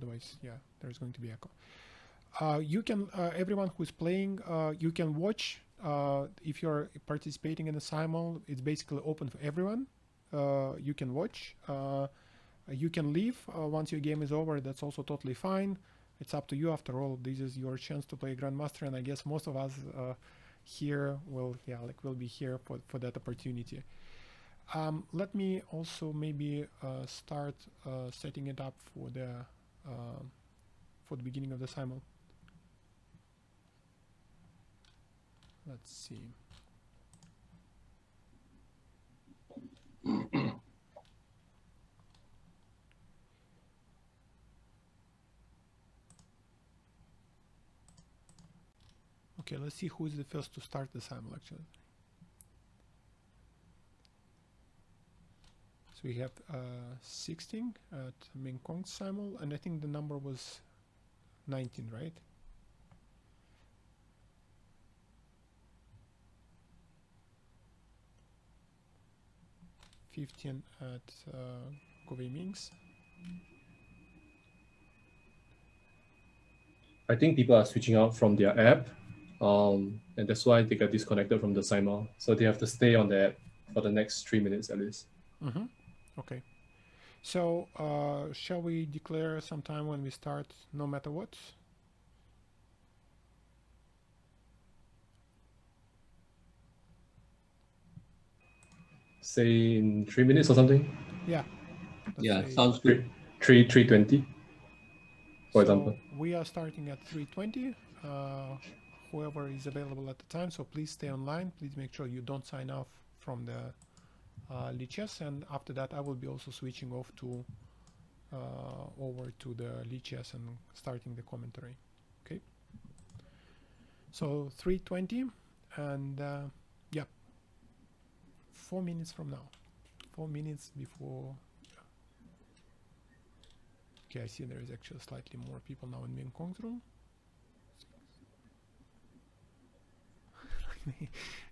otherwise, yeah, there's going to be echo. You can, everyone who's playing, you can watch. If you're participating in a simul, it's basically open for everyone. You can watch. You can leave once your game is over. That's also totally fine. It's up to you. After all, this is your chance to play Grandmaster, and I guess most of us here will, will be here for that opportunity. Let me also maybe start setting it up for the beginning of the simul. Let's see. Okay, let's see who is the first to start the simul actually. So we have 16 at Meng Kong simul, and I think the number was 19, right? $15 at Goh Wei Ming's. I think people are switching out from their app, and that's why they got disconnected from the simul. So they have to stay on the app for the next 3 minutes at least. Mm-hmm. Okay. So shall we declare some time when we start, no matter what? Say in 3 minutes or something? Yeah. Yeah, sounds good. 3:20, for example. We are starting at 3:20. Whoever is available at the time, so please stay online. Please make sure you don't sign off from the Lichess, and after that I will be also switching off to over to the Lichess and starting the commentary. Okay. So 3:20, and yeah, 4 minutes from now. 4 minutes before. Okay, I see there is actually slightly more people now in Meng Kong's room.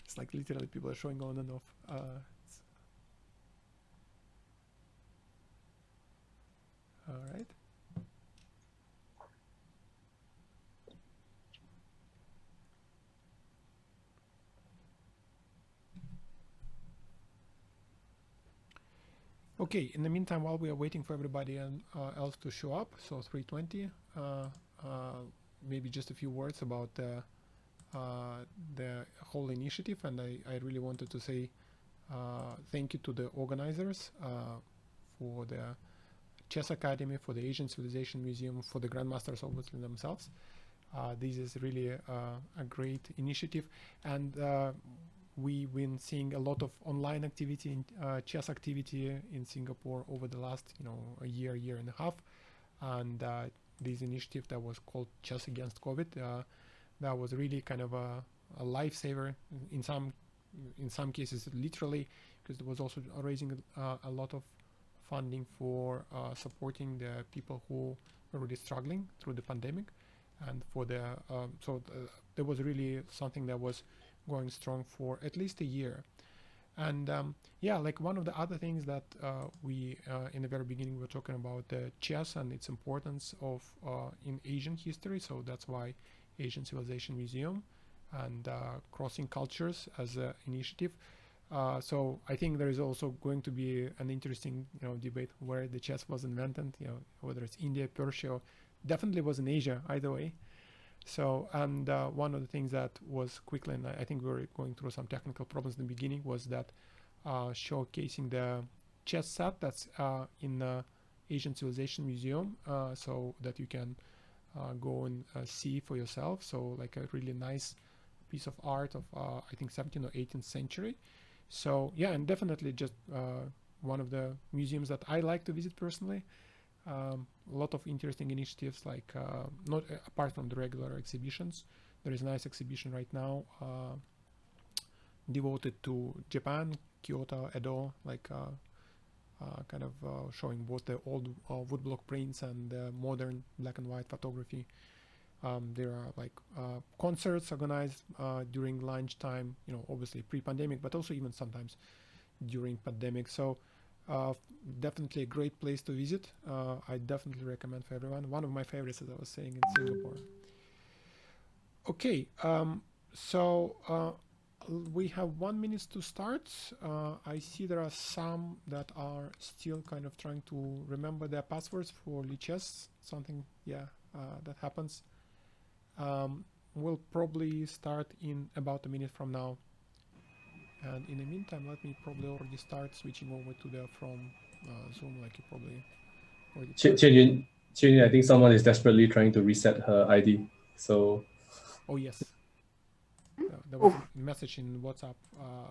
It's like literally people are showing on and off. All right. Okay, in the meantime, while we are waiting for everybody else to show up, so 3:20, maybe just a few words about the whole initiative, and I really wanted to say thank you to the organizers for the Chess Academy, for the Asian Civilisations Museum, for the Grandmasters obviously themselves. This is really a great initiative, and we've been seeing a lot of online activity, chess activity in Singapore over the last, a year and a half, and this initiative that was called Chess Against COVID, that was really kind of a lifesaver in some cases, literally, because it was also raising a lot of funding for supporting the people who were really struggling through the pandemic, and for the there was really something that was going strong for at least a year. And yeah, like one of the other things that we in the very beginning were talking about chess and its importance of in Asian history, so that's why Asian Civilization Museum and Crossing Cultures as an initiative. So I think there is also going to be an interesting debate where the chess was invented, whether it's India, Persia, definitely was in Asia either way. So, and one of the things that was quickly, and I think we were going through some technical problems in the beginning, was that showcasing the chess set that's in the Asian Civilization Museum, so that you can go and see for yourself. So like a really nice piece of art of I think 17th or 18th century. So yeah, and definitely just one of the museums that I like to visit personally. A lot of interesting initiatives, like not apart from the regular exhibitions. There is a nice exhibition right now devoted to Japan, Kyoto, Edo, like kind of showing both the old woodblock prints and modern black and white photography. There are like concerts organized during lunchtime, obviously pre-pandemic, but also even sometimes during pandemic. So Definitely a great place to visit. I definitely recommend for everyone. One of my favorites, as I was saying, in Singapore. Okay, so we have 1 minute to start. I see there are some that are still kind of trying to remember their passwords for Lichess. Something, that happens. We'll probably start in about a minute from now. And in the meantime, let me probably already start switching over to the from Zoom, like you probably already. Qianyun, I think someone is desperately trying to reset her ID. So. Oh yes. There was a message in WhatsApp.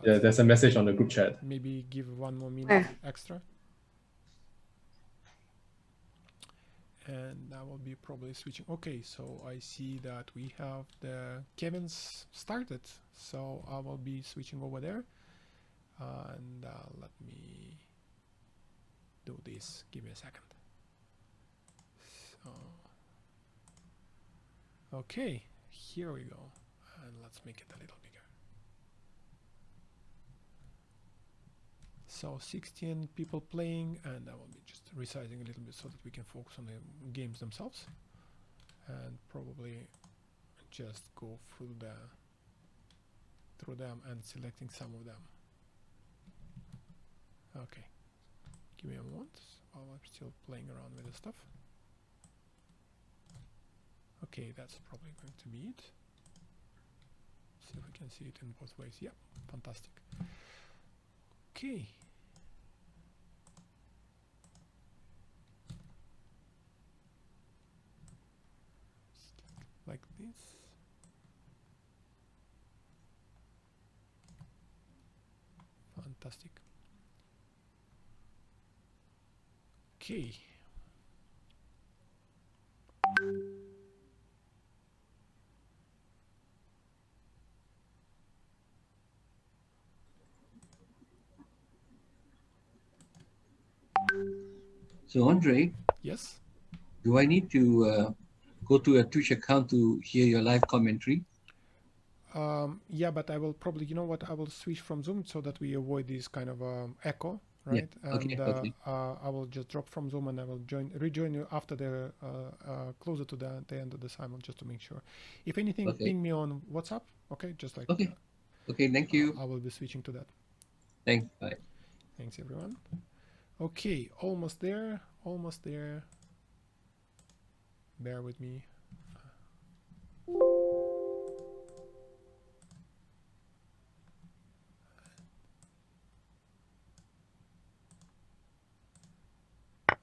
Yeah, there's a message on the group chat. Maybe give 1 more minute extra. And I will be probably switching. Okay, so I see that we have the Kevin's started. So I will be switching over there. And let me do this. Give me a second. So, okay, here we go. And let's make it a little bigger. So 16 people playing, and I will be just resizing a little bit so that we can focus on the games themselves, and probably just go through them and selecting some of them. Okay, give me a moment while I'm still playing around with the stuff. Okay, that's probably going to be it. See if we can see it in both ways. Yeah, fantastic. Okay. Like this. Fantastic. Okay. So Andrey, Yes. do I need to go to a Twitch account to hear your live commentary? Yeah, but I will probably, you know what, I will switch from Zoom so that we avoid this kind of echo, right? Yeah. Okay, And okay. I will just drop from Zoom and I will rejoin you after the closer to the end of the simul, just to make sure. If anything, Okay. ping me on WhatsApp, okay? Just like Okay. Okay, thank you. I will be switching to that. Thanks. Bye. Thanks, everyone. Okay, almost there, almost there. Bear with me.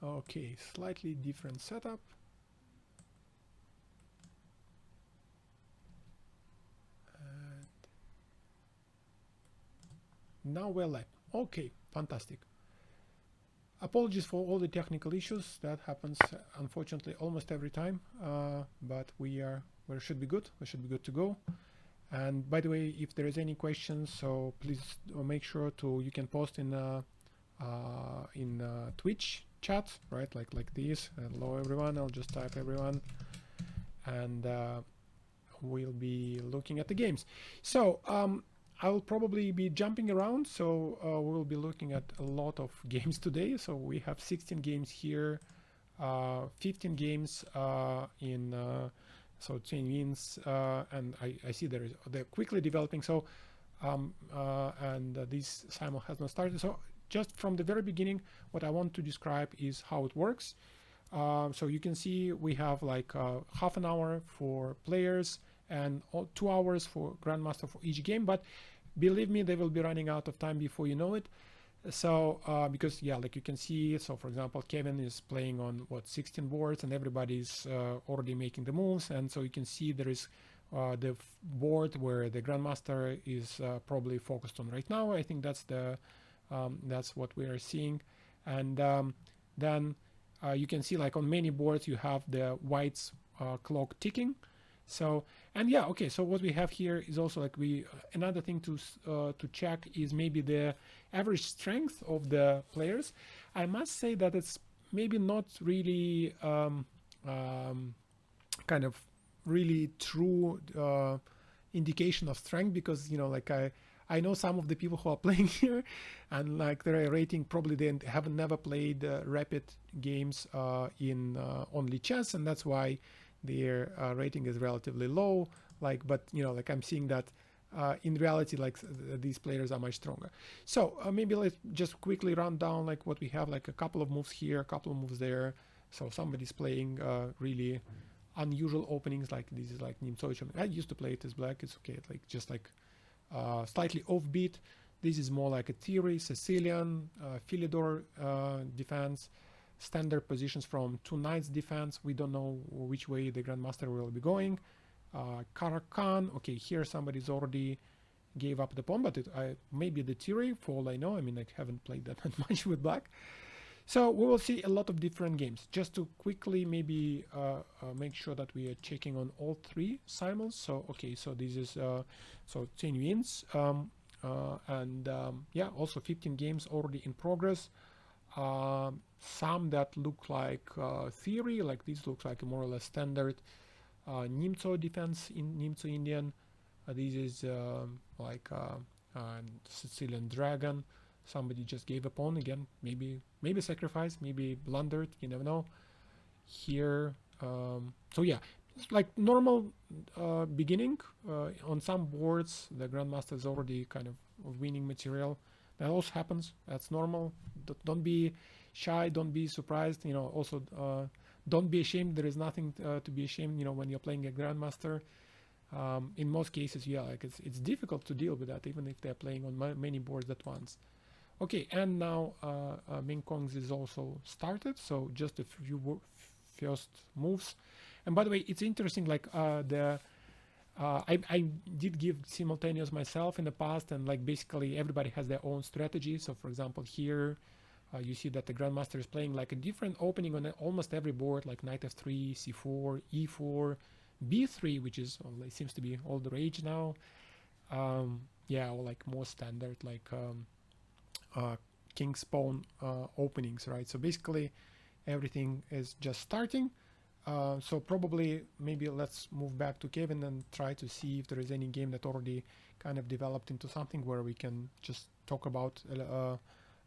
Okay, slightly different setup. And now we're live. Okay, fantastic. Apologies for all the technical issues. That happens, unfortunately, almost every time. But we should be good. We should be good to go. And by the way, if there is any questions, so please make sure you can post in Twitch chat, right? Like this. Hello everyone. I'll just type everyone, and we'll be looking at the games. So I will probably be jumping around, so we'll be looking at a lot of games today. So we have 16 games here, 15 games in so 10 wins, and I see they're quickly developing. So and this simul has not started. So just from the very beginning, what I want to describe is how it works. So you can see we have like half an hour for players and 2 hours for Grandmaster for each game, but believe me, they will be running out of time before you know it. So because like you can see, so for example, Kevin is playing on 16 boards, and everybody's already making the moves, and so you can see there is the board where the Grandmaster is probably focused on right now. I think that's what we are seeing, and then you can see like on many boards you have the white's clock ticking. So, and okay, so what we have here is also like another thing to check is maybe the average strength of the players. I must say that it's maybe not really kind of really true indication of strength, because like I know some of the people who are playing here, and like their rating probably they have never played rapid games in only chess, and that's why their rating is relatively low. Like, but you know, like I'm seeing that in reality, like these players are much stronger. So maybe let's just quickly run down like what we have, like a couple of moves here, a couple of moves there. So somebody's playing really unusual openings, like this is like Nimzovich. I used to play it as black. It's okay, like just like slightly offbeat. This is more like a theory, Sicilian, Philidor defense, standard positions from 2 knights defense. We don't know which way the Grandmaster will be going. Karakan, okay, here somebody's already gave up the pawn, but maybe the theory, for all I know. I mean, I haven't played that much with black. So we will see a lot of different games. Just to quickly maybe make sure that we are checking on all 3 simuls. So okay, so this is so 10 wins, yeah, also 15 games already in progress. Some that look like theory, like this looks like a more or less standard Nimzo defense in Nimzo Indian. This is like Sicilian Dragon. Somebody just gave a pawn again, maybe sacrifice, maybe blundered, you never know. Here, so yeah, it's like normal beginning. On some boards, the Grandmaster is already kind of winning material. That also happens. That's normal. Don't be shy. Don't be surprised. You know, also don't be ashamed. There is nothing to be ashamed. You know, when you're playing a Grandmaster. In most cases, yeah, like it's difficult to deal with that, even if they're playing on many boards at once. Okay, and now Meng Kong's is also started, so just a few first moves. And by the way, it's interesting, like I did give simultaneous myself in the past, and like basically everybody has their own strategy. So for example, here you see that the Grandmaster is playing like a different opening on almost every board, like knight f3, c4, e4, b3, which is it seems to be all the rage now. Yeah, or like more standard, like king's pawn openings, right? So basically everything is just starting. So probably maybe let's move back to Kevin and try to see if there is any game that already kind of developed into something where we can just talk about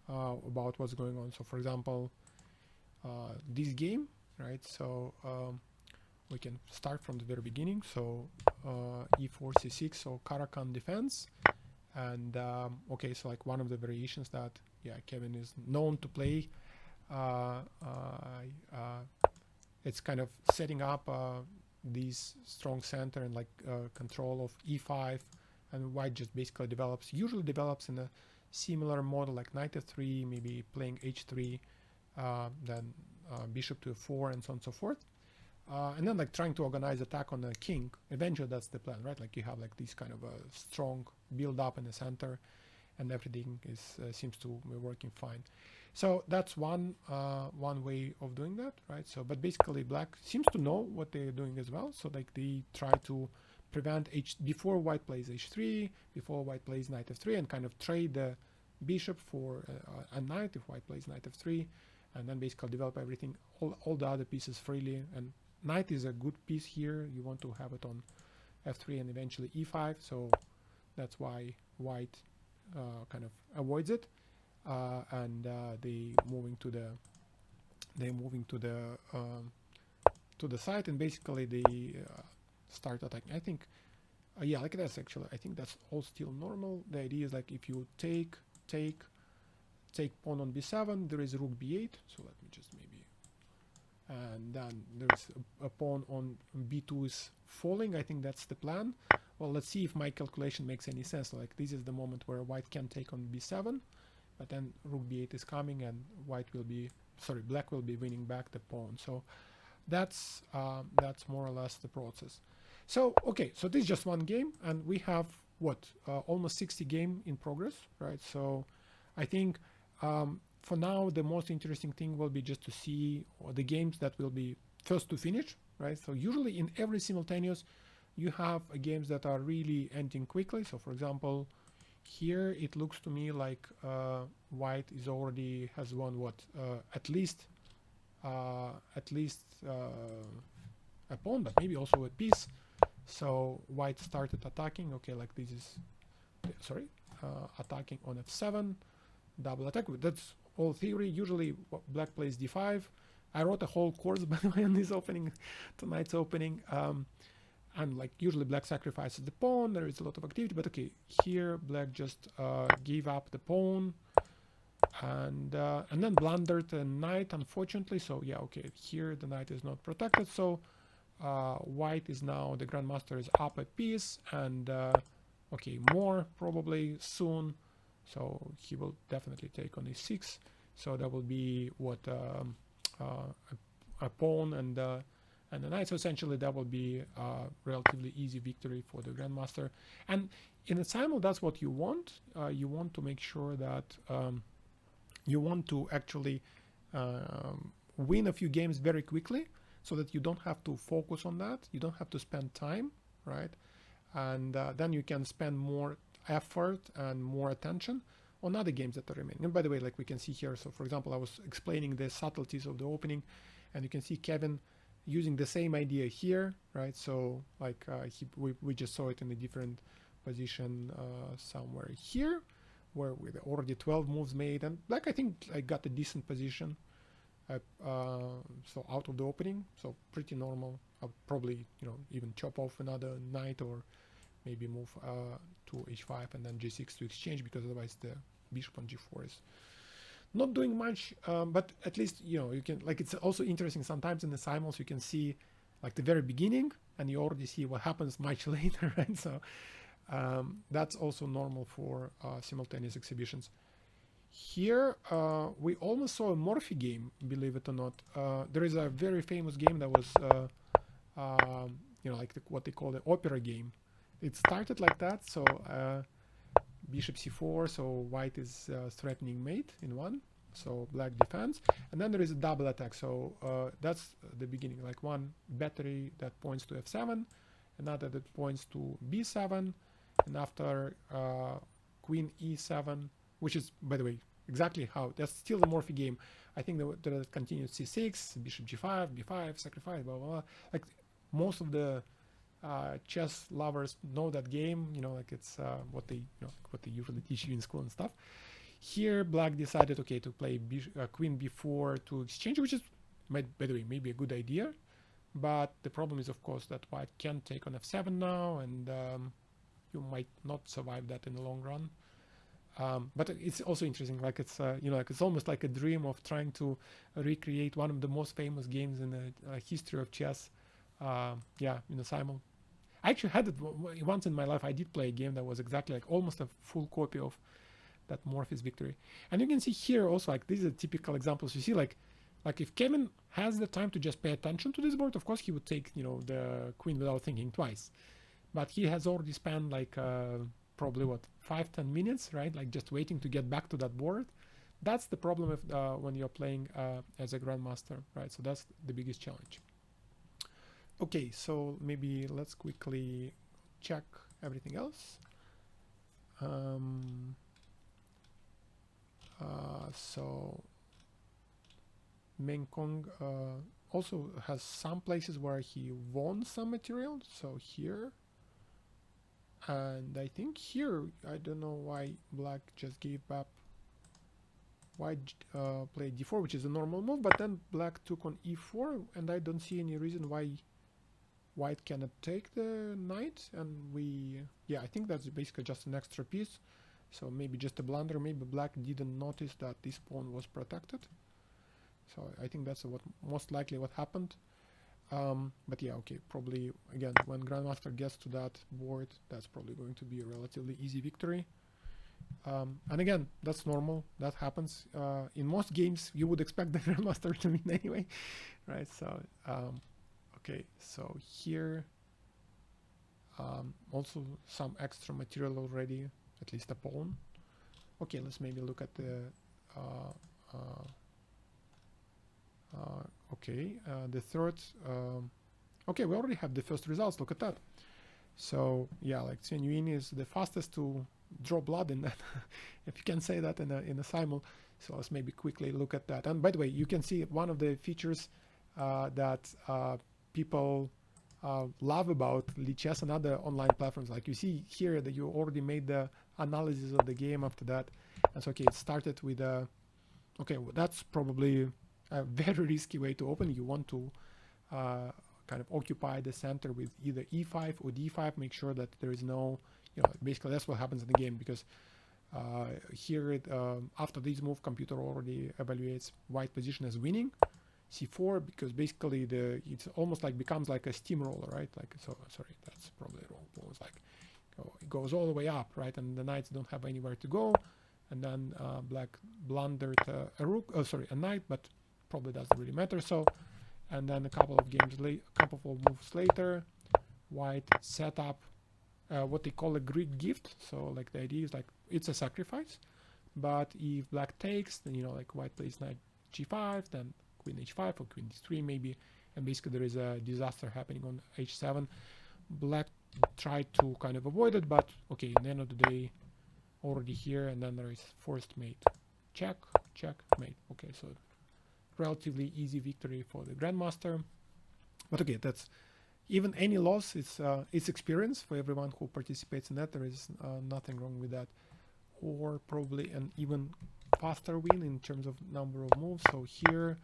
what's going on. So for example, this game, right? So we can start from the very beginning. So e4 c6, so Karakan defense. And okay, so like one of the variations that Kevin is known to play, it's kind of setting up these strong center and like control of e5, and white just basically usually develops in a similar model like knight f3, maybe playing h3, then bishop to f4, and so on and so forth. And then like trying to organize attack on the king. Eventually that's the plan, right? Like you have like this kind of a strong build up in the center, and everything is seems to be working fine. So that's one way of doing that, right? So but basically black seems to know what they're doing as well. So like they try to prevent before white plays h3, before white plays knight f3, and kind of trade the bishop for a knight if white plays knight f3, and then basically develop everything, all the other pieces freely. And knight is a good piece here. You want to have it on f3 and eventually e5, so that's why white kind of avoids it, and they moving to the side, and basically they start attacking. I think yeah, like that's actually, I think that's all still normal. The idea is like if you take pawn on b7, there is rook b8, so let me just maybe, and then there's a pawn on b2 is falling. I think that's the plan. Well, let's see if my calculation makes any sense. Like this is the moment where white can take on b7, but then rook b8 is coming, and black will be winning back the pawn. So that's more or less the process. So okay, so this is just one game, and we have what almost 60 game in progress, right? So I think for now the most interesting thing will be just to see the games that will be first to finish, right? So usually in every simultaneous you have games that are really ending quickly. So for example, here it looks to me like white is already has won what at least a pawn, but maybe also a piece. So white started attacking. Okay, like this is, sorry, attacking on f7, double attack. That's all theory. Usually black plays d5. I wrote a whole course, by the way, on this opening, tonight's opening. And like usually black sacrifices the pawn. There is a lot of activity, but okay, here black just gave up the pawn and then blundered the knight, unfortunately. So yeah, okay, here the knight is not protected. So white is now, the grandmaster is up a piece, and okay, more probably soon. So he will definitely take on e6. So that will be what a pawn and a knight. So essentially that will be a relatively easy victory for the grandmaster. And in a simul, that's what you want. You want to make sure that you want to actually win a few games very quickly, so that you don't have to focus on that. You don't have to spend time, right? And then you can spend more effort and more attention on other games that are remaining. And by the way, like we can see here, so for example, I was explaining the subtleties of the opening, and you can see Kevin using the same idea here, right? So like we just saw it in a different position somewhere here, where with already 12 moves made, and black I think I got a decent position. So out of the opening, so pretty normal. I'll probably even chop off another knight, or maybe move to h5 and then g6 to exchange, because otherwise the bishop on g4 is not doing much. But at least you can, like, it's also interesting sometimes in the simuls you can see like the very beginning and you already see what happens much later, right? So that's also normal for simultaneous exhibitions. Here we almost saw a Morphy game, believe it or not. There is a very famous game that was like what they call the opera game. It started like that, so bishop c4, so white is threatening mate in one, so black defends, and then there is a double attack. So that's the beginning, like one battery that points to f7, another that points to b7, and after queen e7, which is, by the way, exactly how that's still the Morphy game. I think that continues c6, bishop g5, b5, sacrifice, blah blah blah. Like most of the chess lovers know that game. Like it's what they what they usually teach you in school and stuff. Here black decided, okay, to play queen b4 to exchange, which is, by the way, maybe a good idea, but the problem is of course that white can take on f7 now, and you might not survive that in the long run. But it's also interesting, like it's like it's almost like a dream of trying to recreate one of the most famous games in the history of chess. In a simul. I actually had it once in my life. I did play a game that was exactly like almost a full copy of that Morphy's victory. And you can see here also, like, these are typical examples. You see, like if Kevin has the time to just pay attention to this board, of course he would take the queen without thinking twice. But he has already spent like probably 5-10 minutes, right? Like just waiting to get back to that board. That's the problem with when you're playing as a grandmaster, right? So that's the biggest challenge. Okay, so maybe let's quickly check everything else. So Meng Kong also has some places where he won some material. So here, and I think here, I don't know why black just gave up. White played d4, which is a normal move, but then black took on e4, and I don't see any reason why white cannot take the knight. And I think that's basically just an extra piece. So maybe just a blunder. Maybe black didn't notice that this pawn was protected. So I think that's what most likely what happened. But yeah, okay, probably again when grandmaster gets to that board, that's probably going to be a relatively easy victory. And again, that's normal. That happens in most games. You would expect the grandmaster to win anyway, right? So okay, so here also some extra material already, at least a pawn. Okay, let's maybe look at the the third. Okay, we already have the first results. Look at that. So yeah, like Qianyun is the fastest to draw blood in that, if you can say that in a simul. So let's maybe quickly look at that. And by the way, you can see one of the features that people love about Lichess and other online platforms. Like you see here that you already made the analysis of the game after that. And so, okay, it started with okay, well, that's probably a very risky way to open. You want to kind of occupy the center with either e5 or d5. Make sure that there is no, basically that's what happens in the game, because here after this move, computer already evaluates white position as winning. c4, because basically it's almost like becomes like a steamroller, right? Like, so sorry, that's probably wrong. It's like it goes all the way up, right? And the knights don't have anywhere to go. And then black blundered a rook, a knight, but probably doesn't really matter. So, and then a couple of moves later, white set up what they call a Greek gift. So like the idea is like it's a sacrifice, but if black takes, then like white plays knight g5, then queen h5 or queen d3 maybe, and basically there is a disaster happening on h7. Black tried to kind of avoid it, but okay, in the end of the day, already here, and then there is forced mate, check, mate. Okay, so relatively easy victory for the Grandmaster. But okay, that's even any loss, it's experience for everyone who participates in that. There is nothing wrong with that, or probably an even faster win in terms of number of moves. So here,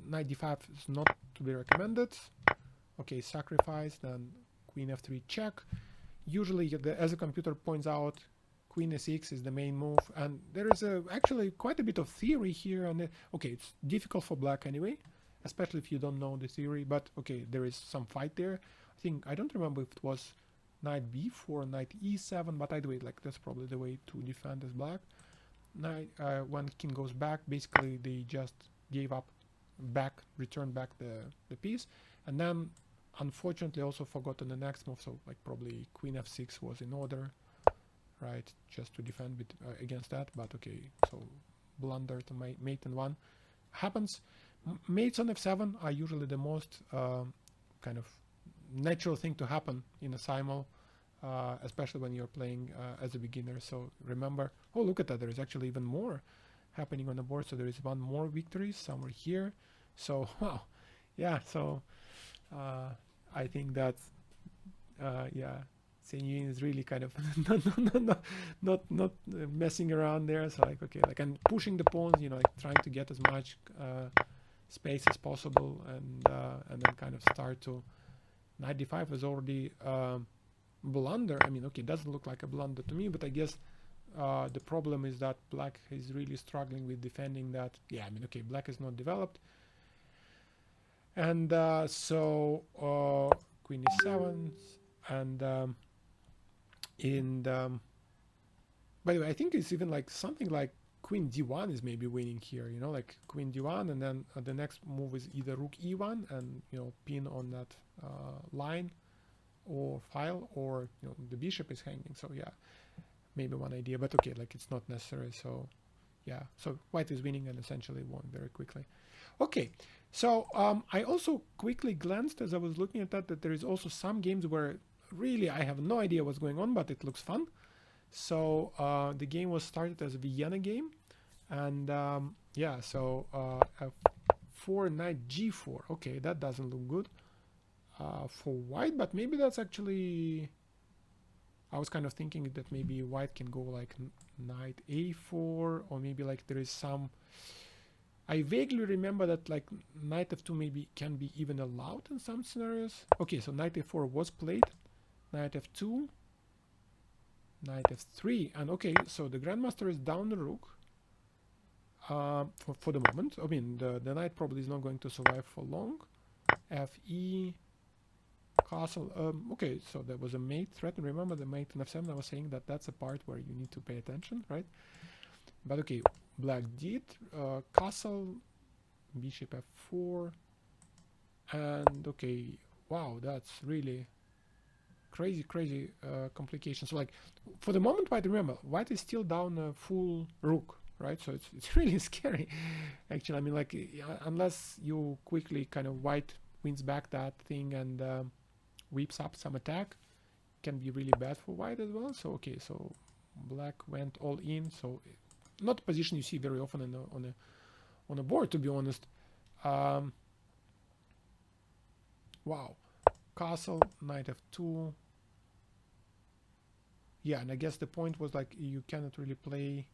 knight d5 is not to be recommended. Okay, sacrifice, then queen f3 check. Usually, as the computer points out, queen s6 is the main move, and there is actually quite a bit of theory here. And okay, it's difficult for black anyway, especially if you don't know the theory, but okay, there is some fight there. I don't remember if it was knight b4, knight e7, but either way, like that's probably the way to defend as black. Knight, when king goes back, basically they just gave up returned back the piece, and then unfortunately also forgotten the next move, so like probably queen f6 was in order, right, just to defend against that. But okay, so blunder to mate in one happens. Mates on f7 are usually the most kind of natural thing to happen in a simul, especially when you're playing as a beginner. So remember, oh look at that, there is actually even more happening on the board. So there is one more victory somewhere here. So wow, yeah, so I think that yeah, Qianyun is really kind of not messing around there. So like okay, like, and pushing the pawns, like trying to get as much space as possible, and then kind of start to knight d5 is already blunder. I mean, okay, it doesn't look like a blunder to me, but I guess the problem is that black is really struggling with defending that. Yeah, I mean, okay, black is not developed, and so queen e7, and by the way, I think it's even like something like queen d1 is maybe winning here, like queen d1, and then the next move is either rook e1 and pin on that line or file, or the bishop is hanging. So yeah, maybe one idea, but okay, like it's not necessary. So yeah, so white is winning and essentially won very quickly. Okay, so I also quickly glanced as I was looking at that there is also some games where really I have no idea what's going on, but it looks fun. So the game was started as a Vienna game, and yeah, so f4 knight g4. Okay, that doesn't look good for white, but maybe that's actually, I was kind of thinking that maybe white can go like knight a4, or maybe like there is some, I vaguely remember that like knight f2 maybe can be even allowed in some scenarios. Okay, so knight a4 was played, knight f2, knight f3, and okay, so the Grandmaster is down the rook for the moment. I mean, the knight probably is not going to survive for long. Fe, castle. Okay, so there was a mate threat, and remember the mate in f7, I was saying that that's a part where you need to pay attention, right? But okay, black did castle, bishop f4, and okay, wow, that's really crazy complication. So like for the moment, white, remember, white is still down a full rook, right? So it's really scary actually. I mean, like unless you quickly kind of white wins back that thing and whips up some attack, can be really bad for white as well. So okay, so black went all in, so not a position you see very often on a board, to be honest. Wow, castle, knight f2, yeah, and I guess the point was like you cannot really play.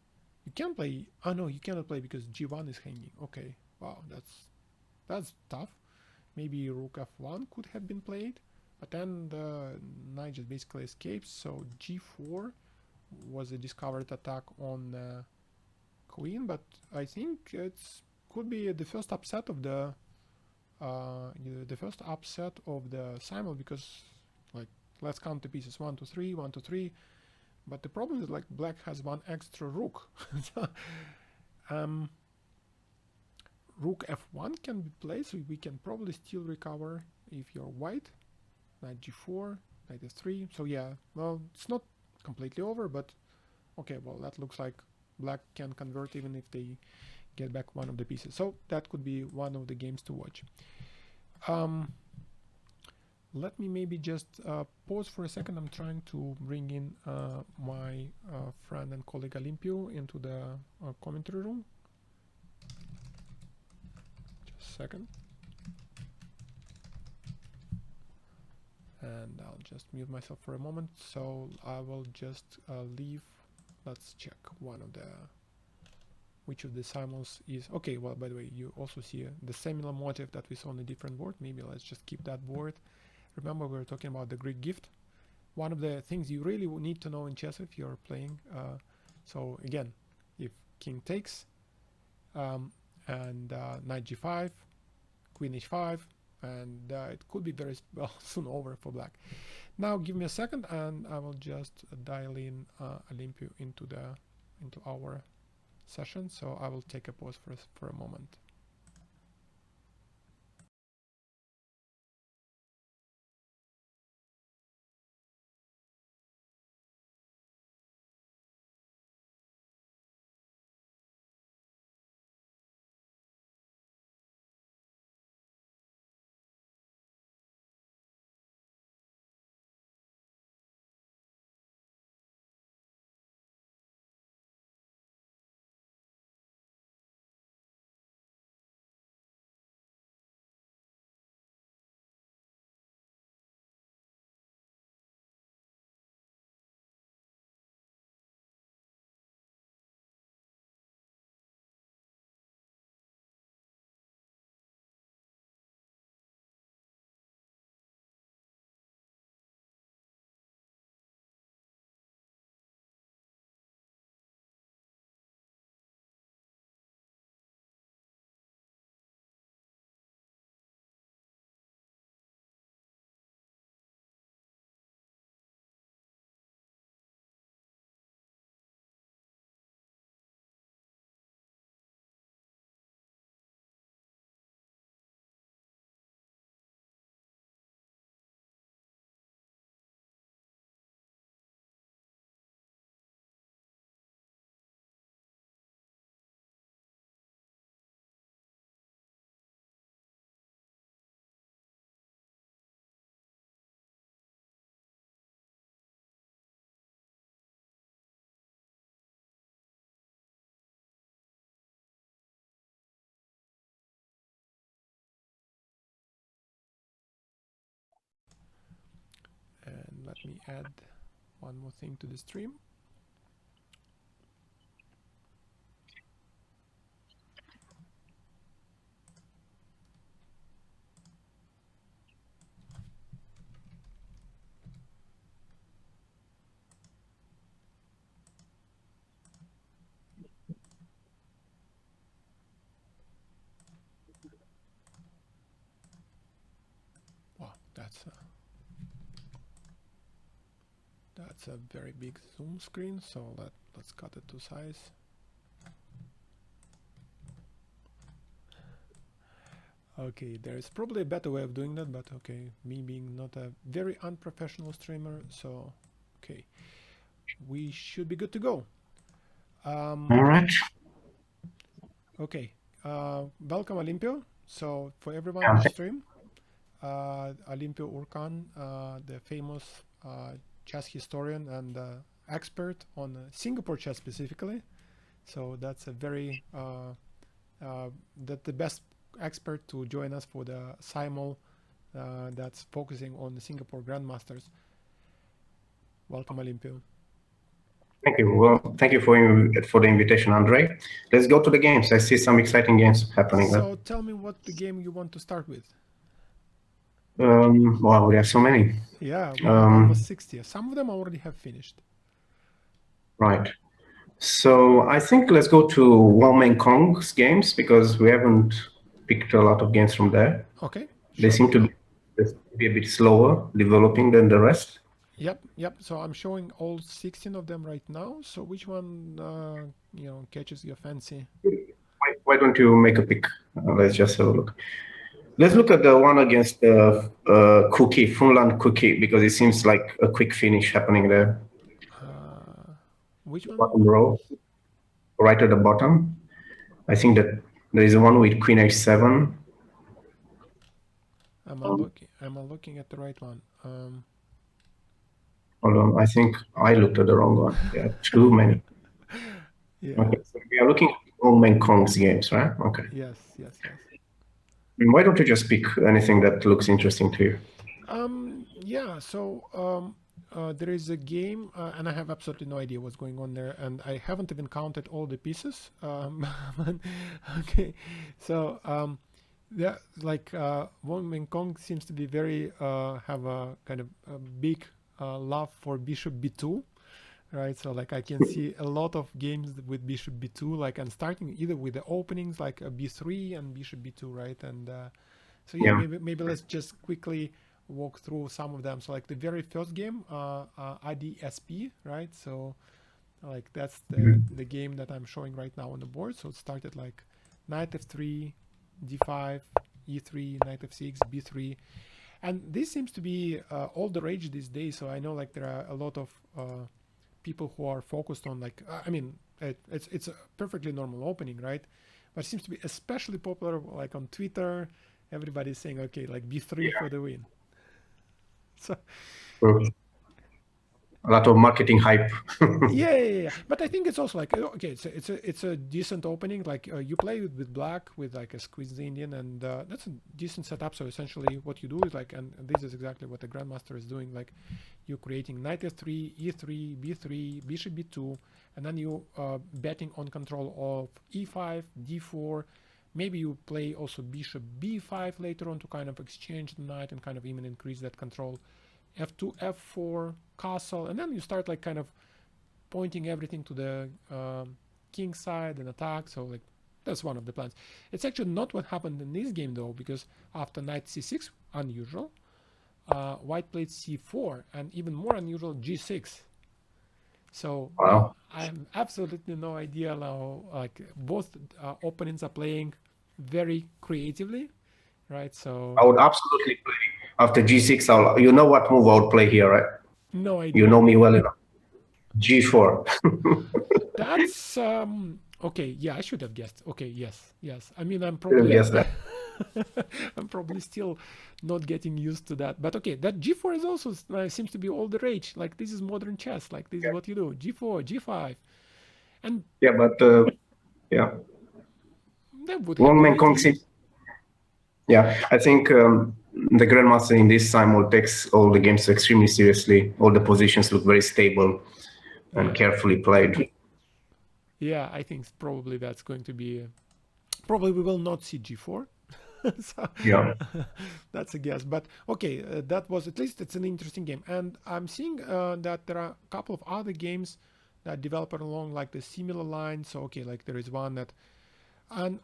You can play. Oh no, you cannot play because g1 is hanging. Okay, wow, that's tough. Maybe rook f1 could have been played, but then the knight just basically escapes. So g4 was a discovered attack on queen, but I think it's could be the first upset of the simul, because like let's count the pieces 1 2 3 1 2 3, but the problem is like black has one extra rook. Rook f1 can be played, so we can probably still recover if you're white. Knight g4, knight f3. So yeah, well, it's not completely over, but okay, well, that looks like black can convert even if they get back one of the pieces. So that could be one of the games to watch. Let me maybe just pause for a second. I'm trying to bring in my friend and colleague Olympio into the commentary room. Just a second. And I'll just mute myself for a moment. So I will just leave. Let's check which of the simuls is okay. Well, by the way, you also see the similar motif that we saw on a different board. Maybe let's just keep that board. Remember, we were talking about the Greek gift. One of the things you really need to know in chess if you're playing. So again, if king takes and knight g5, queen h5, and it could be very well soon over for black. Now give me a second, and I will just dial in Olympio into our session. So I will take a pause for a moment. And let me add one more thing to the stream. Wow, that's a very big zoom screen, so let's cut it to size. Okay, there is probably a better way of doing that, but okay, me being not a very unprofessional streamer, so okay, we should be good to go. All right. Okay, welcome Olympio. So for everyone on the stream, Olympio Urkan, the famous chess historian and expert on Singapore chess specifically. So that's a very the best expert to join us for the simul that's focusing on the Singapore Grandmasters. Welcome, Olympio. Thank you. Well, thank you for the invitation, Andrey. Let's go to the games. I see some exciting games happening. So tell me what the game you want to start with. Wow, we have so many. Yeah, we have almost 60. Some of them already have finished. Right. So I think let's go to Wong Meng Kong's games because we haven't picked a lot of games from there. Okay. They Sure. seem to be a bit slower developing than the rest. Yep. So I'm showing all 16 of them right now. So which one, catches your fancy? Why don't you make a pick? Let's just have a look. Let's look at the one against Cookie, Funland Cookie, because it seems like a quick finish happening there. Which one? Bottom row, right at the bottom. I think that there is one with Queen H7. Am I looking at the right one? Hold on, I think I looked at the wrong one. There are too many. Yeah. Okay, so we are looking at Wong Meng Kong's games, right? Okay. Yes. Why don't you just pick anything that looks interesting to you? Yeah. So there is a game, and I have absolutely no idea what's going on there, and I haven't even counted all the pieces. Okay. So yeah, like Wong Meng Kong seems to be very have a kind of a big love for Bishop B2. Right, so like I can see a lot of games with Bishop B2, like and starting either with the openings like a B3 and Bishop B2, right? And so yeah, maybe let's just quickly walk through some of them. So like the very first game, IDSP, right? So like that's the game that I'm showing right now on the board. So it started like knight f3, d5, e3, knight f6, b3, and this seems to be all the rage these days. So I know like there are a lot of people who are focused on like it's a perfectly normal opening, right? But it seems to be especially popular like on Twitter. Everybody's saying okay, like b3 for the win. So a lot of marketing hype. yeah. But I think it's also like okay, it's a decent opening. Like you play with black with like a squeezed Indian, and that's a decent setup. So essentially, what you do is like, and this is exactly what the Grandmaster is doing. Like you're creating knight f3, e3, b3, bishop b2, and then you betting on control of e5, d4. Maybe you play also bishop b5 later on to kind of exchange the knight and kind of even increase that control. F2, F4, castle, and then you start like kind of pointing everything to the king side and attack. So like that's one of the plans. It's actually not what happened in this game though, because after knight c6, unusual, white played c4, and even more unusual, g6. So wow. I have absolutely no idea now. Like both opponents are playing very creatively, right? So I would absolutely play after g6. You know what move I would play here, right? no idea. You know me well enough. g4. That's okay. Yeah, I should have guessed. Okay, yes. I mean, I'm probably Guess that. I'm probably still not getting used to that. But okay, that g4 is also seems to be all the rage. Like this is modern chess. Like this is what you do. G4, g5, and yeah, but yeah. that would Wong Meng Kong happen. seems. Yeah, I think the Grandmaster in this simul takes all the games extremely seriously. All the positions look very stable and carefully played. Yeah, I think probably that's going to be. Probably we will not see g4. So Yeah. that's a guess, but okay, that was at least it's an interesting game, and I'm seeing that there are a couple of other games that develop along like the similar line. So okay, like there is one that, and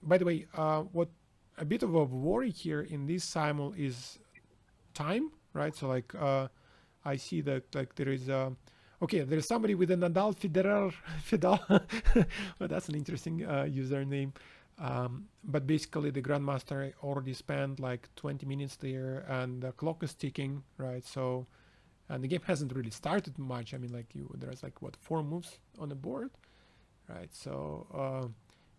by the way, what a bit of a worry here in this simul is time, right? So like I see that like there is okay, there's somebody with a Nadal Federer Fidal, but that's an interesting username. But basically the Grandmaster already spent like 20 minutes there, and the clock is ticking, right? So, and the game hasn't really started much. I mean, like there's like what 4 moves on the board, right? So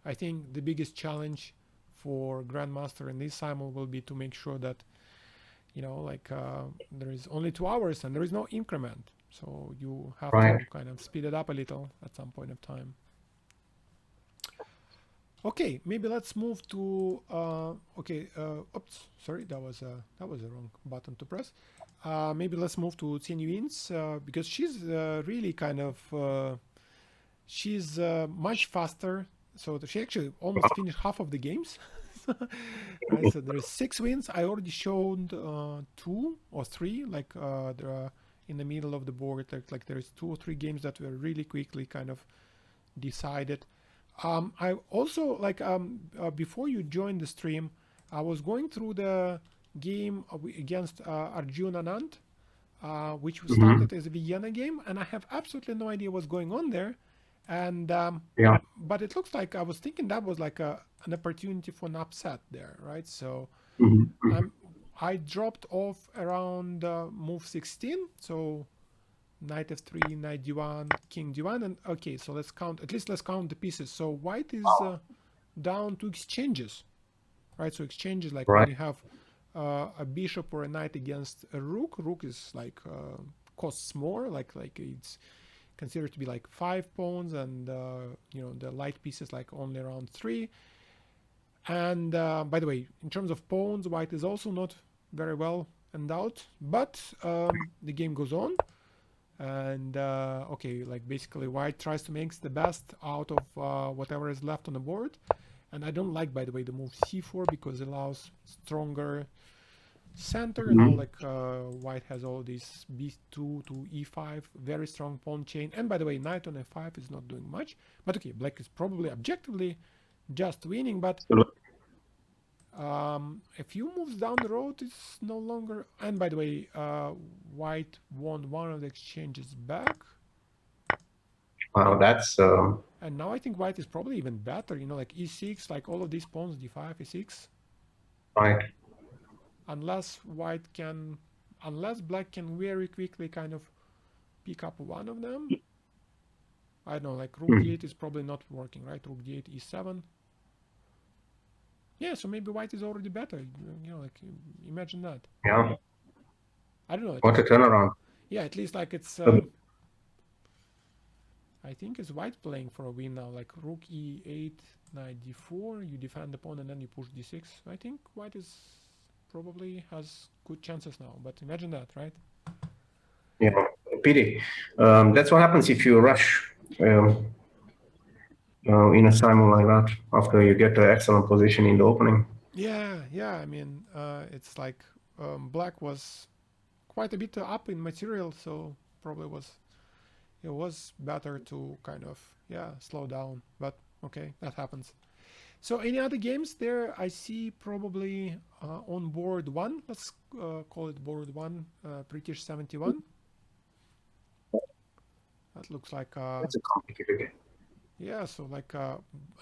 I think the biggest challenge for Grandmaster in this simul will be to make sure that like there is only 2 hours and there is no increment. So you have to kind of speed it up a little at some point of time. Okay, maybe let's move to oops, sorry, that was the wrong button to press. Maybe let's move to Qianyun's because she's really kind of she's much faster. So she actually almost finished half of the games. Right, so there's 6 wins. I already showed 2 or 3, like there are in the middle of the board. Like there's 2 or 3 games that were really quickly kind of decided. I also like before you joined the stream, I was going through the game against Arjun Anand, which started as a Vienna game, and I have absolutely no idea what's going on there. And Yeah. but it looks like I was thinking that was like an opportunity for an upset there, right? So I dropped off around move 16, so knight f3, knight d1, king d1, and okay, so let's count, at least let's count the pieces. So white is down to exchanges, right? So exchanges, like when Right. you have a bishop or a knight against a rook. Rook is like costs more, like it's considered to be like 5 pawns, and you know, the light pieces like only around 3. And by the way, in terms of pawns, white is also not very well endowed, but the game goes on. And okay, like basically white tries to make the best out of whatever is left on the board. And I don't like, by the way, the move c4 because it allows stronger center. And now like white has all these b2 to e5, very strong pawn chain. And by the way, knight on f5 is not doing much, but okay, black is probably objectively just winning. But a few moves down the road, it's no longer. And by the way, white won one of the exchanges back. Wow, that's And now I think white is probably even better, you know, like e6, like all of these pawns, d5, e6. right. Unless black can very quickly kind of pick up one of them. I don't know, like rook d8 is probably not working, right? Rook d8, e7. Yeah, so maybe white is already better, you know, like imagine that. Yeah. I don't know. What a turnaround. Yeah, at least like it's I think it's white playing for a win now, like rook e8, knight d4, you defend the pawn and then you push d6. I think white is probably has good chances now, but imagine that, right? Yeah, pity. That's what happens if you rush in a simul like that after you get an excellent position in the opening. Yeah, I mean, it's like black was quite a bit up in material, so probably it was better to kind of, yeah, slow down, but okay, that happens. So any other games there? I see probably on board 1, let's call it board 1, British 71. That looks like It's a complicated game. yeah, so like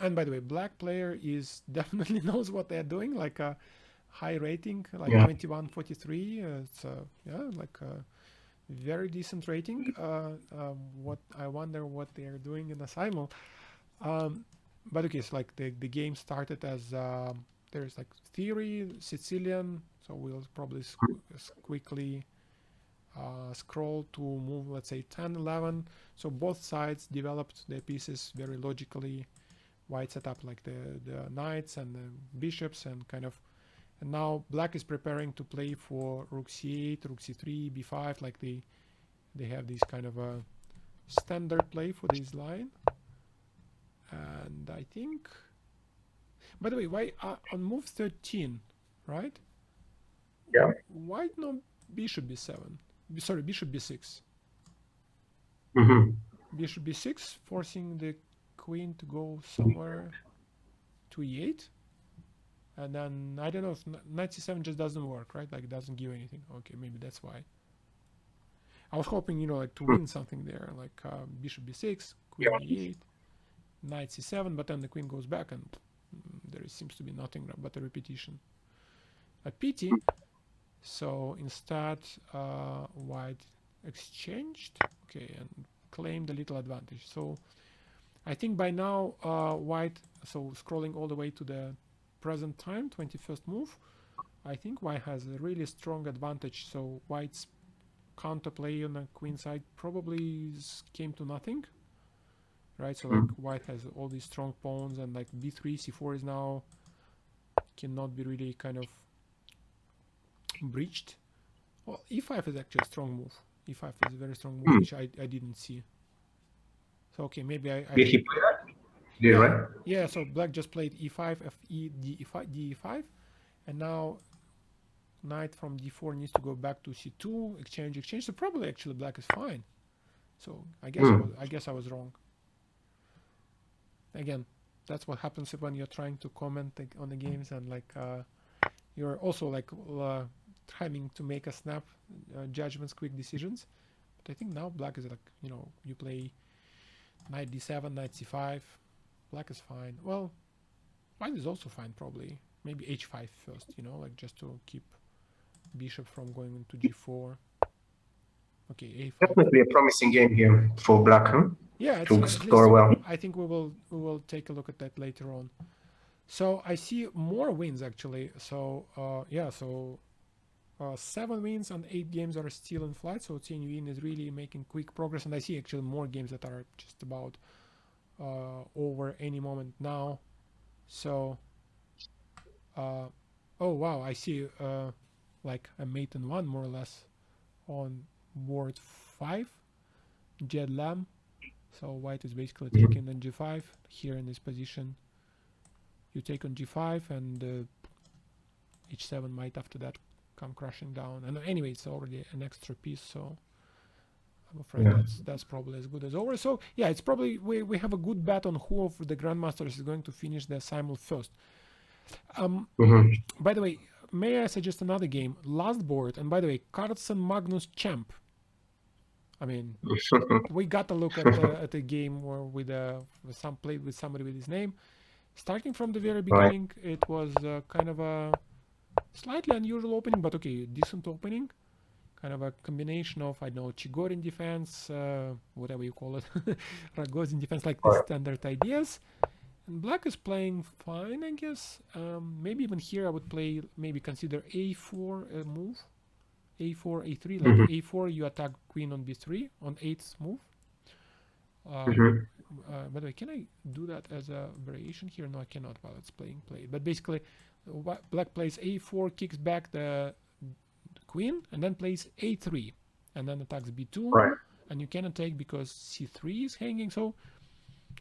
and by the way, black player is definitely knows what they're doing, like a high rating, like 2143. It's yeah, like a very decent rating. What I wonder what they are doing in the simul. But okay, so like the game started as there's like theory, Sicilian, so we'll probably quickly scroll to move, let's say 10, 11. So both sides developed their pieces very logically. White set up like the knights and the bishops and kind of, and now black is preparing to play for rook c8, rook c3, b5, like they have this kind of a standard play for this line. And I think, by the way, why on move 13, right? Yeah. White no bishop b7. Sorry, bishop b6. Bishop b6, forcing the queen to go somewhere to e8. And then, I don't know if knight c7 just doesn't work, right? Like, it doesn't give anything. Okay, maybe that's why. I was hoping, you know, like to win something there, like bishop b6, queen e8, knight c7, but then the queen goes back and there seems to be nothing but a repetition. A pity. So instead, white exchanged, okay, and claimed a little advantage. So I think by now, white, so scrolling all the way to the present time, 21st move, I think white has a really strong advantage. So white's counterplay on the queen side probably came to nothing. right? So like white has all these strong pawns, and like b3, c4 is now cannot be really kind of breached. Well, e5 is actually a strong move. e5 is a very strong move, which I didn't see. So okay, maybe I Did he play that? Did yeah, right? yeah. So black just played e5, fe, d5, d5, and now knight from d4 needs to go back to c2, exchange. So probably actually black is fine. So I guess I was wrong. Again, that's what happens when you're trying to comment on the games, and like you're also like trying to make a snap judgments, quick decisions. But I think now black is like, you know, you play knight d7, knight c5. Black is fine. Well, white is also fine probably. Maybe h5 first, you know, like just to keep bishop from going into g4. Okay, a5. Definitely a promising game here for black, huh? Yeah, To score well. I think we will take a look at that later on. So I see more wins actually. So yeah, so 7 wins and 8 games are still in flight. So Qianyun is really making quick progress, and I see actually more games that are just about over any moment now. So oh wow, I see like a mate in 1 more or less on board 5, Jed Lam. So white is basically taking on g5 here in this position. You take on g5, and h7 might after that come crashing down. And anyway, it's already an extra piece, so I'm afraid that's probably as good as over. So yeah, it's probably we have a good bet on who of the grandmasters is going to finish the simul first. By the way, may I suggest another game? Last board, and by the way, Carlsen Magnus Champ. I mean, we got to look at a game where with somebody with his name. Starting from the very beginning, it was kind of a slightly unusual opening, but okay, decent opening. Kind of a combination of, I don't know, Chigorin defense, whatever you call it, Ragozin defense, like the standard ideas. And black is playing fine, I guess. Maybe even here I would maybe consider a4 move. a4, a3, like a4 you attack queen on b3 on 8th move. By the way, can I do that as a variation here? No, I cannot while it's played. But basically, black plays a4, kicks back the queen, and then plays a3, and then attacks b2, and you cannot take because c3 is hanging. So,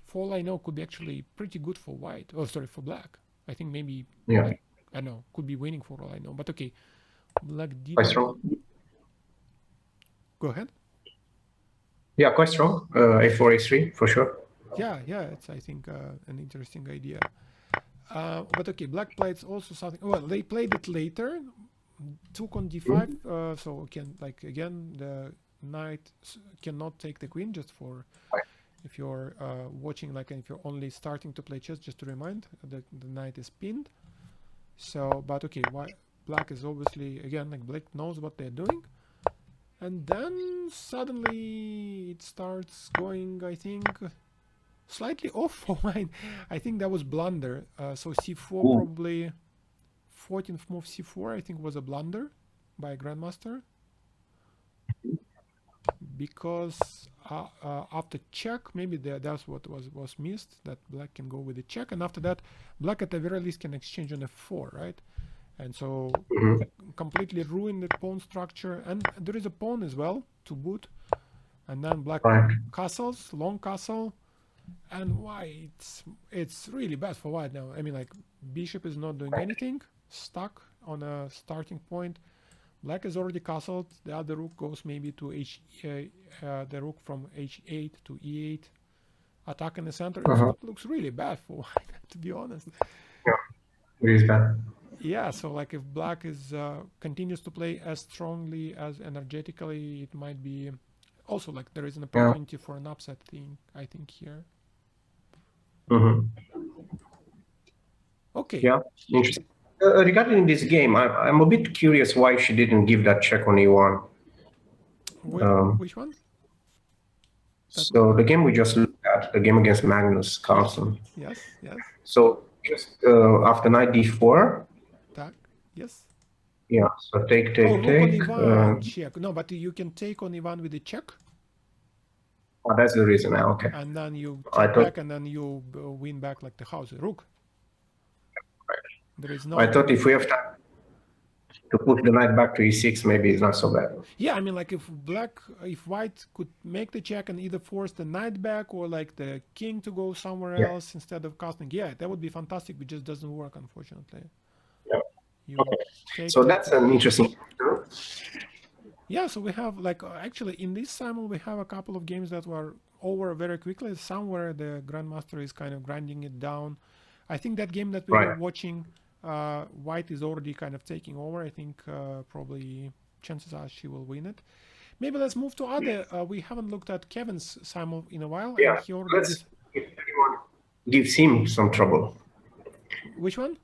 for all I know, could be actually pretty good for white. Oh, sorry, for black. I think maybe, I don't know, could be winning for all I know. But okay, black did. Quite strong. Go ahead. Yeah, quite strong. A4, A3 for sure. Yeah, it's I think an interesting idea. But okay, black played also something. Well, they played it later. Took on d5. So again, the knight cannot take the queen. Just for if you're watching, like if you're only starting to play chess, just to remind that the knight is pinned. So, but okay, black is obviously again like black knows what they're doing. And then suddenly it starts going, I think, slightly off for mine. I think that was blunder. So c4 probably 14th move c4 I think was a blunder by a grandmaster. Because after check, maybe that's what was missed, that black can go with the check. And after that, black at the very least can exchange on f4, right? And so completely ruin the pawn structure, and there is a pawn as well to boot, and then black castles, long castle, and why it's really bad for white now. I mean, like bishop is not doing anything, stuck on a starting point. Black is already castled. The other rook goes maybe to the rook from h8 to e8, attack in the center. It looks really bad for white, to be honest. Yeah, it is bad. Yeah, so like if black is continues to play as strongly as energetically, it might be also like there is an opportunity for an upset thing, I think, here. Okay. Yeah, interesting. Regarding this game, I'm a bit curious why she didn't give that check on e1. Which one? So the game we just looked at, the game against Magnus Carlsen. Yes. So just after knight d4. Yes. Yeah, so take. On Ivan check. No, but you can take on Ivan with the check. Oh, that's the reason. Okay. And then you I take thought back, and then you win back like the house, rook. There is no. I thought if we have time to push the knight back to e6, maybe it's not so bad. Yeah, I mean, like if white could make the check and either force the knight back or like the king to go somewhere Yeah. else instead of castling, yeah, that would be fantastic. But it just doesn't work, unfortunately. Yeah. You Okay. take So the- that's an interesting. Yeah, so we have like actually in this simul we have a couple of games that were over very quickly. Somewhere the grandmaster is kind of grinding it down. I think that game that we were Right. watching, white is already kind of taking over. I think probably chances are she will win it. Maybe let's move to other. We haven't looked at Kevin's simul in a while. Yeah. And he already Let's if anyone gives him some trouble. Which one?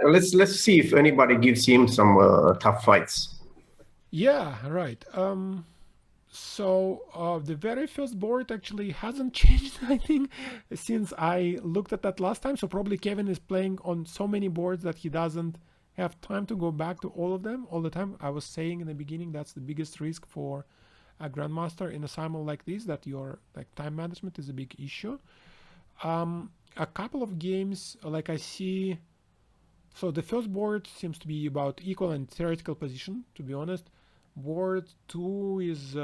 Let's see if anybody gives him some tough fights. Yeah, right. So the very first board actually hasn't changed, I think, since I looked at that last time. So probably Kevin is playing on so many boards that he doesn't have time to go back to all of them all the time. I was saying in the beginning that's the biggest risk for a grandmaster in a simul like this, that your like time management is a big issue. A couple of games, like I see. So the first board seems to be about equal and theoretical position, to be honest. Board 2 is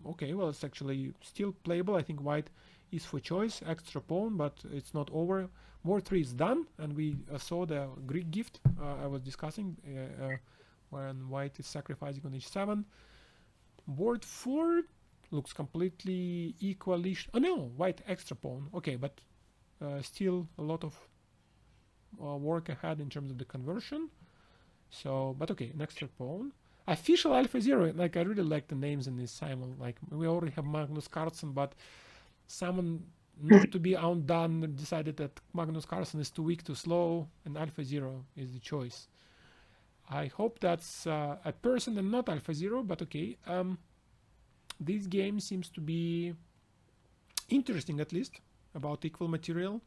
okay, well, it's actually still playable. I think white is for choice, extra pawn, but it's not over. Board 3 is done, and we saw the Greek gift I was discussing when white is sacrificing on h7. Board 4 looks completely equally. Oh no, white extra pawn. Okay, but still a lot of work ahead in terms of the conversion. So, but okay, an extra pawn. Official Alpha Zero. Like I really like the names in this simul. Like we already have Magnus Carlsen, but someone not to be outdone decided that Magnus Carlsen is too weak, too slow, and Alpha Zero is the choice. I hope that's a person and not Alpha Zero, but okay. This game seems to be interesting, at least, about equal material.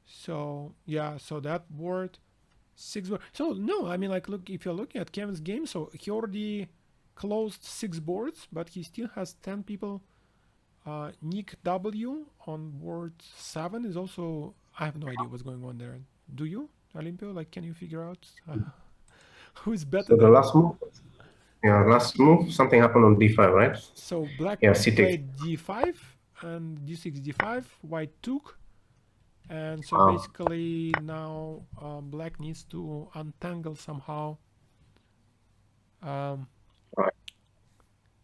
So yeah, so that board 6 board. So no, I mean, like, look, if you're looking at Kevin's game, so he already closed 6 boards, but he still has 10 people. Nick W on board 7 is also. I have no idea what's going on there. Do you, Olympio? Like, can you figure out who is better? So the last move. Yeah, last move, something happened on d5, right? So black c takes. played d5 and d6, d5. White took. And so Wow. basically now black needs to untangle somehow. Right.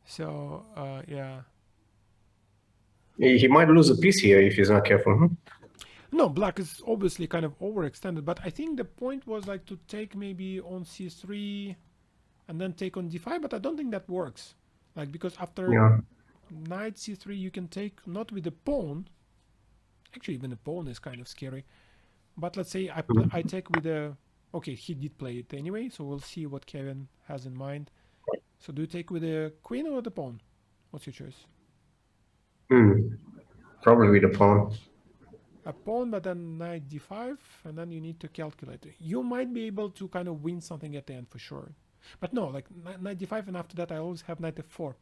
So yeah. He might lose a piece here if he's not careful. Hmm? No, black is obviously kind of overextended, but I think the point was like to take maybe on c3 and then take on d5, but I don't think that works. Like, because after knight c3 you can take not with the pawn. Actually, even the pawn is kind of scary. But let's say I take with a... Okay, he did play it anyway, so we'll see what Kevin has in mind. So do you take with the queen or the pawn? What's your choice? Probably with the pawn. A pawn, but then knight d5, and then you need to calculate. You might be able to kind of win something at the end for sure. But no, like knight d5, and after that I always have knight f4.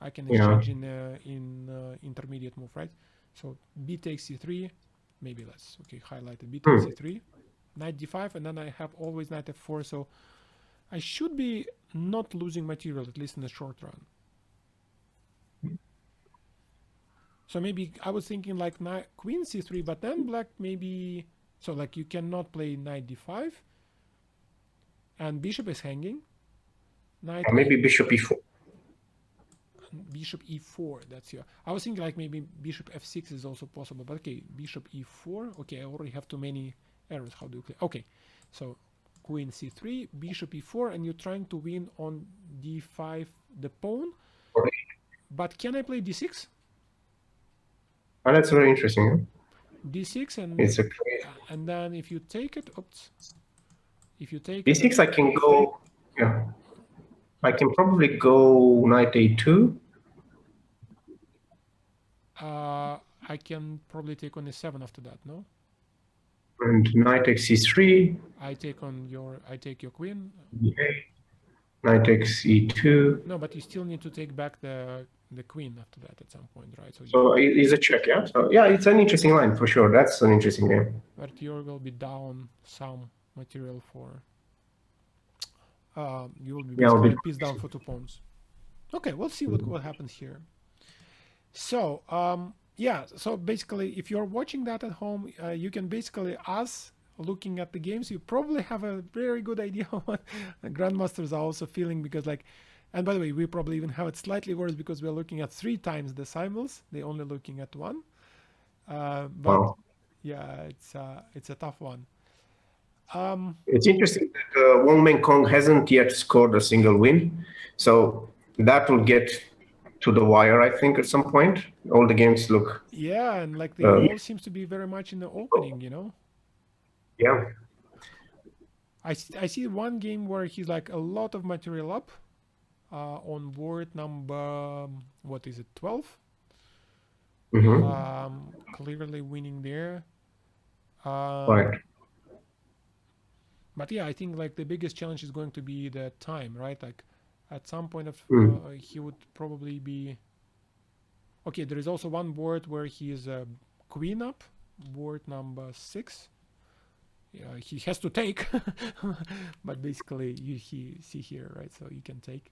I can exchange in intermediate move, right? So b takes c3, maybe let's highlight it. B takes c3, knight d5, and then I have always knight f4. So I should be not losing material, at least in the short run. So maybe I was thinking like queen c3, but then black maybe... So like you cannot play knight d5, and bishop is hanging. Knight maybe bishop e4. Bishop e4, that's your... I was thinking like maybe bishop f6 is also possible, but okay, bishop e4. Okay, I already have too many errors. How do you clear? Okay, so queen c3, bishop e4, and you're trying to win on d5 the pawn. But can I play d6? Oh, that's very interesting. D6 and It's a and then if you take it, oops. If you take d6, I can go. Yeah, I can probably go knight a2. I can probably take on a7 after that, no? And knight takes c3. I take your queen. Okay. Knight takes e2. No, but you still need to take back the queen after that at some point, right? So it's a check, yeah? So yeah, it's an interesting line for sure. That's an interesting game. But you will be down some material for you will be basically a piece down for 2 pawns. Okay, we'll see what happens here. So yeah, so basically if you're watching that at home, you can basically, us looking at the games, you probably have a very good idea what the grandmasters are also feeling, because like, and by the way, we probably even have it slightly worse because we're looking at 3 times the simuls. They're only looking at 1. But Wow. yeah, it's a tough one. It's interesting that Wong Meng Kong hasn't yet scored a single win. So that will get to the wire, I think, at some point. All the games look... Yeah, and like they all seems to be very much in the opening, you know? Yeah. I see one game where he's like a lot of material up on board number, what is it, 12? Clearly winning there. Right. But yeah, I think like the biggest challenge is going to be the time, right? Like at some point of he would probably be... Okay, there is also one board where he is queen up, board number 6. Yeah, he has to take, but basically you see here, right? So you can take.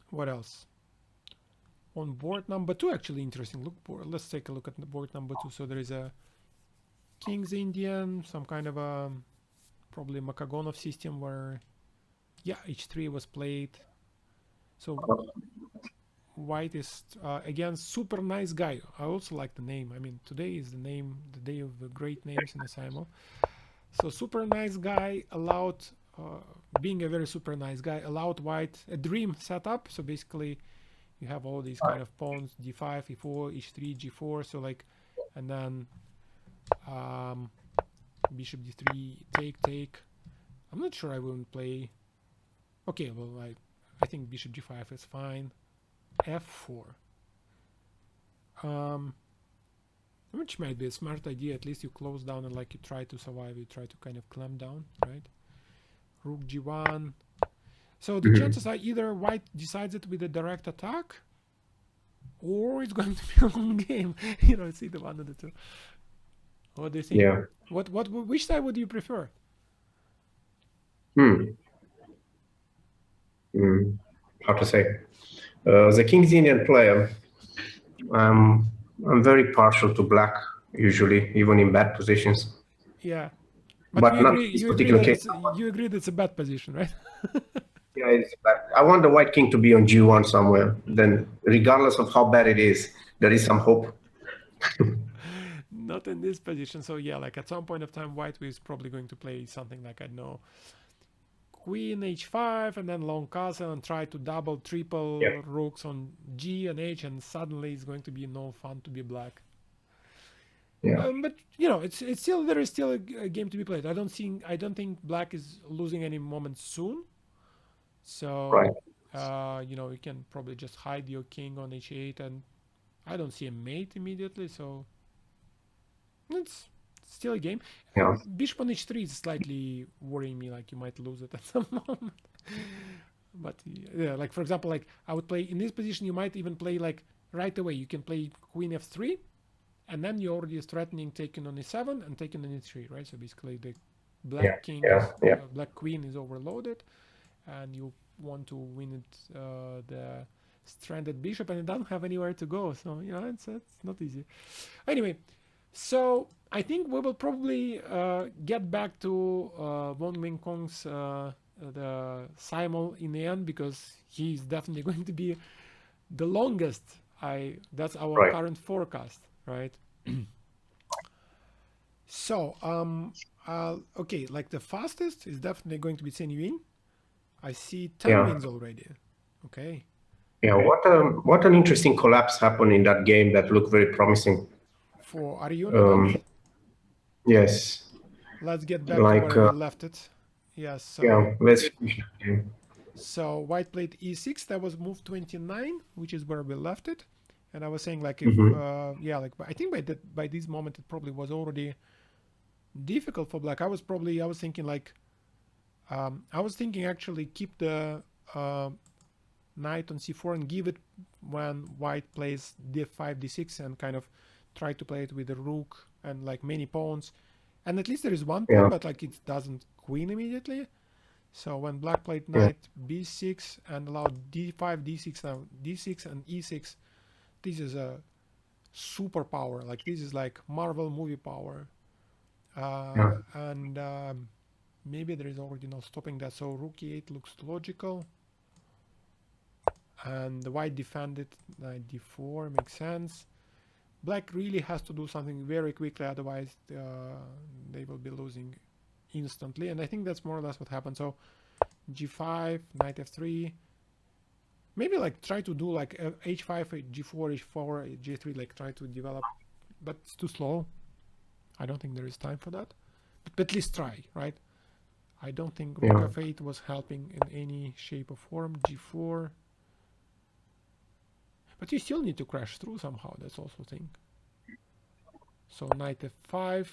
What else? On board number 2, actually interesting. Let's take a look at the board number 2. So there is a King's Indian, some kind of a probably Makagonov system where, yeah, h3 was played. So white is again super nice guy. I also like the name. I mean, today is the day of the great names in the simul. So super nice guy allowed, being a very super nice guy, allowed white a dream setup. So basically, you have all these kind of pawns: d5, e4, h3, g4. So like, and then bishop d3, take. I'm not sure I wouldn't play. Okay, well, I think bishop g5 is fine. f4, which might be a smart idea. At least you close down and like you try to survive, you try to kind of clamp down, right? Rook g1. So the chances are either white decides it with a direct attack, or it's going to be a long game. You know, it's either one of the two. What do you think? Yeah. Which side would you prefer? How to say? The King's Indian player, I'm very partial to black, usually, even in bad positions. Yeah. But you not agree, this you agree particular that case. you agree that it's a bad position, right? Yeah, it's bad. I want the white king to be on g1 somewhere. Then, regardless of how bad it is, there is some hope. Not in this position. So yeah, like at some point of time, white is probably going to play something like, I don't know, queen h5 and then long castle and try to double, triple rooks on g and h, and suddenly it's going to be no fun to be black. Yeah. But you know, it's still, there is still a game to be played. I don't think black is losing any moment soon. So you know, you can probably just hide your king on h8, and I don't see a mate immediately, so it's still a game. Yeah. Bishop on h3 is slightly worrying me, like you might lose it at some moment. But yeah, like for example, like I would play in this position, you might even play like right away. You can play queen f3, and then you already is threatening taking on e7 and taking on e3, right? So basically the black king, black queen is overloaded, and you want to win it, the stranded bishop, and it doesn't have anywhere to go. So you know, it's not easy. Anyway, so I think we will probably get back to Wong Meng Kong's the simul in the end, because he's definitely going to be the longest. That's our current forecast, right? So okay, like the fastest is definitely going to be Chen Yuan. I see 10 wins already. Okay. Yeah, what an interesting collapse happened in that game that looked very promising. For Ariuna? Yes. Let's get back to where we left it. Yes. So, yeah, let's finish that game. So white played e6. That was move 29, which is where we left it. And I was saying like if yeah, like I think by this moment it probably was already difficult for black. I was thinking like I was thinking actually keep the knight on c4 and give it when white plays d5 d6 and kind of try to play it with the rook and like many pawns, and at least there is one pawn, but like it doesn't queen immediately. So when black played knight b6 and allowed d5 d6 now d6 and e6, this is a superpower. Like this is like Marvel movie power. And maybe there is already no stopping that. So rook e8 looks logical. And the white defended knight d4 makes sense. Black really has to do something very quickly, otherwise they will be losing instantly. And I think that's more or less what happened. So g5, knight f3. Maybe like try to do like h5, g4, h4, g3, like try to develop, but it's too slow. I don't think there is time for that. But at least try, right? I don't think rook f8 was helping in any shape or form. g4. But you still need to crash through somehow. That's also a thing. So knight f5,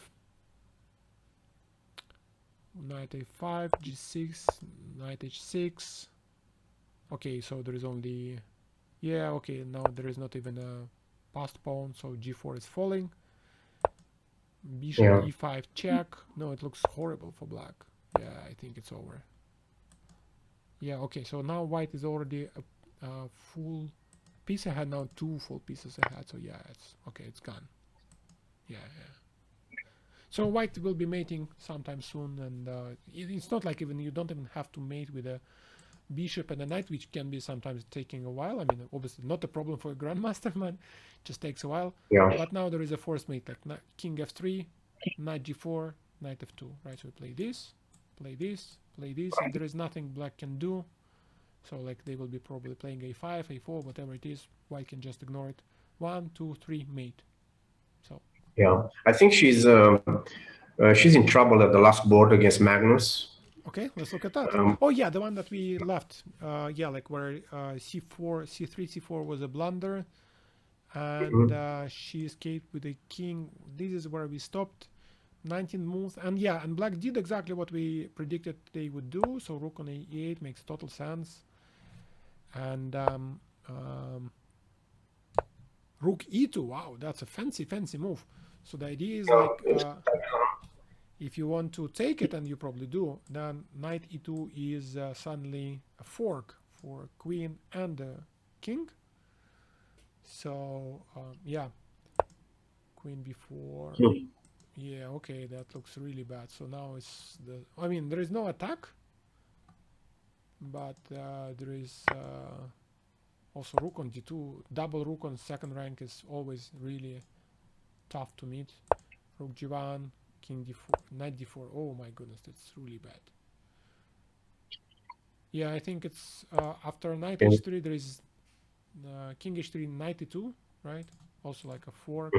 knight a5, g6, knight h6. Okay, so there is only, yeah, okay, now there is not even a passed pawn, so g4 is falling. Bishop e5 check. No, it looks horrible for black. Yeah, I think it's over. Yeah, okay, so now white is already a full piece ahead, now 2 full pieces ahead, so yeah, it's okay, it's gone. Yeah. So white will be mating sometime soon, and it's not like even you don't even have to mate with a bishop and a knight, which can be sometimes taking a while. I mean, obviously not a problem for a grandmaster, man, just takes a while. But now there is a forced mate, like king f3, knight g4, knight f2, right? So we play this, and there is nothing black can do. So like they will be probably playing a5, a4, whatever it is. White can just ignore it. 1, 2, 3, mate. So yeah, I think she's in trouble at the last board against Magnus. okay, let's look at that. Oh yeah, the one that we left. Yeah, like where c4, c3, c4 was a blunder, and she escaped with a king. This is where we stopped. 19 moves, and yeah, and black did exactly what we predicted they would do. So rook on e8 makes total sense. And rook e2, wow, that's a fancy move. So the idea is like if you want to take it, and you probably do, then knight e2 is suddenly a fork for queen and king. So yeah, queen b4. Yeah, okay, that looks really bad. So now it's the, I mean, there is no attack, but there is also rook on d2. Double rook on second rank is always really tough to meet. Rook g1, king d4, knight d4. Oh my goodness, that's really bad. Yeah, I think it's after knight h3 there is king h3, knight e2, right? Also like a fork.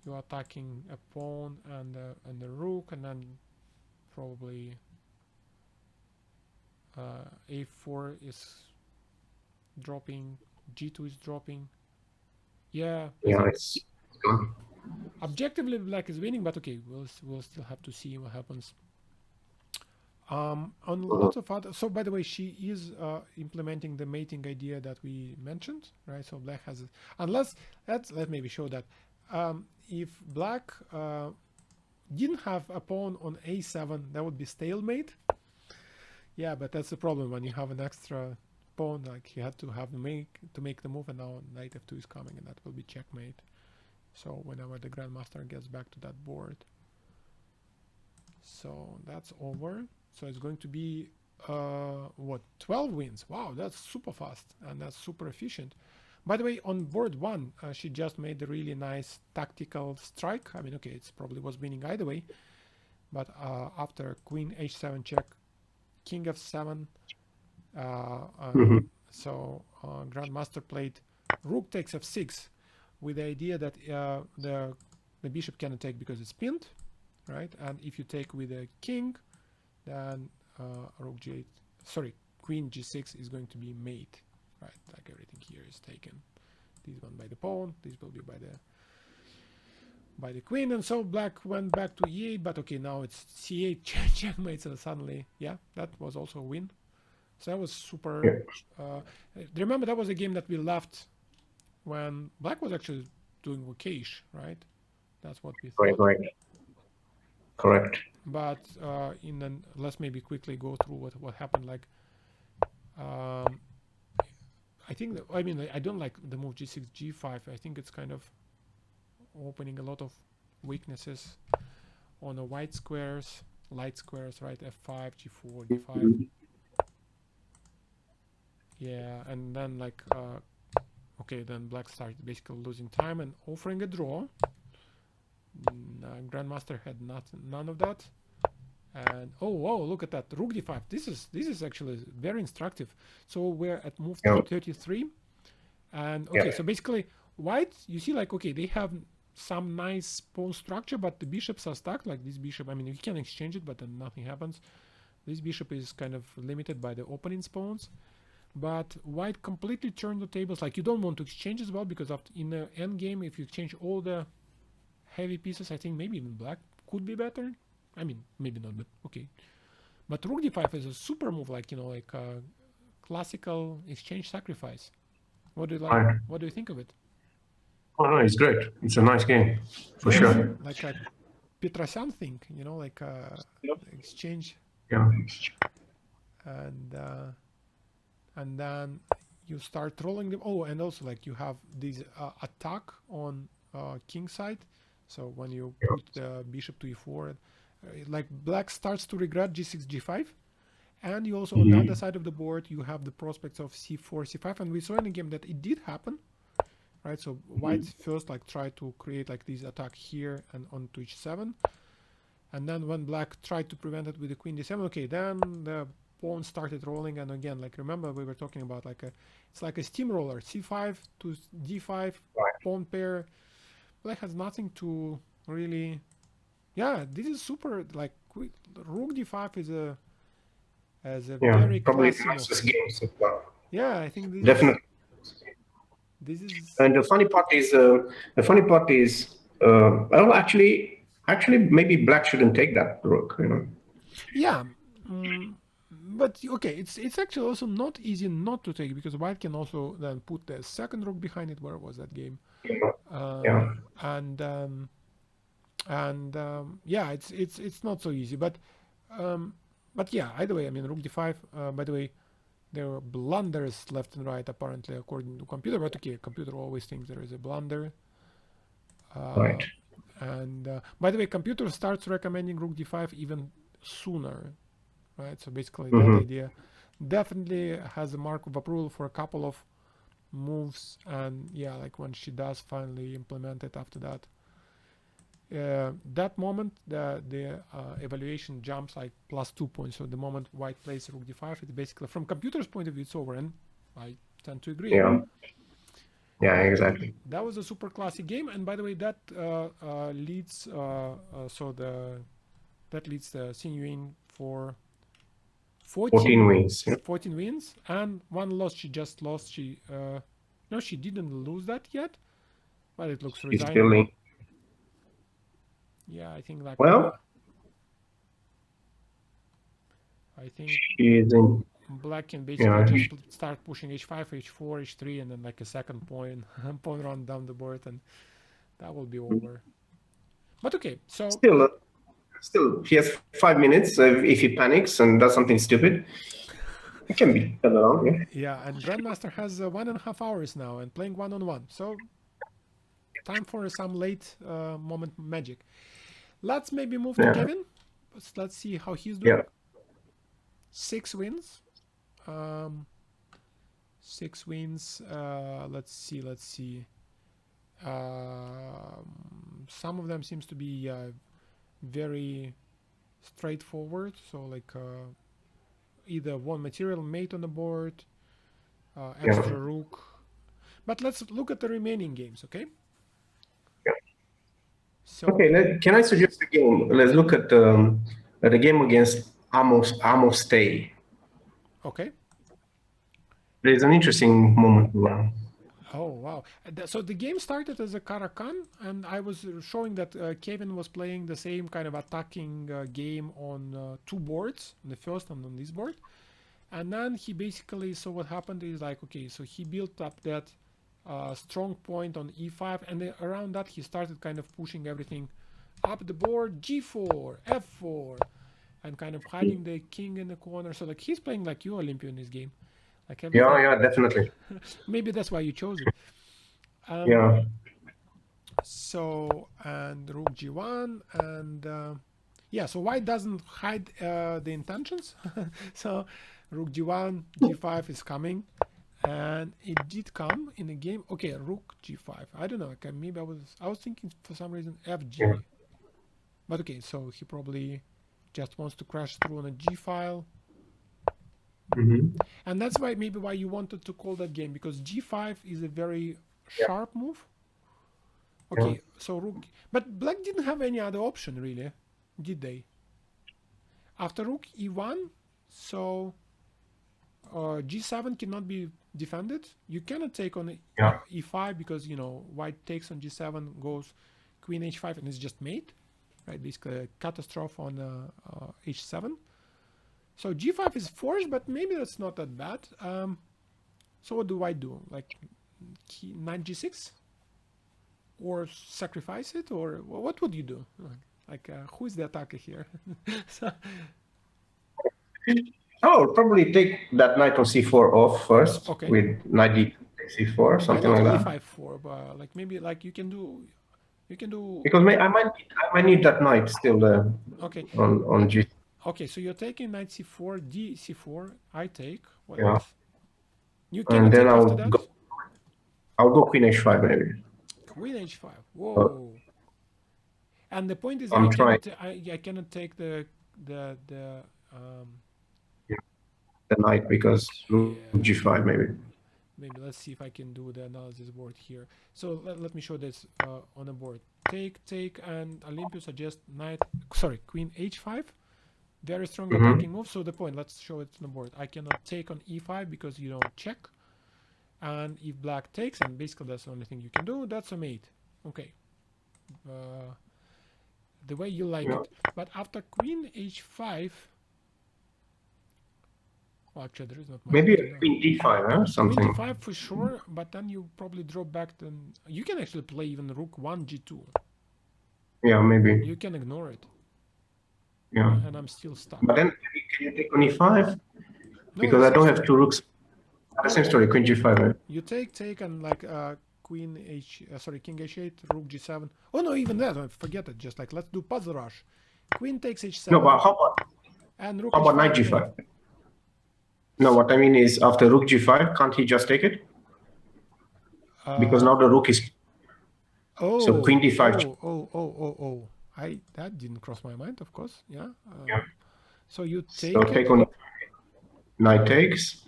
You're attacking a pawn and the rook, and then probably a4 is dropping, g2 is dropping. Yeah, it's gone. Objectively black is winning, but okay, we'll still have to see what happens. On lots of other, so by the way, she is implementing the mating idea that we mentioned, right? So black has, unless let's maybe show that. If black didn't have a pawn on a7, that would be stalemate. Yeah, but that's the problem when you have an extra pawn. Like you had to have to make the move, and now knight f2 is coming, and that will be checkmate. So whenever the grandmaster gets back to that board, so that's over. So it's going to be what, 12 wins? Wow, that's super fast and that's super efficient. By the way, on board 1, she just made a really nice tactical strike. I mean, okay, it's probably was winning either way, but after queen h7 check, king f7, so grandmaster played rook takes f6 with the idea that the bishop cannot take because it's pinned, right? And if you take with a king, then rook g8, sorry, queen g6 is going to be mate, right? Like everything here is taken. this one by the pawn, this will be by the queen, and so black went back to e8, but okay, now it's c8 checkmate, so suddenly, yeah, that was also a win. So that was super. Remember, that was a game that we left when black was actually doing okayish, right? That's what we thought. Right. Correct. But let's maybe quickly go through what happened. Like, I think that, I mean, I don't like the move g6, g5. I think it's kind of opening a lot of weaknesses on the white squares, light squares, right? f5, g4, d5. Yeah, and then like, okay, then black started basically losing time and offering a draw. Grandmaster had none of that. And oh, look at that, rook d5. This is actually very instructive. So we're at move 33, and okay, so basically white, you see, like, okay, they have some nice pawn structure, but the bishops are stuck. Like this bishop, I mean, you can exchange it, but then nothing happens. This bishop is kind of limited by the opponent's pawns. But white completely turned the tables. Like, you don't want to exchange as well, because in the end game, if you exchange all the heavy pieces, I think maybe even black could be better. I mean, maybe not, but okay. But rook d5 is a super move, like, you know, like a classical exchange sacrifice. What do you like? What do you think of it? Oh no, it's great. It's a nice game, for sure. Like a Petrosyan thing, you know, like exchange. Yeah. And then you start rolling them. Oh, and also, like, you have this attack on king side. So when you put the bishop to e4, like black starts to regret g6, g5. And you also, on the other side of the board, you have the prospects of c4, c5. And we saw in the game that it did happen, right? So white first, like, tried to create like this attack here and onto h7. And then when black tried to prevent it with the queen d7, okay, then the pawn started rolling. And again, like, remember we were talking about like it's like a steamroller, c5 to d5, pawn pair. Black has nothing to really. Yeah, this is super, like, quick. Rook d5 is a very probably classic the nicest game so far. Yeah, I think this Definitely. This is. And the funny part is, well, actually, maybe black shouldn't take that rook, you know. Yeah, but okay, it's actually also not easy not to take, because white can also then put the second rook behind it. Where was that game? Yeah, it's not so easy, but yeah, either way, I mean, rook d5. By the way, there were blunders left and right, apparently, according to computer. But okay, computer always thinks there is a blunder. Right. And by the way, computer starts recommending rook d5 even sooner, right? So basically, that idea definitely has a mark of approval for a couple of moves. And yeah, like when she does finally implement it after that, that moment the evaluation jumps like +2 points. So the moment white plays rook d5, it's basically, from computer's point of view, it's over, and I tend to agree. Yeah, exactly. That was a super classic game. And by the way, that leads that leads the Qianyun for 14 wins. 14 wins and one loss. She just lost. No, she didn't lose that yet, but it looks resigning. Yeah, I think, like, well, I think black can basically just start pushing h5, h4, h3, and then like a second pawn run down the board, and that will be over. But okay, so still he has 5 minutes. If he panics and does something stupid, it can be done along. Yeah, and Grandmaster has 1.5 hours now and playing one-on-one. So time for some late moment magic. Let's maybe move to Kevin. Let's see how he's doing. 6 wins. 6 wins. Let's see. Some of them seems to be very straightforward. So like either one material mate on the board, extra rook. But let's look at the remaining games, okay? So, okay, can I suggest a game? Let's look at the game against Amos Tay. Okay. There's an interesting moment. Oh wow! So the game started as a Caracan, and I was showing that Kevin was playing the same kind of attacking game on two boards, on the first and on this board. And then he basically, so what happened is like, okay, so he built up that strong point on e5, and then around that he started kind of pushing everything up the board, g4, f4, and kind of hiding the king in the corner. So like he's playing like you, Olympia, in this game. Like everything. Yeah, definitely. Maybe that's why you chose it. Yeah. So, and rook g1, and yeah, so white doesn't hide the intentions. So rook g1, g5 is coming, and it did come in the game. Okay, rook g5. I don't know. Okay, maybe I was thinking for some reason fg, Yeah. but okay. So he probably just wants to crash through on a g file, and that's why maybe why you wanted to call that game, because g5 is a very sharp move. Okay, so rook, but black didn't have any other option really, did they? After rook e1, so g7 cannot be defended. You cannot take on e5 because, you know, white takes on g7, goes queen h5, and it's just mate, right? Basically a catastrophe on h7. So g5 is forced, but maybe that's not that bad. So what do white do? Like knight g6? Or sacrifice it? Or what would you do? Like who is the attacker here? So, Oh, probably take that knight on c4 off first, okay, with knight d c4, why something not like that. e5 but like maybe like you can do Because I might need that knight still okay, on g. okay, so you're taking knight c4, d c4, I take, what Yeah. else? You And cannot then take after that? I'll go queen h5 maybe. Queen h5, whoa. And the point is I'm trying. I cannot take the knight because rook g5 maybe. Maybe let's see if I can do the analysis board here. So let me show this on the board. Take, and Olympus suggests queen h5. Very strong attacking move. So the point, let's show it on the board. I cannot take on e5 because you don't check. And if black takes, and basically that's the only thing you can do, that's a mate. Okay. The way you like it. But after queen h5, well, actually, there is not much. Maybe a queen d5, something. Queen d5 for sure, but then you probably drop back. Then you can actually play even rook 1 g2. Yeah, maybe. You can ignore it. Yeah. And I'm still stuck. But then can you take on e5? No, because I don't have two rooks. The same story, queen g5. Right? You take and like king h8, rook g7. Oh no, even that, forget it. Just like let's do puzzle rush. Queen takes h7. No, but how about knight g5? No, what I mean is after rook g5, can't he just take it? Because now the rook is. So queen d5. Oh. That didn't cross my mind, of course. Yeah. So you take. So take on. Knight takes.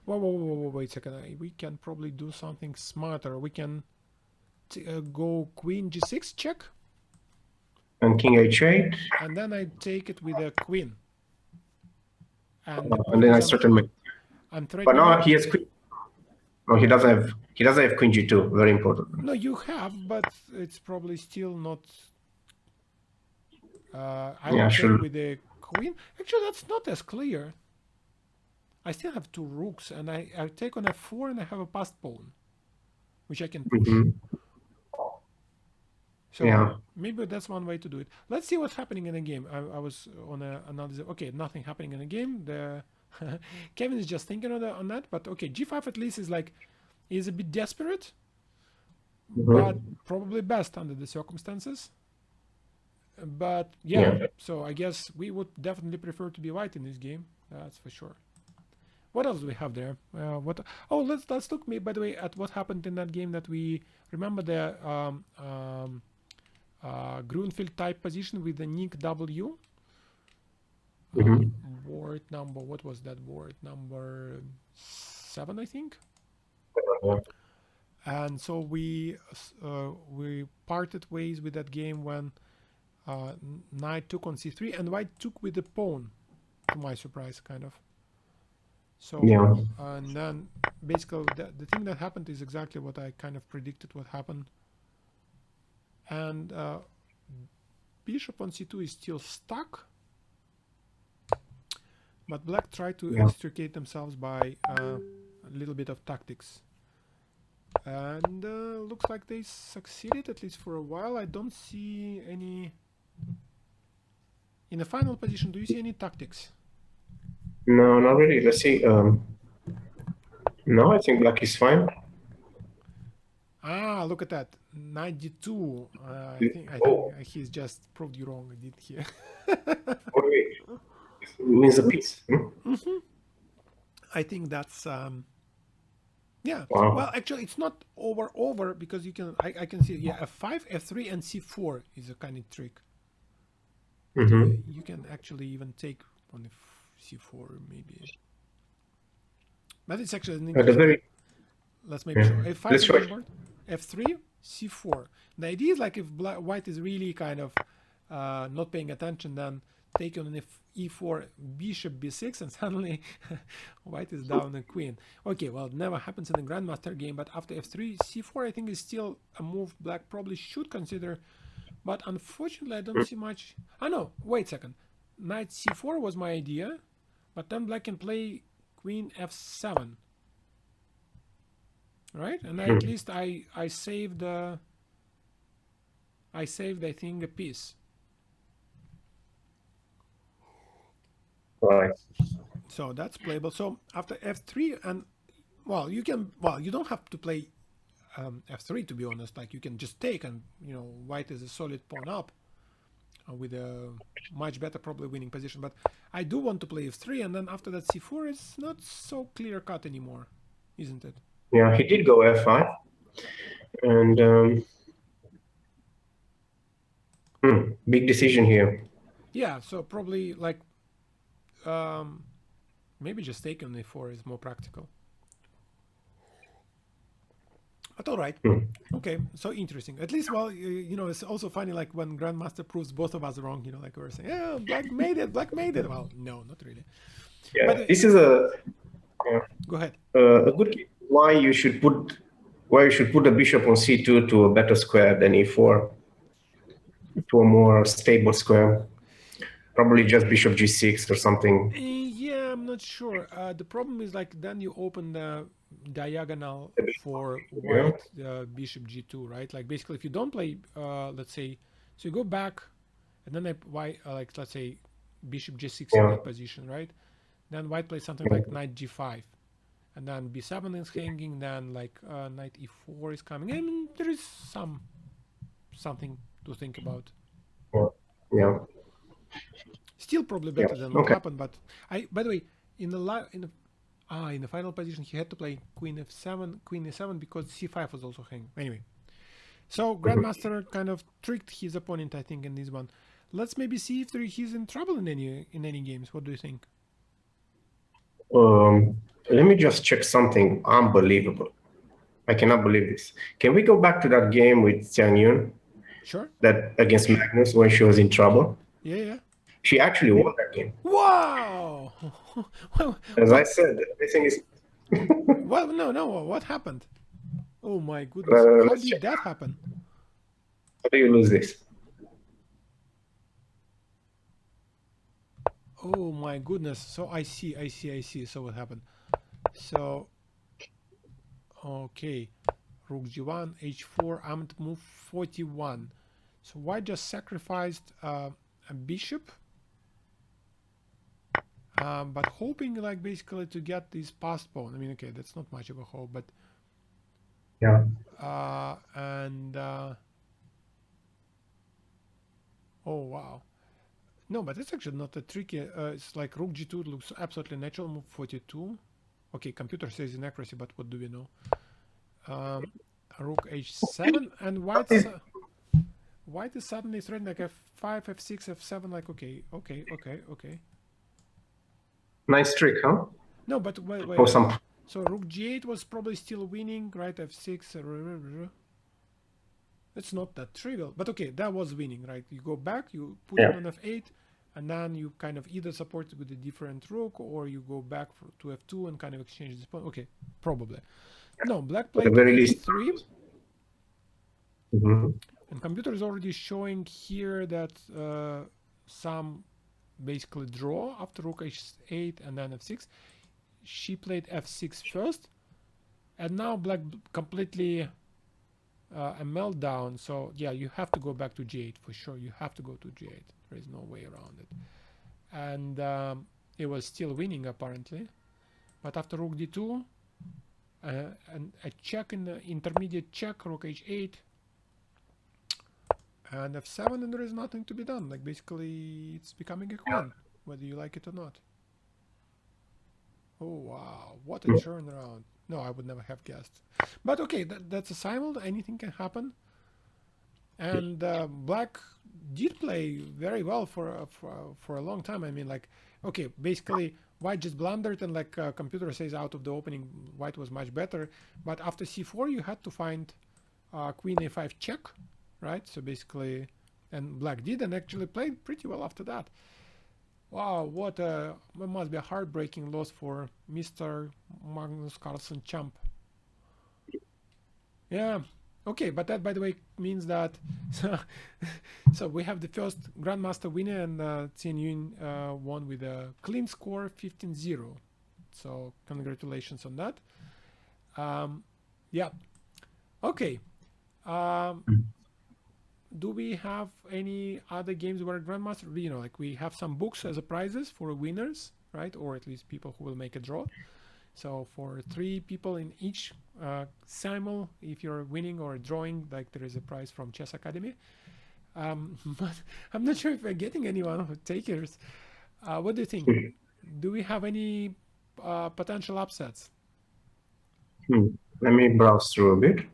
Whoa, wait a second. We can probably do something smarter. We can go queen g6 check. And king h8. And then I take it with a queen. And then I threaten my. But now he has queen. No, he doesn't have. He doesn't have queen g2. Very important. No, you have, but it's probably still not. I will take with the queen. Actually, that's not as clear. I still have two rooks, and I take on f4, and I have a passed pawn, which I can push. So maybe that's one way to do it. Let's see what's happening in the game. I was on another. Okay, nothing happening in the game. Kevin is just thinking on that. But okay, g5 at least is a bit desperate, but probably best under the circumstances. But yeah, so I guess we would definitely prefer to be white in this game. That's for sure. What else do we have there? Oh, let's look. By the way, at what happened in that game. That we remember the Grunfeld type position with the Nick W. Board number. What was that board number 7? I think. And so we parted ways with that game when knight took on c3 and white took with the pawn, to my surprise, kind of. So Yeah. and then basically the thing that happened is exactly what I kind of predicted what happened. And bishop on c2 is still stuck, but black tried to Yeah. extricate themselves by a little bit of tactics. And looks like they succeeded, at least for a while. I don't see any... In the final position, do you see any tactics? No, not really. Let's see. No, I think black is fine. Ah, look at that. 92. I think Oh. he's just proved you wrong, did he? Oh, wait. Wins the piece. Hmm? I think that's yeah. Wow. Well, actually, it's not over because you can. I can see, yeah, f5, f3, and c4 is a kind of trick. Mhm. You can actually even take on the c4 maybe. But it's actually an At the interesting. very Let's maybe show f5 Let's on try. the board, f3, c4. The idea is like if white is really kind of not paying attention, then take on e4, bishop b6, and suddenly white is down a queen. Okay, well, it never happens in the Grandmaster game, but after f3, c4 I think is still a move black probably should consider, but unfortunately I don't see much. Oh no, wait a second. Knight c4 was my idea, but then black can play queen f7. Right, and at least I saved I think a piece. Right. So that's playable. So after f3, and well, you don't have to play f3 to be honest. Like you can just take, and white is a solid pawn up with a much better probably winning position. But I do want to play f3, and then after that c4 is not so clear cut anymore, isn't it? Yeah, he did go f5, and big decision here. Yeah, so probably like maybe just taking a4 is more practical. But all right, okay, so interesting. At least, well, it's also funny, like when Grandmaster proves both of us wrong. Like we were saying, yeah, black made it. Well, no, not really. Yeah, But this is a go ahead. A good case why you should put the bishop on c2 to a better square than e4, to a more stable square. Probably just bishop g6 or something. Yeah, I'm not sure. The problem is like then you open the diagonal for white bishop g2, right? Like basically, if you don't play, let's say, so you go back, and then like let's say bishop g6 in that position, right? Then white plays something like knight g5, and then b7 is hanging. Then like knight e4 is coming. I mean, there is something to think about. Yeah. Still probably better than what happened, but by the way, in the final position he had to play queen f7, queen e7 because c5 was also hanging. Anyway, so Grandmaster kind of tricked his opponent, I think, in this one. Let's maybe see if he's in trouble in any games. What do you think? Let me just check something unbelievable. I cannot believe this. Can we go back to that game with Qianyun? Sure. That against Magnus when she was in trouble? Yeah. She actually won that game. Wow! As I said, everything is... Well, no. What happened? Oh my goodness. How did that happen? How do you lose this? Oh my goodness. So I see. So what happened? So, okay. Rook g1, h4, armed move 41. So white just sacrificed a bishop. But hoping like basically to get this passed pawn. I mean, okay, that's not much of a hope, but yeah. Oh wow. No, but it's actually not a tricky. It's like rook g2 looks absolutely natural. Move 42. Okay, computer says inaccuracy, but what do we know? Rook h7 and white is suddenly threatening like f5, f6, f7. Like okay. Nice trick, huh? No, but wait. So rook g8 was probably still winning, right? f6. It's not that trivial, but okay, that was winning, right? You go back, you put it on f8, and then you kind of either support it with a different rook, or you go back to f2 and kind of exchange this pawn. Okay, probably. No, black At the played very least. h3, Mhm. and computer is already showing here that some basically draw after rook h8 and then f6. She played f6 first, and now black completely a meltdown. So yeah, you have to go back to g8 for sure. You have to go to g8. There is no way around it. And it was still winning apparently, but after rook d2 and a check in the intermediate check, rook h8 and f7, and there is nothing to be done. Like basically it's becoming a queen, whether you like it or not. Oh wow, what a turnaround. No, I would never have guessed. But okay, that's a simul, anything can happen. And black did play very well for a long time. I mean, like, okay, basically white just blundered, and like computer says out of the opening, white was much better. But after c4, you had to find queen a5 check, right? So basically, and black did, and actually played pretty well after that. Wow, what it must be a heartbreaking loss for Mr. Magnus Carlsen Champ. Yeah, okay, but that, by the way, means that so we have the first Grandmaster winner, and Qianyun won with a clean score 15-0. So congratulations on that. Yeah, okay. Do we have any other games where Grandmaster, you know, like we have some books as a prizes for winners, right? Or at least people who will make a draw. So for 3 people in each simul, if you're winning or drawing, like there is a prize from Chess Academy. But I'm not sure if we're getting anyone who takers. What do you think? Do we have any potential upsets? Let me browse through a bit.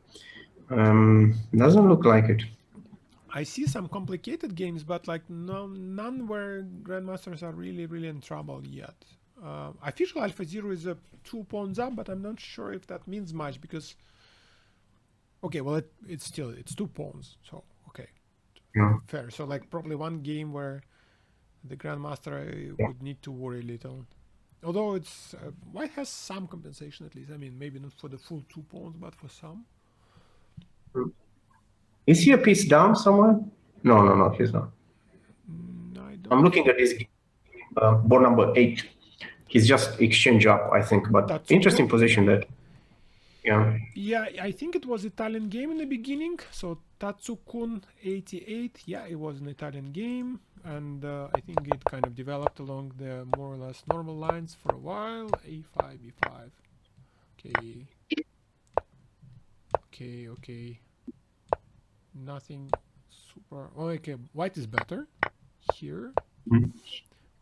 Doesn't look like it. I see some complicated games, but like none where grandmasters are really in trouble yet. Official Alpha Zero is a 2 pawns up, but I'm not sure if that means much because. Okay, well it's 2 pawns, so okay, Yeah. fair. So like probably one game where the grandmaster would need to worry a little. Although it's white has some compensation at least. I mean, maybe not for the full 2 pawns, but for some. Is he a piece down somewhere? No, he's not. I don't. I'm looking at his board number 8. He's just exchange up, I think, but That's interesting cool. position that. Yeah. Yeah, I think it was Italian game in the beginning. So Tatsukun 88. Yeah, it was an Italian game, and I think it kind of developed along the more or less normal lines for a while. A5, B5. Okay. Nothing super. Oh, okay, white is better here.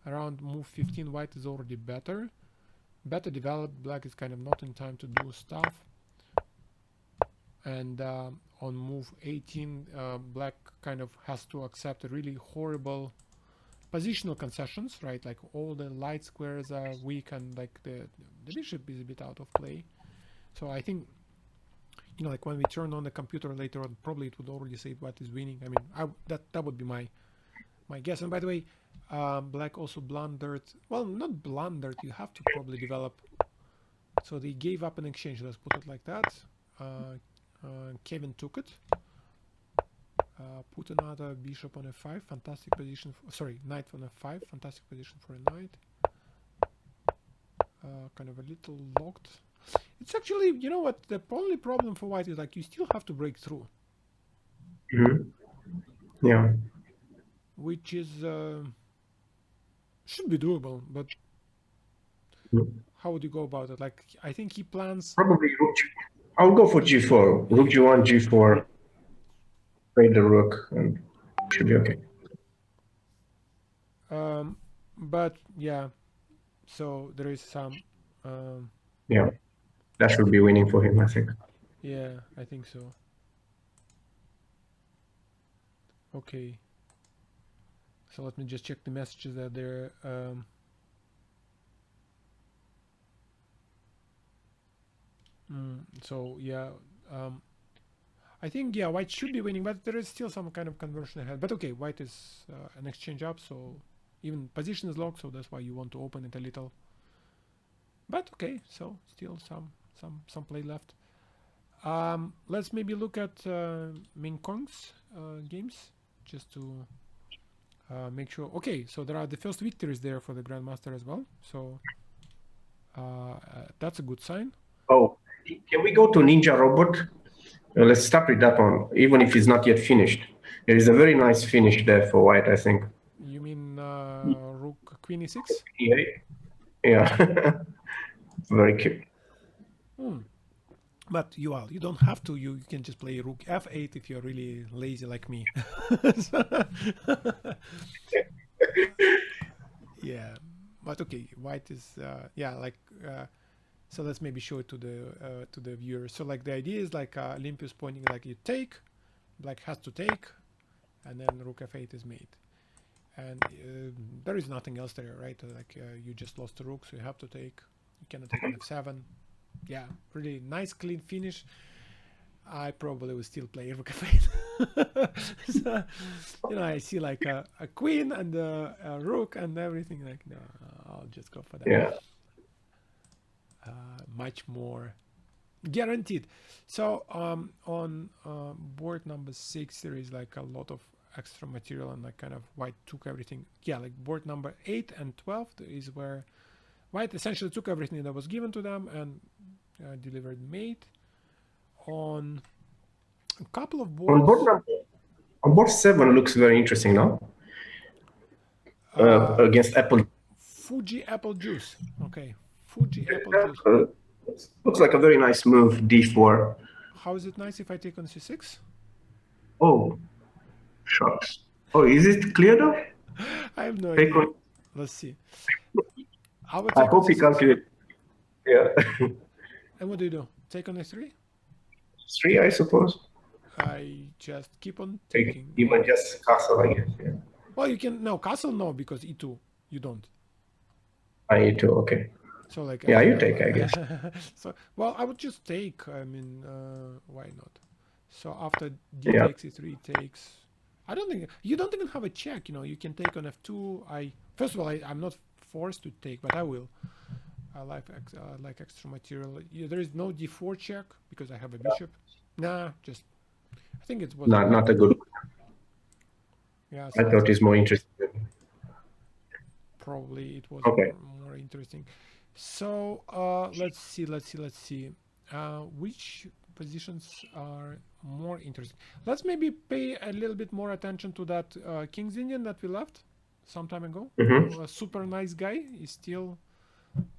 Around move 15, white is already better developed. Black is kind of not in time to do stuff, and on move 18 black kind of has to accept a really horrible positional concessions, right? Like all the light squares are weak, and like the bishop is a bit out of play. So I think, you know, like when we turn on the computer later on, probably it would already say what is winning. I mean, that would be my guess. And by the way, black also blundered. Well, not blundered. You have to probably develop. So they gave up an exchange. Let's put it like that. Kevin took it. Put another bishop on f5. Fantastic position. Knight on f5. Fantastic position for a knight. Kind of a little locked. It's actually, you know what, the only problem for white is like you still have to break through. Yeah. Which is should be doable, but how would you go about it? Like I think he plans Probably rook. I'll go for g4. Rook g1, g4. Trade the rook, and should be okay. But yeah, so there is some. Yeah, that should be winning for him, I think. Yeah, I think so. Okay. So let me just check the messages that there. So yeah, I think yeah, white should be winning, but there is still some kind of conversion ahead. But okay, white is an exchange up, so Even position is locked, so that's why you want to open it a little. But okay, so still some play left. Let's maybe look at Meng Kong's games just to make sure. Okay, so there are the first victories there for the Grandmaster as well. So that's a good sign. Oh, can we go to Ninja Robot? Let's start with that one, even if it's not yet finished. There is a very nice finish there for white, I think. You mean Rook Queen E6? Yeah. Very cute. But you don't have to. You can just play Rook F8 if you're really lazy like me. Yeah, but okay, white is so let's maybe show it to the viewers. So like the idea is like Olympus pointing like you take, black has to take, and then Rook F8 is made, and there is nothing else there, right? Like you just lost the rook, so you have to take. You cannot take on F7. Yeah, really nice clean finish. I probably will still play Rook F8. So, I see like a queen and a rook and everything. Like, no, I'll just go for that. Yeah. Much more guaranteed. So on board number 6, there is like a lot of extra material and like kind of white took everything. Yeah, like board number 8 and 12 is where white essentially took everything that was given to them and delivered mate. On a couple of boards. On board 7 looks very interesting now. Against Apple. Fuji Apple Juice. Okay. Fuji Apple Juice. Looks like a very nice move, D4. How is it nice if I take on C6? Oh, shucks. Oh, is it clear though? I have no idea. Let's see. I hope he calculated. Yeah. And what do you do? Take on A3? 3, I suppose. I just keep on taking. Even just castle, I guess. Yeah. Well, you can castle no, because E2 you don't. E2, okay. So like yeah, you take, I guess. So well, I would just take. I mean, why not? So after D takes E3 takes. I don't think you don't even have a check. You can take on F2. First of all, I'm not forced to take, but I will. I like extra material. There is no D4 check because I have a bishop. Nah, just I think it was not a good. Yeah, so I thought it's more interesting. Probably it was okay. more interesting. So let's see. Which positions are more interesting? Let's maybe pay a little bit more attention to that King's Indian that we left some time ago. A super nice guy is still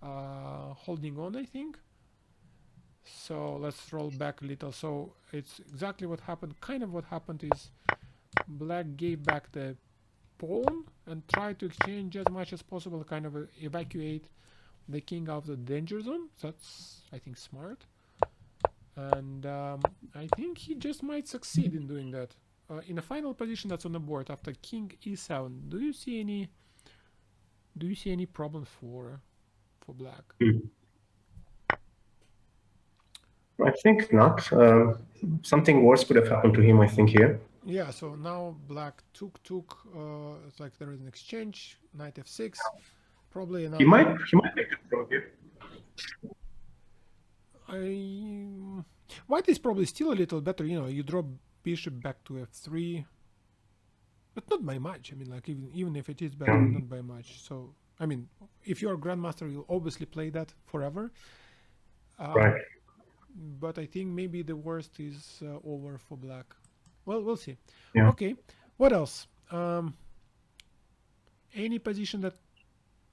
holding on, I think. So let's roll back a little. So it's exactly what happened. Kind of what happened is black gave back the pawn and tried to exchange as much as possible, kind of evacuate the king out of the danger zone. That's, I think, smart. And I think he just might succeed in doing that. In a final position that's on the board after king e7, do you see any problems for black? I think not. Something worse could have happened to him, I think, here. Yeah, so now black took. It's like there is an exchange. Knight f6. Probably another. He might make it from here. White is probably still a little better. You drop bishop back to f3, but not by much. I mean, like even if it is better, not by much. So I mean, if you're a grandmaster, you'll obviously play that forever. Right. But I think maybe the worst is over for black. Well, we'll see. Yeah. Okay. What else? Any position that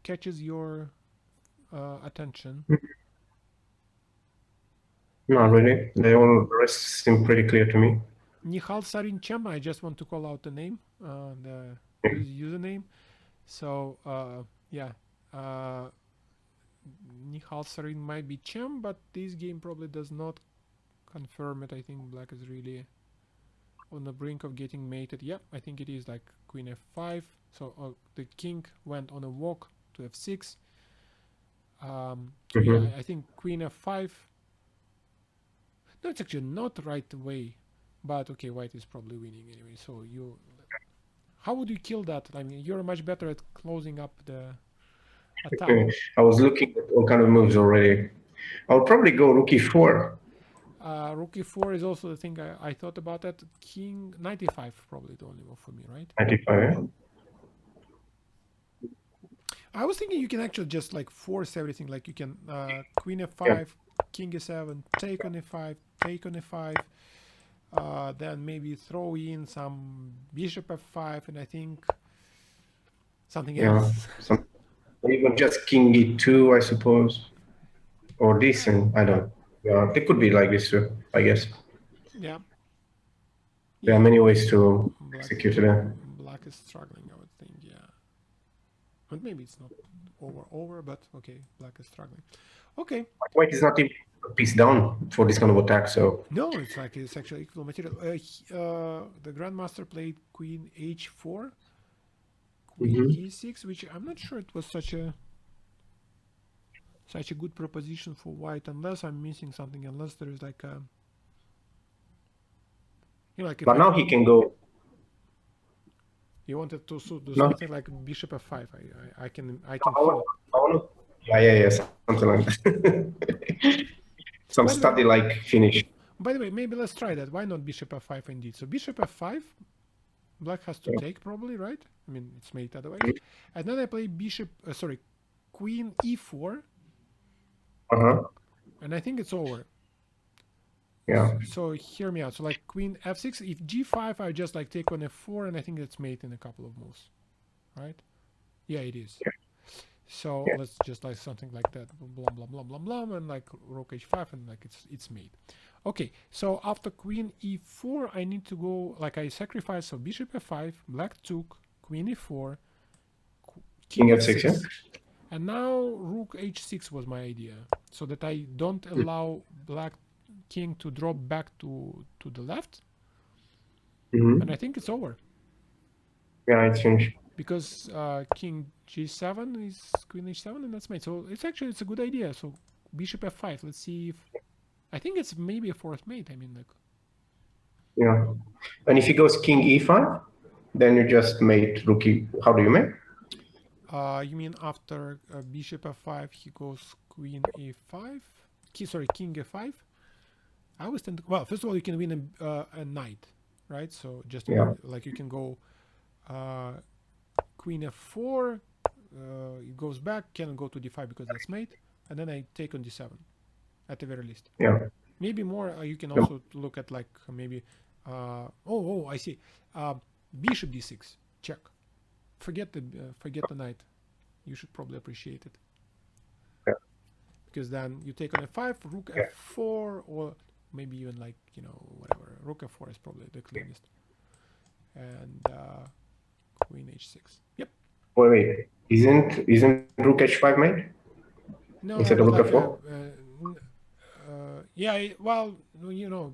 catches your attention? Not really. The rest seem pretty clear to me. Nihal Sarin Chem. I just want to call out the name, the username. So yeah. Nihal Sarin might be Chem, but this game probably does not confirm it. I think black is really on the brink of getting mated. Yep, I think it is like queen f5. So the king went on a walk to f6. Yeah, I think queen f5. No, it's actually not right away. But okay, white is probably winning anyway. So how would you kill that? I mean, you're much better at closing up the attack. I was looking at all kind of moves already. I'll probably go rook e4. Rook e4 is also the thing I thought about. That king 95 probably the only move for me, right? 95. I was thinking you can actually just like force everything. Like you can queen f5, king e7, take on e5, take on e5. Then maybe throw in some bishop f5, and I think something else. Or even just king e2, I suppose, or this, and I don't. Yeah, it could be like this too, I guess. Yeah. There are many ways to execute it. Black is struggling, I would think. Yeah. But maybe it's not over, but okay, black is struggling. Okay. White is not even a piece down for this kind of attack, so. No, it's actually equal material. The Grandmaster played queen h4, queen e6, which I'm not sure it was such a good proposition for white, unless I'm missing something, unless there is like a, like. But now he can go. You wanted to do something like bishop f5. I can. Yeah, something like that. Some study like finish. By the way, maybe let's try that. Why not bishop f5 indeed? So bishop f5, black has to take probably, right? I mean, it's made otherwise. And then I play queen e4. And I think it's over. Yeah. So hear me out. So like queen f6. If g5, I just like take on f4, and I think it's made in a couple of moves, right? Yeah, it is. Yeah. So let's just like something like that, blah blah blah blah blah, and like rook h5, and like it's made. Okay, so after queen e4, I need to go like I sacrifice. So bishop f5, black took, queen e4, king f6, yeah? And now rook h6 was my idea, so that I don't allow black king to drop back to the left. And I think it's over. Yeah, it's finished. Because king g7 is queen h7, and that's made. So it's a good idea. So bishop f5. Let's see if I think it's maybe a fourth mate. I mean, like. Yeah, and if he goes king e5, then you just mate rook e. How do you mate? You mean after bishop f5, he goes queen e5? King f5. I always tend to, well, first of all, you can win a knight, right? So just like you can go queen f4, it goes back, cannot go to d5 because that's mate, and then I take on d7 at the very least. Yeah. Maybe more. You can also look at like maybe. I see. Bishop d6. Check. Forget the knight. You should probably appreciate it. Yeah. Because then you take on f5, rook f4, or maybe even like whatever. Rook f4 is probably the cleanest. And queen h6. Yep. Wait. Isn't rook h5 made? No. Instead of rook f4. Well,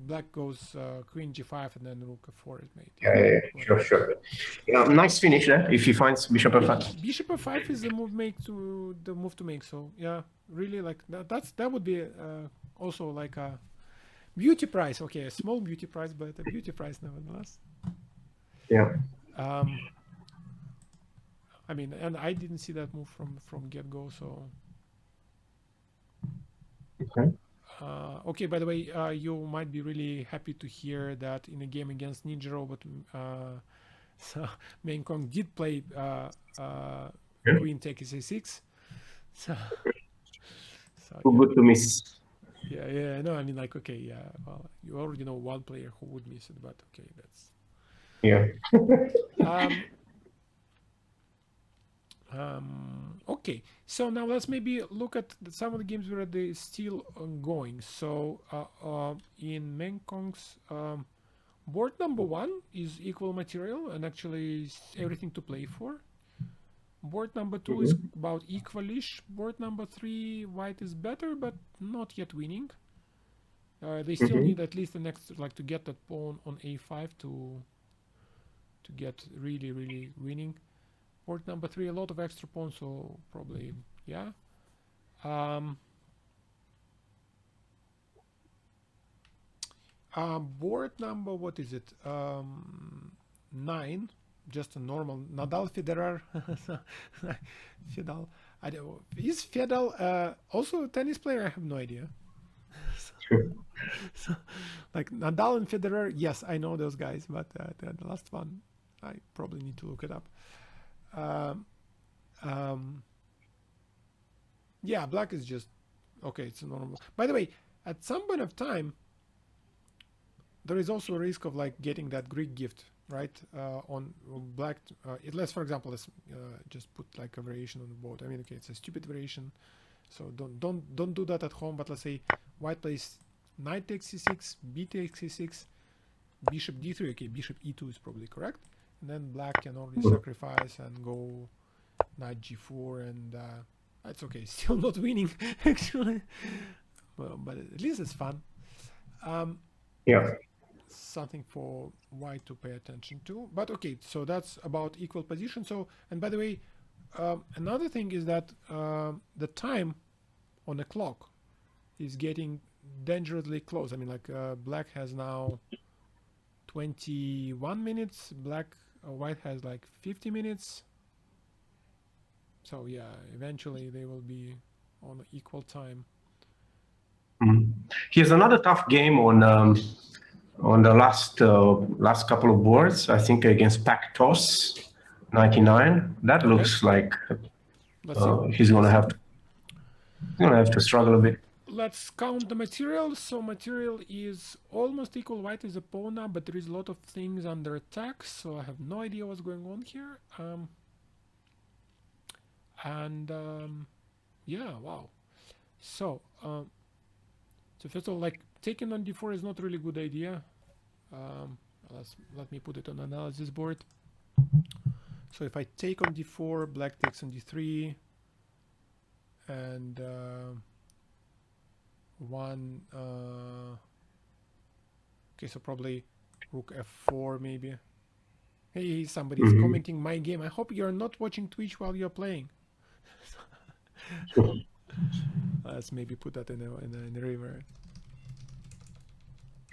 black goes queen g5 and then rook f4 is made. Yeah, sure. Yeah, nice finish there. If he finds bishop f5. Bishop f5 is the move to make. So yeah, really like that would be also like a beauty prize. Okay, a small beauty prize, but a beauty prize nevertheless. Yeah. I mean, and I didn't see that move from get go. So. Okay. Okay, by the way, you might be really happy to hear that in a game against Ninja Robot, Meng Kong did play queen takes a6. So good to miss. Yeah, no, I mean, like, okay, yeah, well, you already know one player who would miss it, but okay, that's. Yeah. Okay, so now let's maybe look at some of the games where they're still ongoing. So in Meng Kong's board number 1 is equal material and actually everything to play for. Board number 2 is about equalish. Board number 3, white is better but not yet winning. They still need at least the next, like, to get that pawn on a5 to get really winning. Board number 3, a lot of extra pawns, so probably, yeah. Board number, what is it? 9. just a normal Nadal Federer. Fedal. I don't. Is Fedal also a tennis player? I have no idea. So, like Nadal and Federer, yes, I know those guys, but the last one, I probably need to look it up. Yeah, black is just okay. It's a normal. By the way, at some point of time, there is also a risk of like getting that Greek gift, right? On black, let's for example, let's just put like a variation on the board. I mean, okay, it's a stupid variation, so don't do that at home. But let's say white plays knight takes c6, b takes c6, bishop d3. Okay, bishop e2 is probably correct, and then black can already sacrifice and go knight g4, and it's okay. Still not winning actually, well, but at least it's fun. Yeah. Something for white to pay attention to. But okay, so that's about equal position. So, and by the way, another thing is that the time on the clock is getting dangerously close. I mean, like black has now 21 minutes, white has like 50 minutes. So yeah, eventually they will be on equal time. Here's another tough game on the last couple of boards. I think against Pactos 99. That Okay. looks like he's Let's gonna have to struggle a bit. Let's count the material. So material is almost equal. White is a pawn now, but there is a lot of things under attack, so I have no idea what's going on here. Yeah, wow. So so first of all, like taking on d4 is not really a good idea. Let me put it on analysis board. So if I take on d4, black takes on d3, and okay, so probably rook f4 maybe. Hey, somebody's commenting my game. I hope you're not watching Twitch while you're playing. Let's maybe put that in the river.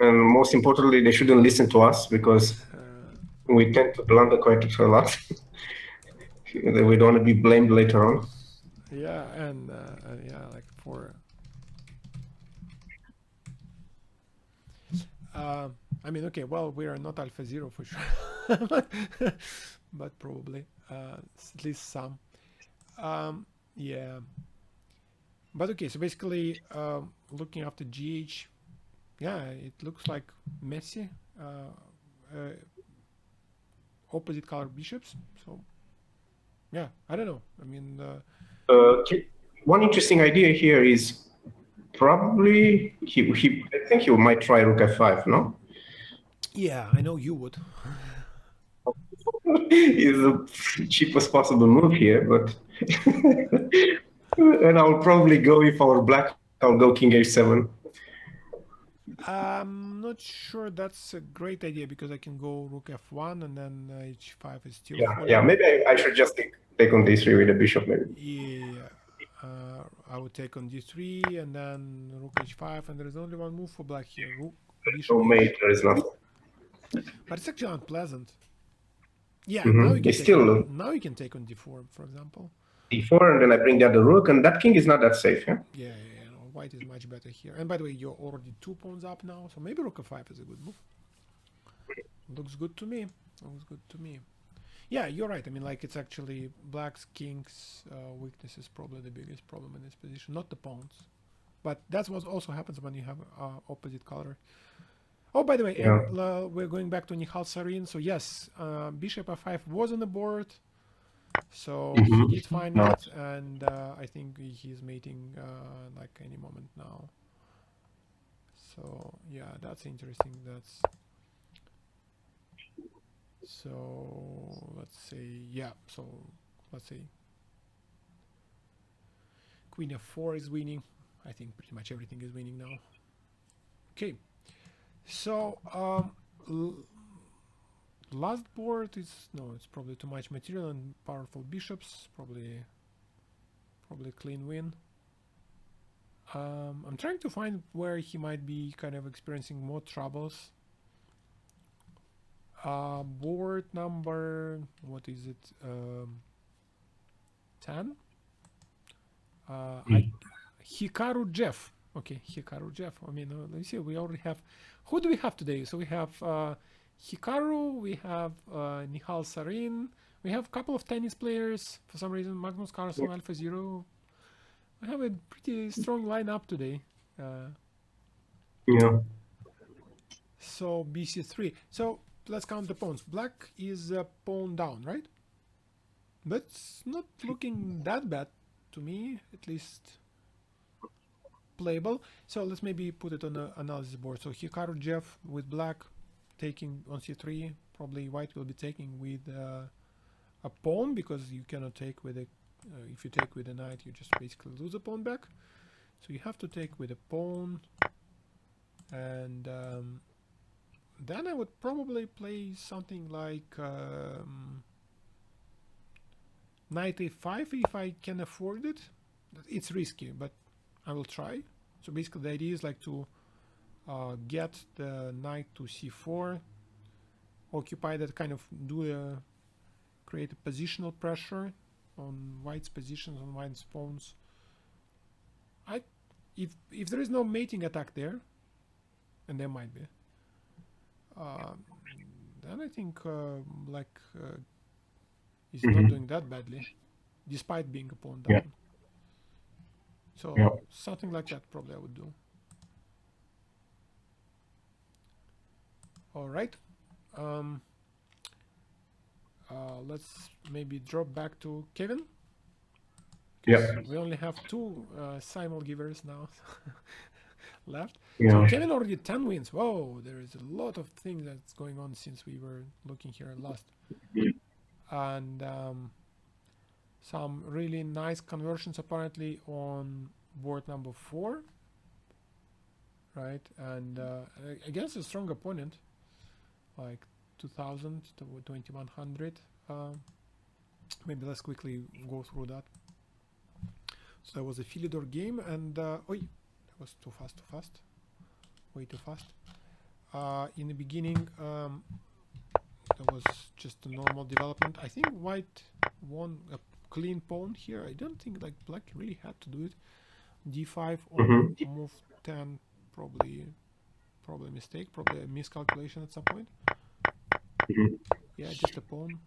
And most importantly, they shouldn't listen to us because we tend to blunder quite a lot. We don't want to be blamed later on. Yeah, and yeah, like for. I mean, okay, well, we are not Alpha Zero for sure, but probably at least some. Yeah. But okay, so basically, looking after GH, yeah, it looks like messy. Opposite color bishops. So, yeah, I don't know. I mean, one interesting idea here is probably I think he might try rook f5. No. Yeah, I know you would. Is the cheapest possible move here, but and I'll probably go if I were black. I'll go king h7. I'm not sure that's a great idea because I can go rook f1 and then h5 is still. Yeah. Maybe I should just take on d3 with the bishop. Maybe. Yeah. I would take on d3 and then rook h5, and there is only one move for black here. Rook bishop. Oh, mate, there is nothing. But it's actually unpleasant. Yeah, now you can take on d4, for example. d4, and then I bring down the rook, and that king is not that safe. Yeah. No, white is much better here. And by the way, you're already 2 pawns up now, so maybe rook f5 is a good move. Looks good to me. Yeah, you're right. I mean, like, it's actually black's king's weakness is probably the biggest problem in this position, not the pawns. But that's what also happens when you have opposite color. Oh, by the way, we're going back to Nihal Sarin. So yes, bishop f5 was on the board. So he did find it, and I think he's mating like any moment now. So yeah, that's interesting. So let's say queen f4 is winning. I think pretty much everything is winning now. Okay, so last board is it's probably too much material and powerful bishops. Probably clean win. I'm trying to find where he might be kind of experiencing more troubles. Board number, what is it? 10. Hikaru Jeff. Okay, Hikaru Jeff. I mean, let me see. We already have. Who do we have today? So we have Hikaru. We have Nihal Sarin. We have a couple of tennis players. For some reason, Magnus Carlsen, Alpha Zero. I have a pretty strong lineup today. Yeah. So BC3. So let's count the pawns. Black is pawn down, right? But it's not looking that bad to me, at least playable. So let's maybe put it on the analysis board. So Hikaru Jeff with black taking on c3. Probably white will be taking with a pawn, because you cannot take with a if you take with a knight, you just basically lose a pawn back. So you have to take with a pawn, and then I would probably play something like knight a5 if I can afford it. It's risky, but I will try. So basically the idea is like to get the knight to c4, occupy that, kind of create a positional pressure on white's positions, on white's pawns. If there is no mating attack there, and there might be, then I think black is not doing that badly, despite being a pawn down. So something like that probably I would do. All right. Let's maybe drop back to Kevin. Yeah. We only have two simul givers now left. Yeah. So Kevin already 10 wins. Whoa, there is a lot of things that's going on since we were looking here last. And some really nice conversions apparently on board number 4. Right, and against a strong opponent, like 2000 to 2100. Maybe let's quickly go through that. So that was a Philidor game, and that was too fast, way too fast. In the beginning, that was just a normal development. I think white won a clean pawn here. I don't think like black really had to do it. d5 on move 10, probably a mistake, probably a miscalculation at some point. Yeah, just a pawn.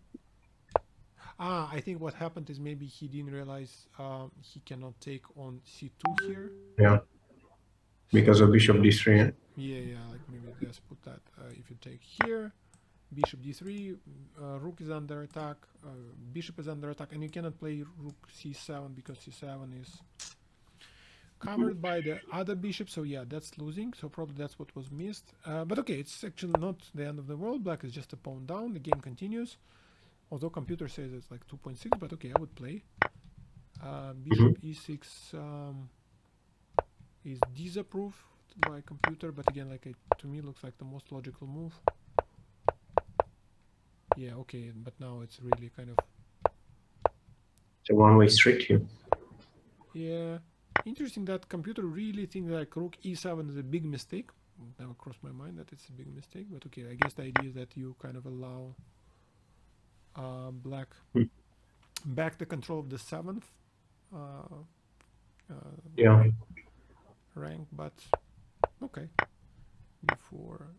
I think what happened is maybe he didn't realize he cannot take on c2 here. Yeah. Because of bishop d3. Yeah, like maybe let's put that. If you take here, bishop d3, rook is under attack, bishop is under attack, and you cannot play rook c7 because c7 is covered by the other bishop. So yeah, that's losing. So probably that's what was missed. But okay, it's actually not the end of the world. Black is just a pawn down. The game continues. Although computer says it's like 2.6, but okay, I would play. Bishop e6 is disapproved by computer, but again, like to me, looks like the most logical move. Yeah, okay, but now it's really kind of... It's a one-way street here. Yeah, interesting that computer really thinks like rook e7 is a big mistake. Never crossed my mind that it's a big mistake, but okay, I guess the idea is that you kind of allow black back the control of the 7th rank, but okay. Before,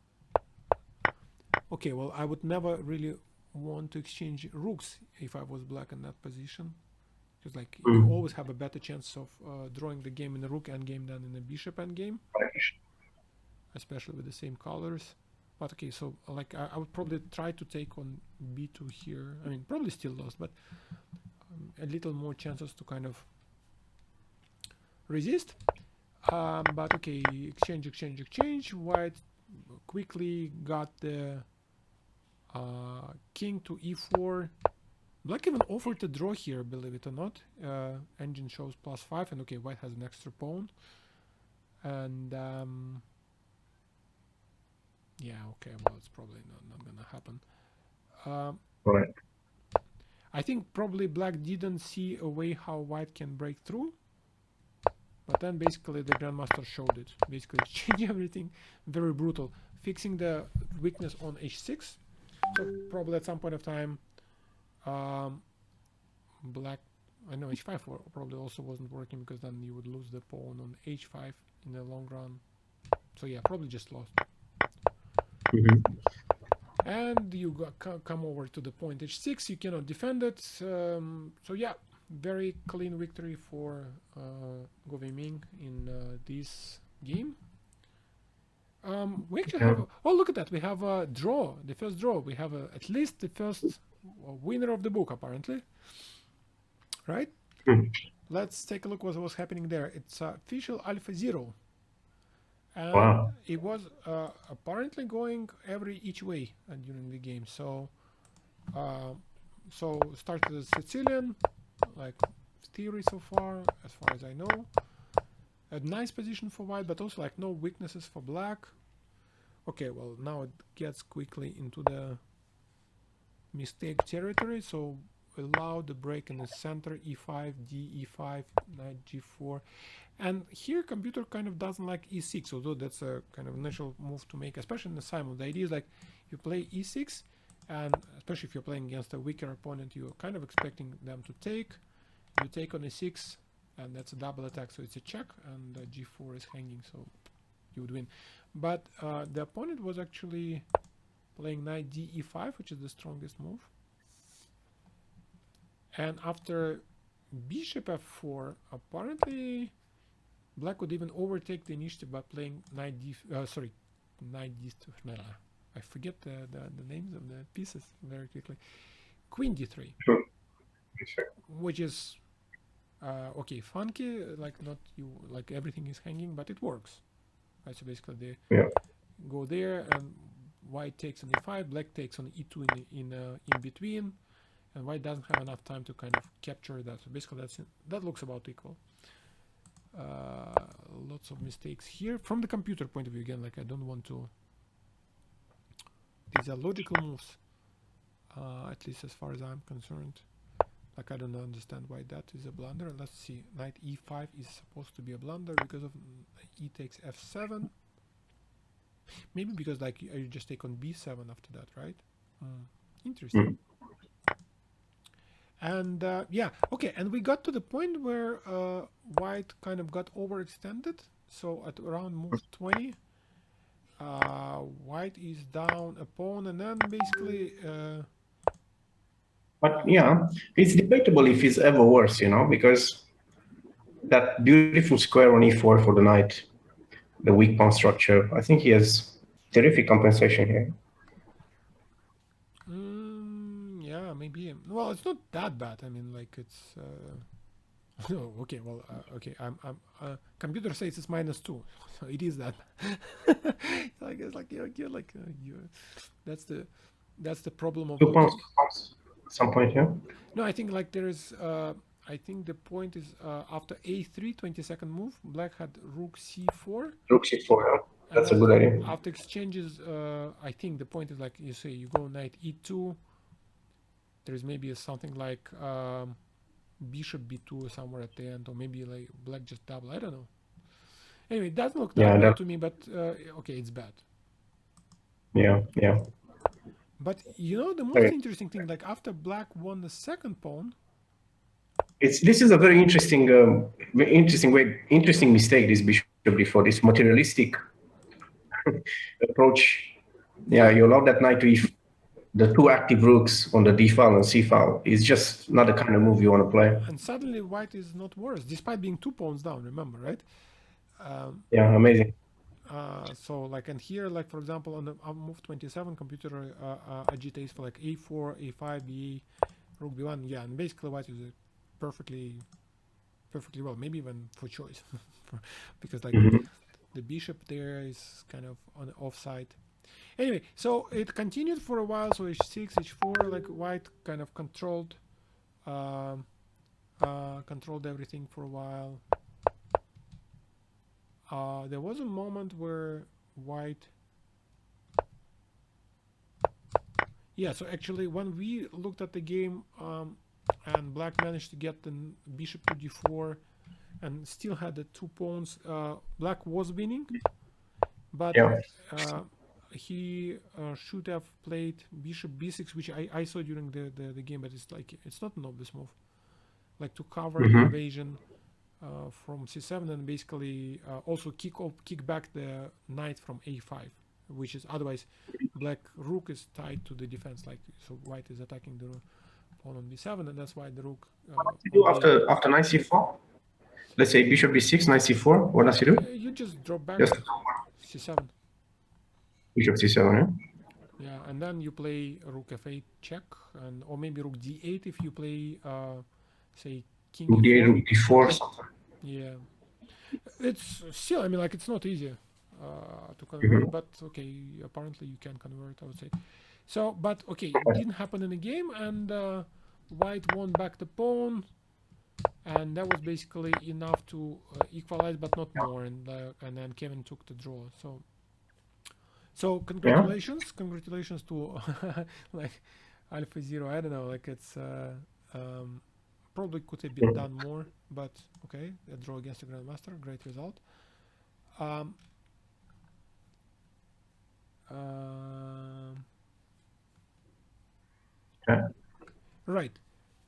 okay, well, I would never really want to exchange rooks if I was black in that position, because like you always have a better chance of drawing the game in the rook endgame than in the bishop endgame, especially with the same colors. But okay, so like I would probably try to take on b2 here. I mean, probably still lost, but a little more chances to kind of resist. But okay, exchange. White quickly got the king to e4. Black even offered to draw here, believe it or not. Engine shows +5, and okay, white has an extra pawn. And yeah, okay, well, it's probably not gonna happen. Right. I think probably black didn't see a way how white can break through, but then basically the Grandmaster showed it. Basically changing everything, very brutal, fixing the weakness on h6. So probably at some point of time, black, I know h5 probably also wasn't working, because then you would lose the pawn on h5 in the long run. So yeah, probably just lost. And you come over to the point h6. You cannot defend it. So yeah, very clean victory for Goh Wei Ming in this game. We actually have, oh look at that, we have a draw, the first draw. We have at least the first winner of the book apparently, right? Let's take a look what was happening there. It's official Alpha 0, and Wow. it was apparently going each way during the game. So so started as Sicilian, like theory so far as I know. A nice position for white, but also like no weaknesses for black. Okay, well now it gets quickly into the mistake territory. So allow the break in the center, e5, d, e5, knight g4. And here computer kind of doesn't like e6, although that's a kind of initial move to make, especially in the simul. The idea is like you play e6, and especially if you're playing against a weaker opponent, you're kind of expecting them to take. You take on e6, and that's a double attack, so it's a check, and g4 is hanging, so you would win. But the opponent was actually playing knight d e5, which is the strongest move. And after bishop f4, apparently black would even overtake the initiative by playing knight d. Knight d. I forget the names of the pieces very quickly. Queen d3, which is okay, funky, like not you, like everything is hanging, but it works. Right, so basically they go there, and white takes on e5, black takes on e2 in between, and white doesn't have enough time to kind of capture that. So basically that looks about equal. Lots of mistakes here from the computer point of view. Again, like I don't want to. These are logical moves, at least as far as I'm concerned. Like I don't understand why that is a blunder. Let's see. Knight e5 is supposed to be a blunder because of e takes f7. Maybe because like you just take on b7 after that, right? Interesting. And yeah, okay. And we got to the point where white kind of got overextended. So at around move 20, white is down a pawn, and then basically. But yeah, it's debatable if it's ever worse, you know, because that beautiful square on e4 for the knight, the weak pawn structure, I think he has terrific compensation here. Yeah, maybe. Well, it's not that bad. I mean, like it's. No, okay. Well, okay. I'm. Computer says it's -2, so it is that. It's like you're like that's the problem of. 2 pawns at some point, yeah. No, I think like there is. I think the point is after a3, 22nd move, black had rook c4. Rook c4, yeah. That's a good idea. After exchanges, I think the point is like you say, you go knight e2. There's maybe something like bishop b2 somewhere at the end, or maybe like black just double. I don't know. Anyway, it doesn't look that bad to me, but okay, it's bad. Yeah. But you know the most interesting thing, like after black won the second pawn. This is a very interesting mistake. This bishop d4, this materialistic approach. Yeah, you allow that knight to e4. The two active rooks on the d file and c file is just not the kind of move you want to play. And suddenly white is not worse, despite being 2 pawns down, remember, right? Yeah, amazing. So like, and here, like for example, on the move 27, computer agitates for like a4, a5, b8, rook b1. Yeah, and basically white is perfectly well, maybe even for choice, because like the bishop there is kind of on the offside. Anyway, so it continued for a while. So h6, h4, like white kind of controlled everything for a while. There was a moment where white. Yeah, so actually when we looked at the game, and black managed to get the bishop to d4 and still had the 2 pawns, black was winning, but he should have played bishop b6, which I saw during the game, but it's like it's not an obvious move, like to cover the invasion from c7 and basically also kick back the knight from a5, which is otherwise black rook is tied to the defense, like so white is attacking the pawn on b7, and that's why the rook do after knight c4? Let's say bishop b6, knight c4. What does he do? you just drop back Just c7. bishop c7. Yeah, and then you play rook f8 check, and or maybe rook d8 if you play say king Rook d8, e4. rook d4. Yeah, it's still, I mean, like it's not easy to convert, but okay, apparently you can convert, I would say. So, but okay, it didn't happen in the game, and white won back the pawn, and that was basically enough to equalize, but not more, and then Kevin took the draw. So congratulations to like Alpha Zero. I don't know, like it's probably could have been done more, but okay, a draw against the Grandmaster, great result. Right.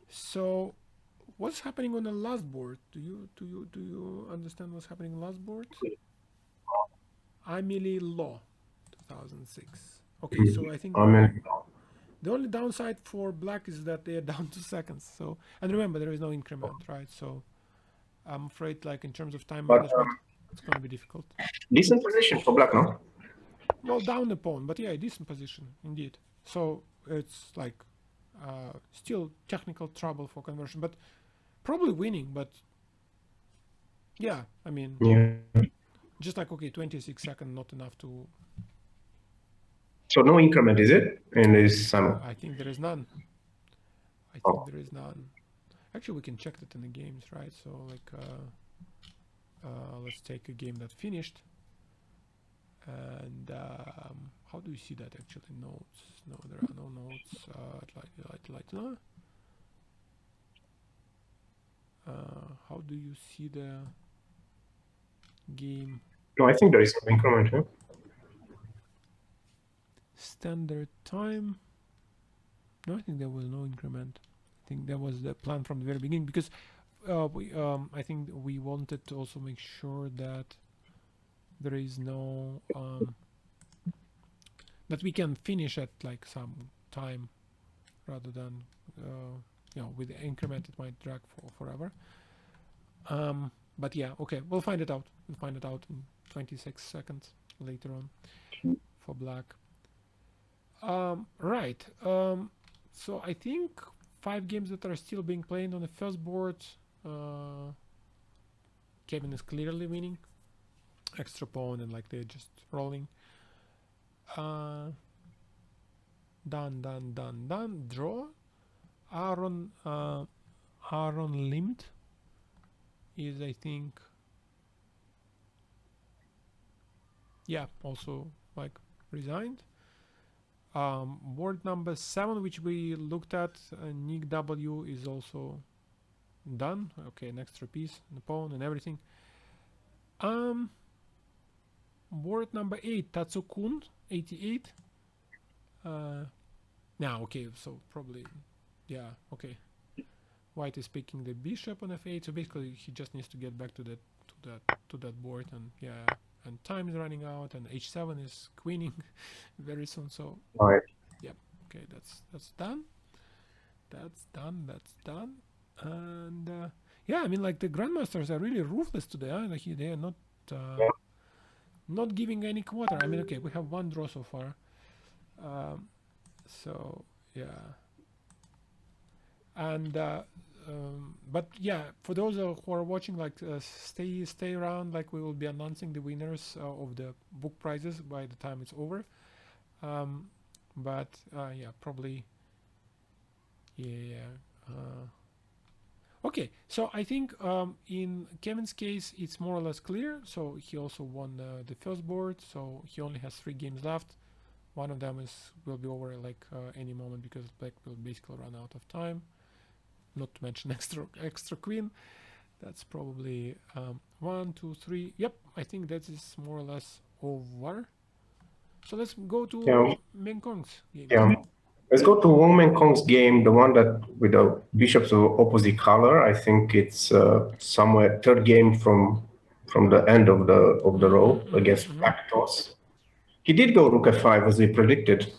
So what's happening on the last board? Do you understand what's happening on the last board? Amelie Law 2006. Okay, so I think the only downside for black is that they are down 2 seconds. So, and remember, there is no increment, right? So I'm afraid, like in terms of time management, it's going to be difficult. Decent position for black, no? Well, down the pawn, but yeah, decent position indeed. So it's like still technical trouble for conversion, but probably winning. But yeah, I mean, just like okay, 26 seconds, not enough to. So no increment, is it? And is simul? I think there is none. I think there is none. Actually, we can check that in the games, right? So like, let's take a game that finished. And how do you see that actually? Notes? No, there are no notes. How do you see the game? No, I think there is no increment. Huh? Standard time. No, I think there was no increment. I think that was the plan from the very beginning, because I think we wanted to also make sure that there is no that we can finish at like some time rather than you know, with the increment it might drag forever. But yeah, okay, we'll find it out. We'll find it out in 26 seconds later on for black. Right. So I think 5 games that are still being played on the first board. Kevin is clearly winning. Extra pawn and like they're just rolling. Done. Draw. Aaron Limt is, I think, yeah, also like resigned. Board number 7, which we looked at, Nick W is also done. Okay, an extra piece, the pawn and everything. Board number 8, Tatsu-kun, 88. Now, okay, so probably, yeah, okay. White is picking the bishop on f8, so basically he just needs to get back to that board, and yeah, and time is running out, and h7 is queening very soon. So, right. Yep, okay, that's done. That's done. And yeah, I mean, like the grandmasters are really ruthless today. Huh? Like they are not giving any quarter. I mean, okay, we have 1 draw so far. So yeah, and but yeah, for those who are watching, like stay around. Like we will be announcing the winners of the book prizes by the time it's over. But yeah, probably okay, so I think in Kevin's case it's more or less clear. So he also won the first board, so he only has 3 games left. One of them will be over like any moment, because black will basically run out of time. Not to mention extra queen. That's probably 1, 2, 3. Yep, I think that is more or less over. So let's go to Yeah. Meng Kong's game. Yeah. Let's go to Wong Meng Kong's game, the one that with the bishops of opposite color. I think it's somewhere third game from the end of the row against black toss. He did go rook f5 as we predicted,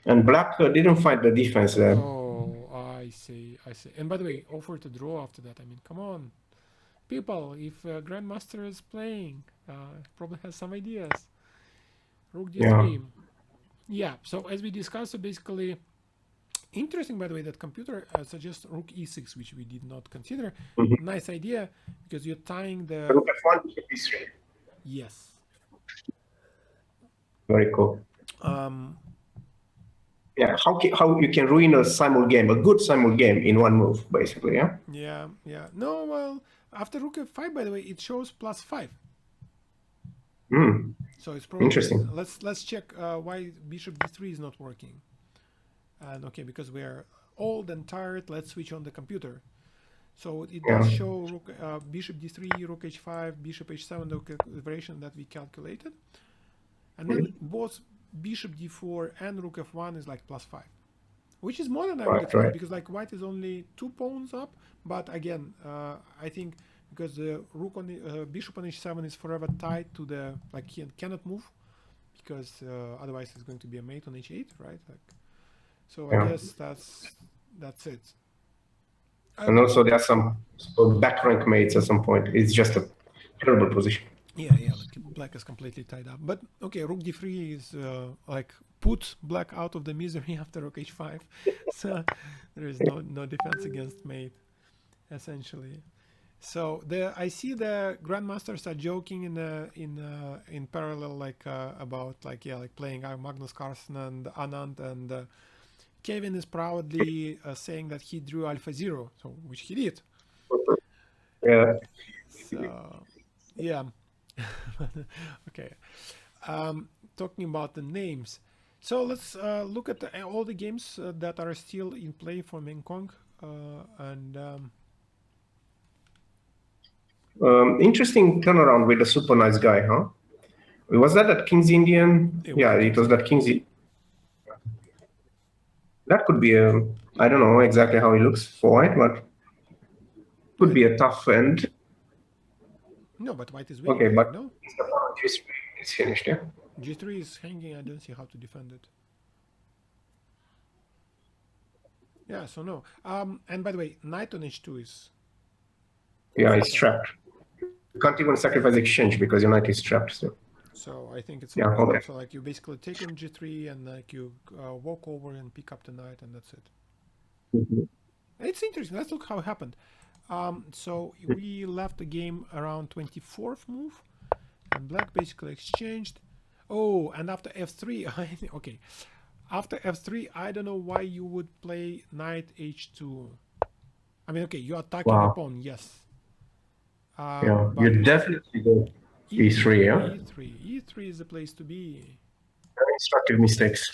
and black didn't fight the defense there. Oh, I see. And by the way, offer to draw after that. I mean, come on, people. If Grandmaster is playing, probably has some ideas. Rook d3. Yeah. So as we discussed, so basically, interesting by the way that computer suggests rook e6, which we did not consider. Nice idea because you're tying the Rook f1, bishop e3. Yes. Very cool. Yeah, how you can ruin a simul game, a good simul game in one move, basically, yeah? Yeah. No, well, after rook f5, by the way, it shows +5. So it's probably Interesting. Let's check why bishop d3 is not working. And okay, because we are old and tired, let's switch on the computer. So it does show rook, bishop d3, rook h5, bishop h7, the configuration that we calculated. And then both bishop d4 and rook f1 is like +5, which is more than I would expect because like white is only 2 pawns up. But again, I think because the rook on the bishop on h7 is forever tied to the he cannot move because otherwise it's going to be a mate on h8, right? So I guess that's it. And also there are some back rank mates at some point. It's just a terrible position. Yeah, like black is completely tied up. But okay, rook d3 is put black out of the misery after rook h5. So there is no defense against mate, essentially. So I see the grandmasters are joking in parallel about playing Magnus Carlsen and Anand, and Kevin is proudly saying that he drew AlphaZero, so which he did. Yeah. So yeah. Okay. Talking about the names. So let's look at all the games that are still in play for Meng Kong. Interesting turnaround with the super nice guy, huh? Was that at King's Indian? It was that King's Indian. That could be I don't know exactly how he looks for white, but could be a tough end. No, but white is winning. Okay, but no? It's finished, yeah? G3 is hanging. I don't see how to defend it. Yeah, so no. And by the way, knight on h2 is... Yeah, it's trapped. You can't even sacrifice exchange because your knight is trapped. So I think it's okay. So you basically take on g3 and you walk over and pick up the knight, and that's it. It's interesting. Let's look how it happened. So we left the game around 24th move, and black basically exchanged. Oh, and after f3, okay. After f3, I don't know why you would play knight h2. I mean, okay, you're attacking your pawn, yes. You definitely go e3, yeah? E3 is the place to be. Very instructive mistakes.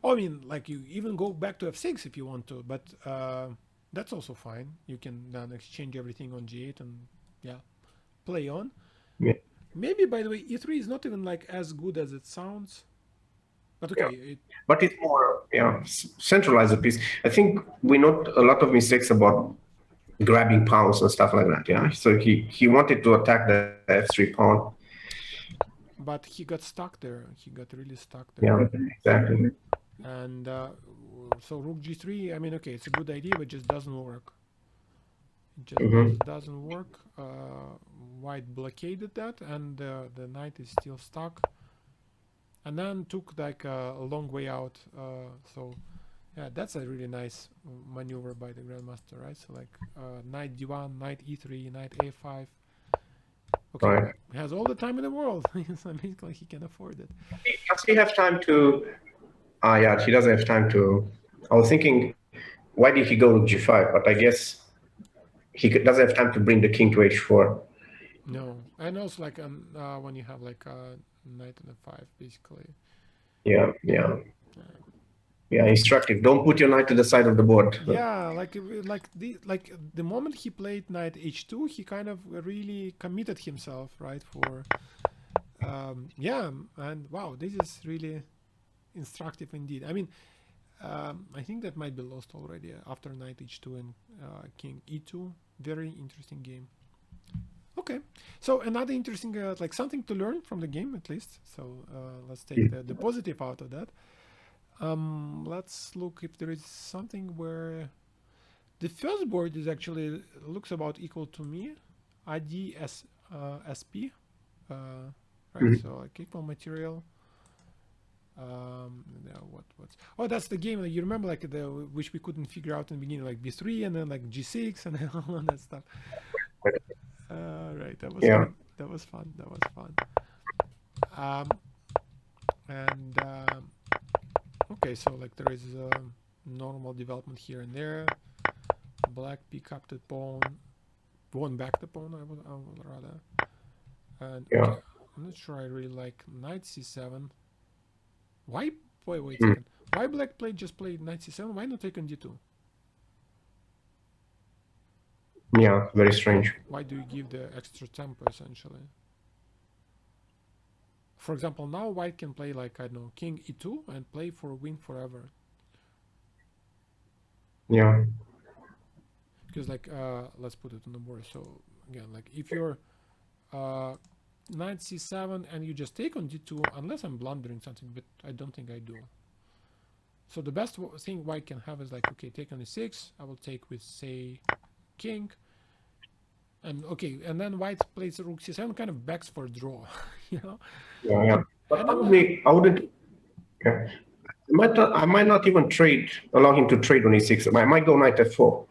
Oh, I mean, you even go back to f6 if you want to, but that's also fine. You can then exchange everything on g8 and play on. Yeah. Maybe, by the way, e3 is not even as good as it sounds. But okay. But it's more, centralize the piece. I think we note a lot of mistakes about grabbing pawns and stuff like that, yeah? So he wanted to attack the f3 pawn. But he got stuck there. He got really stuck there. Yeah, exactly. And so rook g3, I mean, okay, it's a good idea, but it just doesn't work. It just doesn't work. White blockaded that, and the knight is still stuck. And then took a long way out. So yeah, that's a really nice maneuver by the grandmaster, right? So knight d1, knight e3, knight a5. Okay, right. He has all the time in the world. So basically, he can afford it. Does he have time to? Yeah, he doesn't have time to. I was thinking, why did he go to g5? But I guess he doesn't have time to bring the king to h4. No, and also when you have knight on f5, basically. Yeah, instructive. Don't put your knight to the side of the board. Yeah, the moment he played knight h2, he kind of really committed himself, right, for Yeah, and wow, this is really instructive indeed. I mean, I think that might be lost already after knight h2 and king e2. Very interesting game. Okay, so another interesting, like something to learn from the game at least. So let's take the positive out of that. Let's look if there is something where the first board is actually looks about equal to me, IDS SP, right? So like equal material. What's oh, that's the game that you remember, like the which we couldn't figure out in the beginning, like b3 and then like g6 and then all that stuff. Right, that was fun. That was fun. That was fun. Okay, so like there is normal development here and there. Black pick up the pawn, won back the pawn. I would rather. And okay, I'm not sure I really like knight c7. Why? Wait a second. Why black just played knight c7? Why not take on d2? Yeah, very strange. Why do you give the extra tempo essentially? For example, now white can play like, I don't know, king e2 and play for win forever. Yeah. Because like, let's put it on the board. So again, like if you're knight c7 and you just take on d2, unless I'm blundering something, but I don't think I do. So the best thing white can have is like, okay, take on e6. I will take with, say, king. And okay, and then white plays rook c7, kind of begs for a draw, you know. Yeah. But probably I wouldn't. Yeah. I might not even allow him to trade on e6. I might go knight f4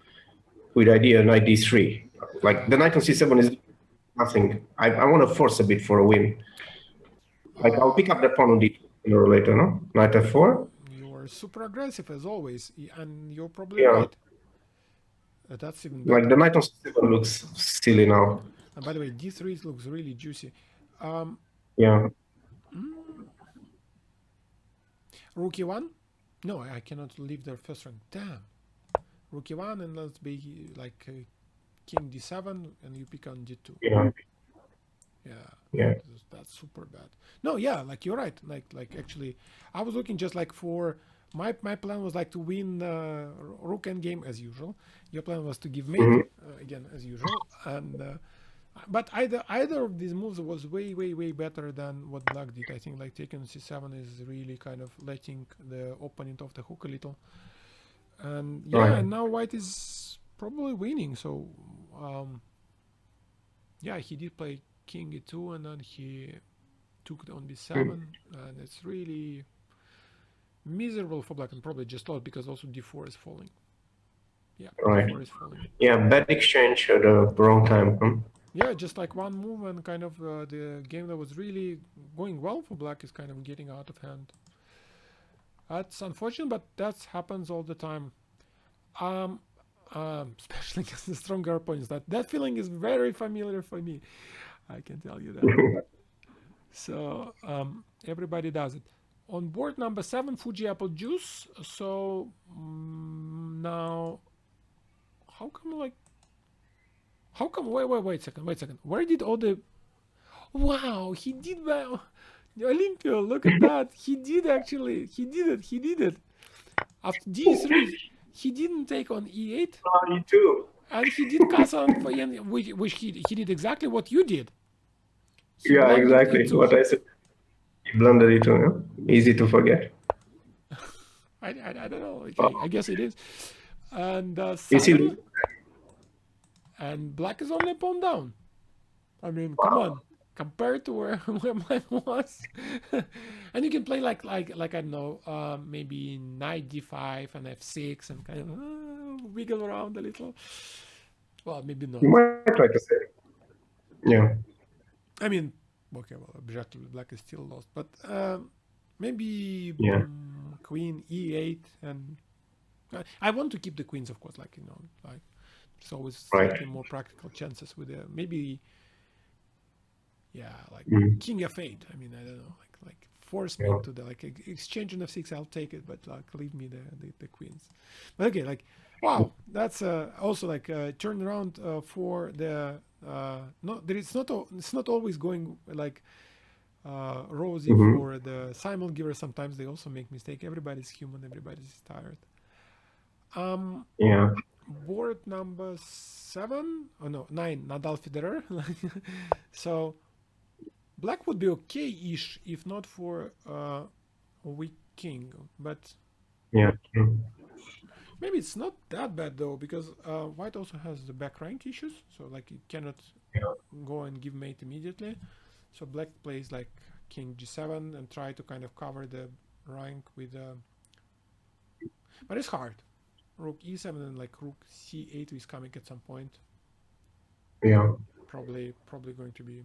with idea knight d3. Like the knight on c7 is nothing. I want to force a bit for a win. Like I'll pick up the pawn on d2 sooner or later, no? Knight f4. You're super aggressive as always, and you're probably right. That's even better. Like the knight on c7 looks silly now. And by the way, d3 looks really juicy. Yeah. Rook e1? No, I cannot leave the first rank. Damn. Rook e1 and let's be like king d7 and you pick on d2. Yeah. That's super bad. No, yeah, like you're right. Like actually, I was looking just like for my plan was like to win rook endgame as usual. Your plan was to give mate again as usual, and but either of these moves was way better than what black did. I think like taking c7 is really kind of letting the opponent off the hook a little, and and now white is probably winning. So yeah, he did play king e2 and then he took on b7, and it's really miserable for black and probably just lost because also d4 is falling. Yeah, d4 is falling. Yeah, bad exchange at the wrong time. Yeah, just like one move and kind of the game that was really going well for black is kind of getting out of hand. That's unfortunate, but that happens all the time. Especially against the stronger opponents. That feeling is very familiar for me. I can tell you that. So everybody does it. On board number 7, Fuji apple juice. So now, how come wait a second. Where did all the, wow, he did well. Olympia, look at that. He did it. After d3, he didn't take on e8. e2. And he did castle on for which he did exactly what you did. Yeah, exactly what I said. He blundered it too. Easy to forget. I don't know. Okay, I guess it is. And and black is only a pawn down. I mean, come on. Compared to where black was, and you can play like I don't know, maybe knight d5 and f6 and kind of wiggle around a little. Well, maybe not. You might try to say. Yeah. I mean, okay, well, objectively, black is still lost, but maybe queen e8, and I want to keep the queens, of course. Like like there's always slightly more practical chances with maybe. Yeah, like king f8. I mean, I don't know, like force me to the exchange on f6. I'll take it, but like leave me the queens. But okay, like wow, that's also like turnaround for the no. There is it's not always going like Rosie for the simul givers. Sometimes they also make mistake. Everybody's human. Everybody's tired. Yeah. Board number 7. Oh no, 9. Nadal Federer. So black would be okay-ish if not for a weak king, but Yeah. maybe it's not that bad though, because white also has the back rank issues, so like it cannot go and give mate immediately. So black plays like king g7 and try to kind of cover the rank with but it's hard. Rook e7 and like rook c8 is coming at some point. Yeah. Probably going to be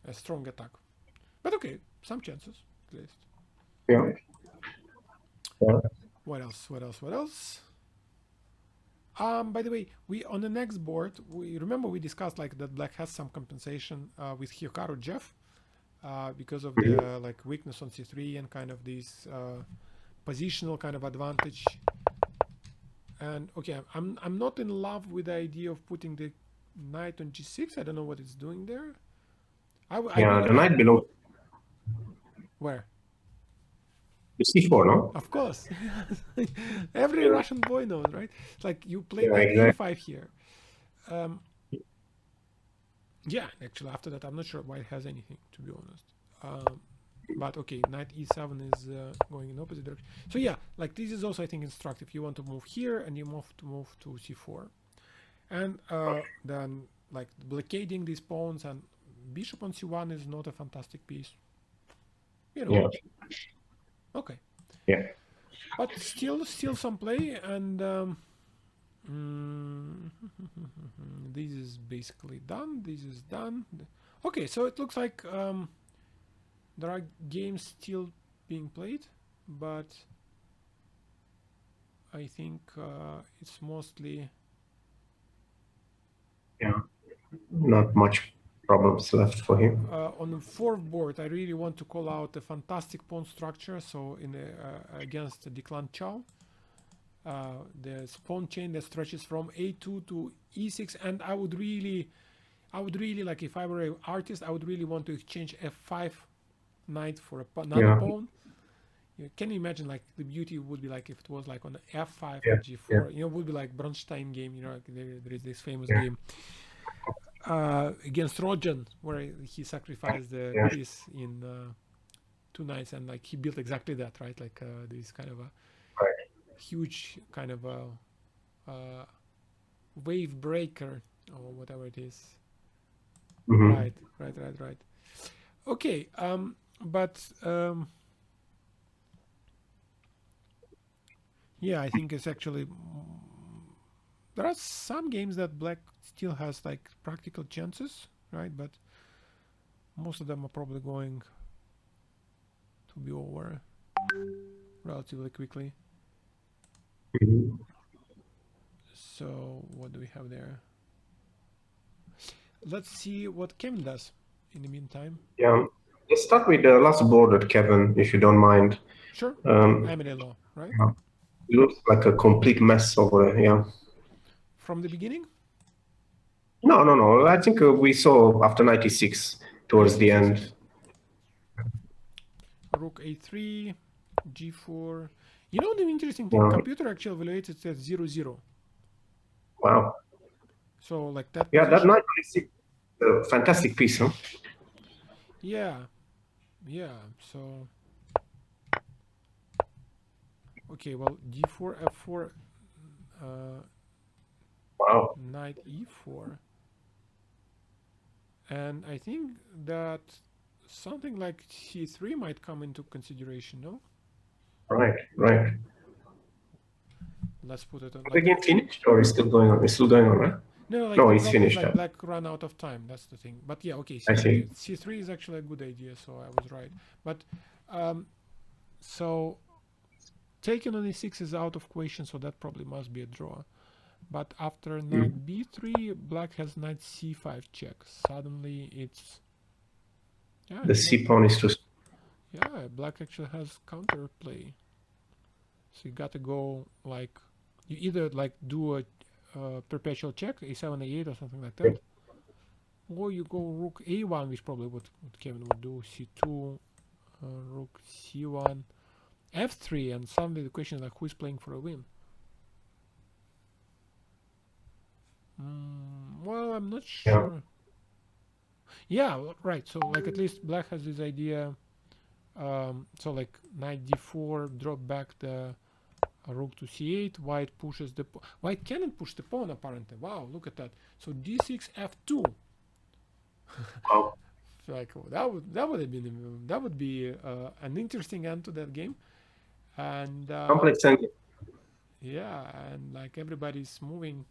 a strong attack, but okay, some chances at least. Yeah. What else? By the way, we on the next board, we discussed like that black has some compensation with Hikaru Jeff because of the like weakness on c3 and kind of this positional kind of advantage. And okay, I'm not in love with the idea of putting the knight on g6. I don't know what it's doing there. The knight belongs where? to c4, no? Of course. Every Russian boy knows, right? It's like you play knight exactly. e5 here. Yeah, actually after that I'm not sure white has anything, to be honest. But okay, knight e7 is going in opposite direction. So yeah, like this is also I think instructive. You want to move here and you move to c4. And then like blockading these pawns, and bishop on c1 is not a fantastic piece. You know. Yeah. Okay. Yeah. But still some play, and this is basically done. This is done. Okay, so it looks like there are games still being played, but I think it's mostly Not much problems left for him. on the fourth board. I really want to call out a fantastic pawn structure. So in the, against Declan Chow, the pawn chain that stretches from a2 to e6, and I would really like, if I were an artist, I would really want to exchange f5 knight for another pawn. Can you imagine like the beauty would be like if it was like on f5 or g4? You know, it would be like Bronstein game. You know, like there is this famous game against Rojan where he sacrificed the piece in 2 knights, and like he built exactly that, right? Like this kind of a huge kind of a wave breaker or whatever it is. Right. Okay, but yeah, I think it's actually there are some games that black still has like practical chances, right? But most of them are probably going to be over relatively quickly. So what do we have there? Let's see what Kevin does in the meantime. Yeah, let's start with the last board at Kevin, if you don't mind. Sure. I'm in law, right? It looks like a complete mess over there. Yeah. From the beginning? No. I think we saw after 96 towards the end. Rook a3, g4. You know the interesting thing? Computer actually evaluates it at 0-0. Wow. So like that. Yeah, that knight is a fantastic piece, huh? Yeah. So. Okay, well, d4, f4. Wow. Knight e4. And I think that something like c3 might come into consideration, no? Right. Let's put it on. The game finished or is still going on? It's still going on, right? No, it's finished. Like black ran out of time. That's the thing. But yeah, okay. C3 is actually a good idea, so I was right. But so taking on e6 is out of question, so that probably must be a draw. But after knight b3, black has knight c5 check. Suddenly it's the c pawn is too. Yeah, black actually has counterplay. So you got to go like you either like do a perpetual check, a7, a8 or something like that, or you go rook a1, which probably what Kevin would do. C2, rook c1, f3, and suddenly the question is like, who is playing for a win? Well, I'm not sure. Yeah, right. So like at least black has this idea. So like knight d4, drop back the rook to c8. White pushes the white cannot push the pawn apparently. Wow, look at that. So d6 f2. Wow. Like that would be an interesting end to that game. And Complex ending. yeah, and like everybody's moving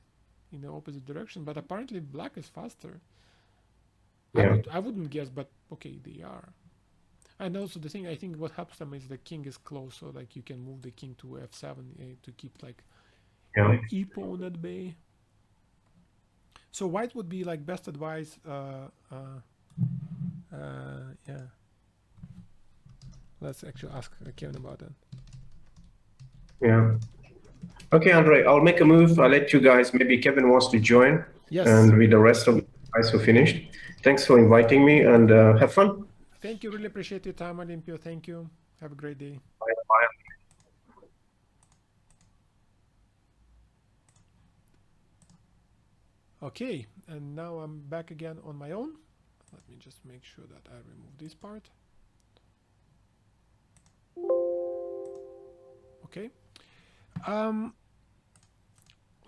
in the opposite direction, but apparently black is faster. Yeah. I wouldn't guess, but okay, they are. And also the thing, I think what helps them is the king is close, so like you can move the king to f7 to keep like Yeah. e-pawn at bay. So white would be like best advice. Yeah. Let's actually ask Kevin about that. Yeah. Okay, Andrei, I'll make a move. I'll let you guys, maybe Kevin wants to join. Yes. And with the rest of the guys who finished. Thanks for inviting me and have fun. Thank you. Really appreciate your time, Olympio. Thank you. Have a great day. Bye. Bye. Okay, and now I'm back again on my own. Let me just make sure that I remove this part. Okay.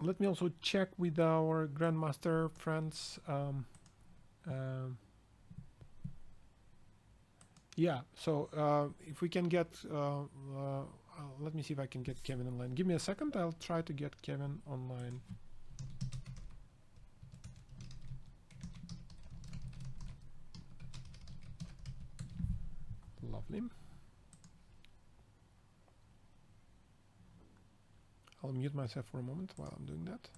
Let me also check with our Grandmaster friends. Yeah, so if we can get, let me see if I can get Kevin online. Give me a second, I'll try to get Kevin online. Lovely. I'll mute myself for a moment while I'm doing that.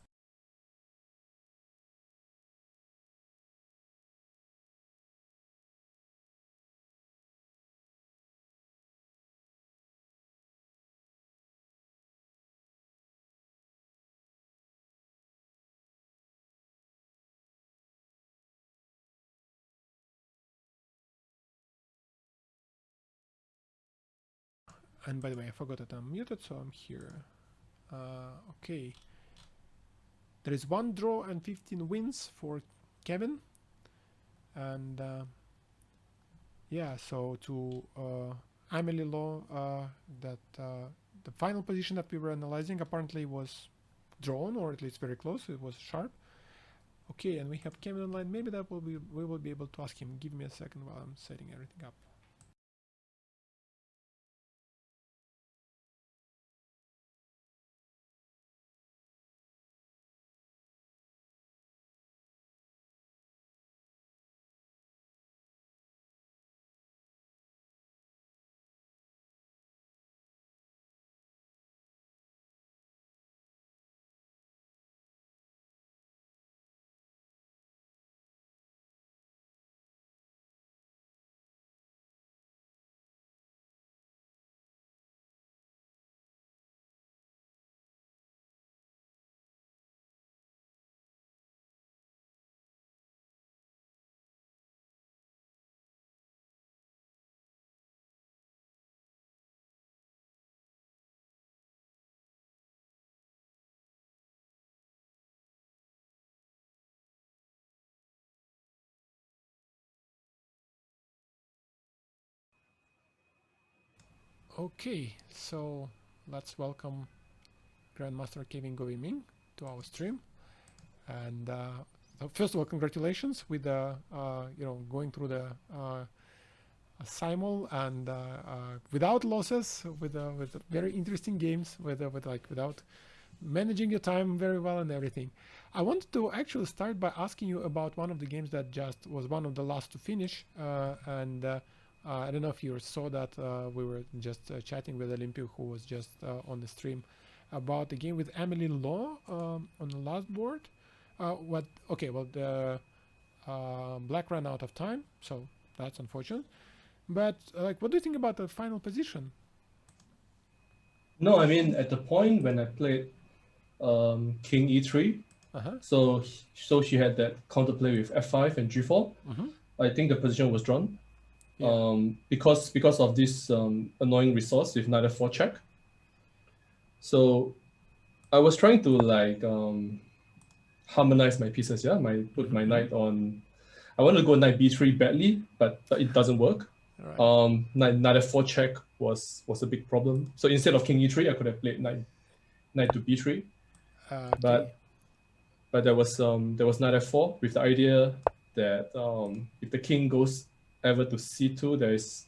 And by the way, I forgot that I'm muted, so I'm here. Okay. There is 1 draw and 15 wins for Kevin. And yeah, so to Amelie Law, that the final position that we were analyzing apparently was drawn, or at least very close. It was sharp. Okay, and we have Kevin online. Maybe that will be we will be able to ask him. Give me a second while I'm setting everything up. Okay, so let's welcome Grandmaster Kevin Goh Wei Ming to our stream. And so first of all, congratulations with going through the simul and without losses, with very interesting games, without managing your time very well and everything. I wanted to actually start by asking you about one of the games that just was one of the last to finish, and I don't know if you saw that. We were just chatting with Olympio, who was just on the stream, about the game with Amelie Law on the last board. The black ran out of time, so that's unfortunate. But like, what do you think about the final position? No, I mean, at the point when I played king e3, Uh-huh. So she had that counterplay with f5 and g4. I think the position was drawn. Yeah. Because of this annoying resource with knight f4 check. So I was trying to like harmonize my pieces. Yeah, put my knight on. I want to go knight b3 badly, but it doesn't work. Right. Knight f4 check was a big problem. So instead of king e3, I could have played knight to b3. Okay. But there was knight f4 with the idea that if the king goes ever to c2, there is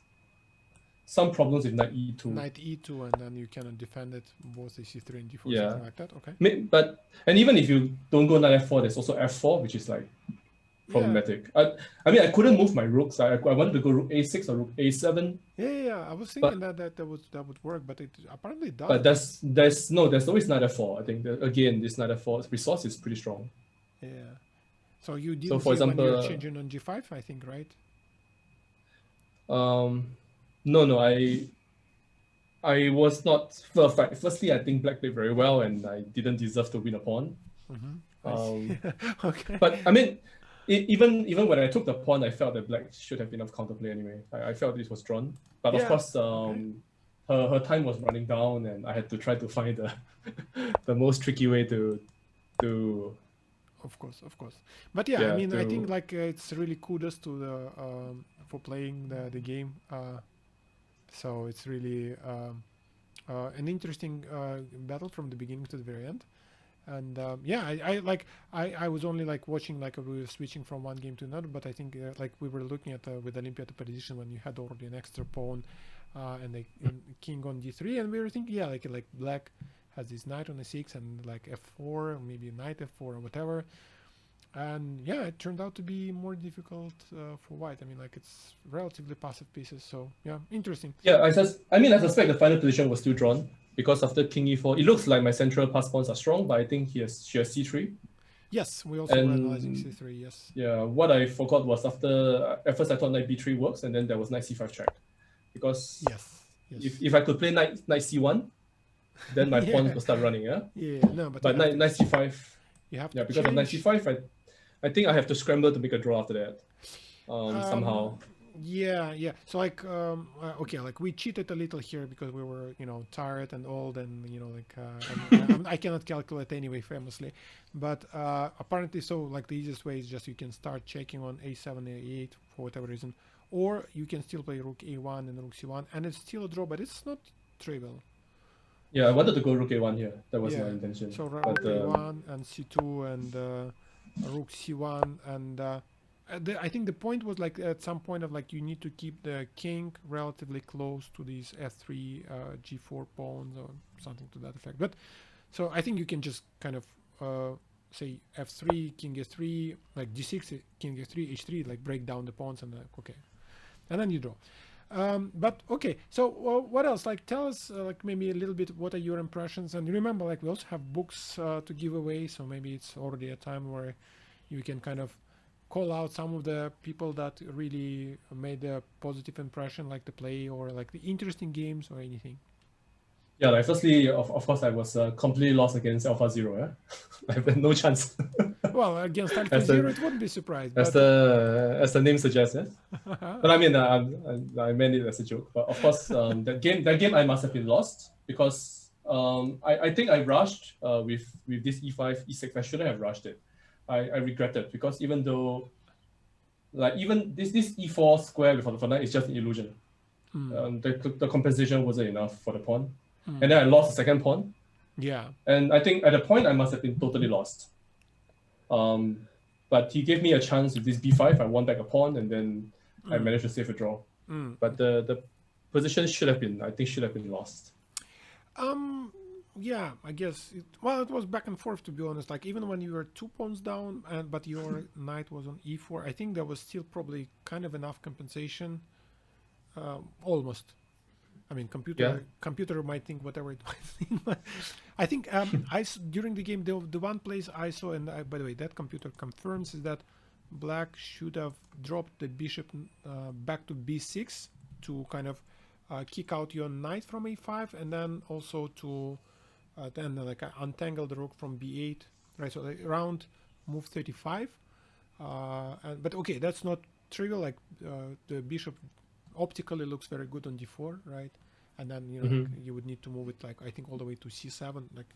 some problems with knight e2. Knight e2, and then you cannot defend it both c3 and d4, Yeah. something like that. Okay. But even if you don't go knight f4, there's also f4, which is like problematic. I mean, I couldn't move my rooks. I wanted to go rook a6 or rook a7. Yeah. I was thinking that would work, but it apparently does. But there's always knight f4. I think that, again, this knight f4 resource is pretty strong. Yeah. So you didn't So for see when example, you're changing on g5, I think, right? No, I was not perfect. Firstly, I think black played very well, and I didn't deserve to win a pawn. Okay. But I mean, even when I took the pawn, I felt that black should have enough counterplay anyway. I felt this was drawn, but of course, her time was running down, and I had to try to find the most tricky way to. Of course. But yeah, I mean, I think like it's really kudos to the for playing the game. So it's really an interesting battle from the beginning to the very end. And I was only like watching, like we were switching from one game to another, but I think like we were looking at with Olympia the position when you had already an extra pawn and the king on d3, and we were thinking like black has this knight on a6 and like f4, or maybe knight f4 or whatever. And yeah, it turned out to be more difficult for white. I mean, like it's relatively passive pieces, so yeah, interesting. Yeah, I suspect the final position was still drawn because after king e4, it looks like my central pass pawns are strong, but I think she has c3. Yes, we also were analyzing c3. Yes. Yeah, what I forgot was at first I thought knight b3 works, and then there was knight c5 check, because yes. if I could play knight c1, then my pawns will start running. But knight c5. You have to because of knight c5, I think I have to scramble to make a draw after that. Somehow. Yeah. So like, okay, like we cheated a little here because we were, tired and old, and I cannot calculate anyway, famously. But apparently, so like the easiest way is just you can start checking on a7, a8 for whatever reason, or you can still play rook a1 and rook c1, and it's still a draw, but it's not trivial. Yeah, I wanted to go rook a1 here. That was my intention. So rook a1 and c2 and rook c1, and I think the point was like at some point of like you need to keep the king relatively close to these f3 g4 pawns or something to that effect. But so I think you can just kind of say f3 king s3, like g6 king s3 h3, like break down the pawns, and like okay, and then you draw. But okay, so what else? Like tell us like maybe a little bit what are your impressions, and remember like we also have books to give away, so maybe it's already a time where you can kind of call out some of the people that really made a positive impression, like the play or like the interesting games or anything. Yeah, like firstly, of course, I was completely lost against Alpha Zero. I had no chance. Well, against Alpha Zero, it wouldn't be surprised. As the name suggests, yes. But I mean, I meant it as a joke. But of course, that game I must have been lost because I think I rushed with this e5, e6. I shouldn't have rushed it. I regret it because even though, like even this e4 square with the knight is just an illusion. The compensation wasn't enough for the pawn. And then I lost the second pawn. Yeah. And I think at the point I must have been totally lost. But he gave me a chance with this b5. I won back a pawn, and then I managed to save a draw. But the position should have been lost. Yeah, I guess it was back and forth, to be honest. Like even when you were 2 pawns down, but your knight was on e4, I think there was still probably kind of enough compensation. Almost. I mean, computer might think whatever it might think. But I think during the game, the one place I saw, and by the way, that computer confirms, is that black should have dropped the bishop back to b6 to kind of kick out your knight from a5, and then also to then like untangle the rook from b8 right? So like around move 35. But okay, that's not trivial. Like the bishop optically looks very good on d4, right? And then like, you would need to move it like I think all the way to c7. Like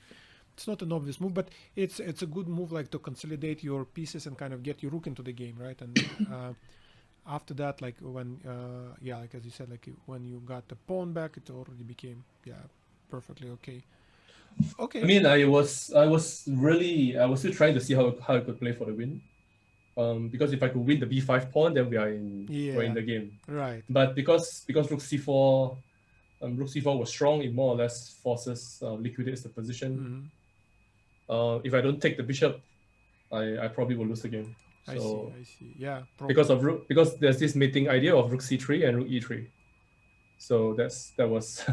it's not an obvious move, but it's a good move like to consolidate your pieces and kind of get your rook into the game, right? And after that, like when like as you said, like when you got the pawn back, it already became perfectly okay. Okay. I mean, I was still trying to see how I could play for the win. Because if I could win the b5 pawn, then we're in the game. Right. But because rook c4, rook c4 was strong, it more or less forces liquidates the position. If I don't take the bishop, I probably will lose the game. So, I see. Yeah. Probably. Because there's this mating idea of rook c3 and rook e3. So that was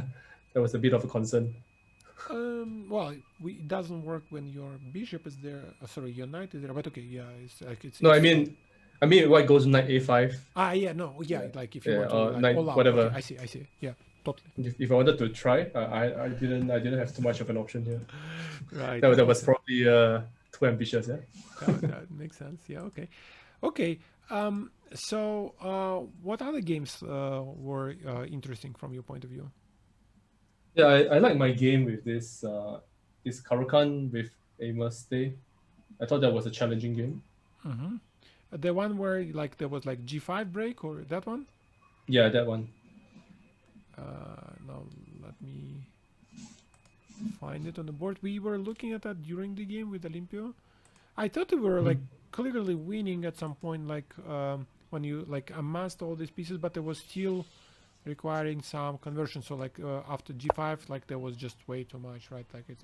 a bit of a concern. Well, it doesn't work when your bishop is there. Sorry, your knight is there. But okay, yeah, it's like it's. No, I mean, white goes knight a5. Like if you want to like knight, all out. whatever. Okay, I see. Yeah, totally. If I wanted to try, I didn't have too much of an option here. Right. That was probably too ambitious. Yeah. That makes sense. Yeah. Okay. So, what other games were interesting from your point of view? Yeah, I like my game with this Caro-Kann with Amos Day. I thought that was a challenging game. The one where like there was like g5 break, or that one? Yeah, that one. Now let me find it on the board. We were looking at that during the game with Olympio. I thought we were like clearly winning at some point, like when you like amassed all these pieces, but there was still requiring some conversion. So like after g5, like there was just way too much, right? Like it's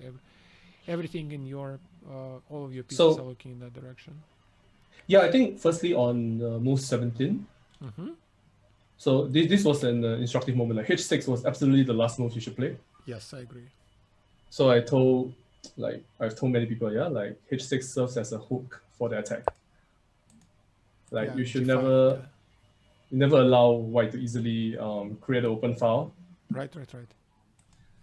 everything in your all of your pieces are looking in that direction. Yeah, I think firstly on move 17. So this was an instructive moment. Like h6 was absolutely the last move you should play. Yes, I agree. So I've told many people, like h6 serves as a hook for the attack. Like you should g5, never allow white to easily create an open file. Right.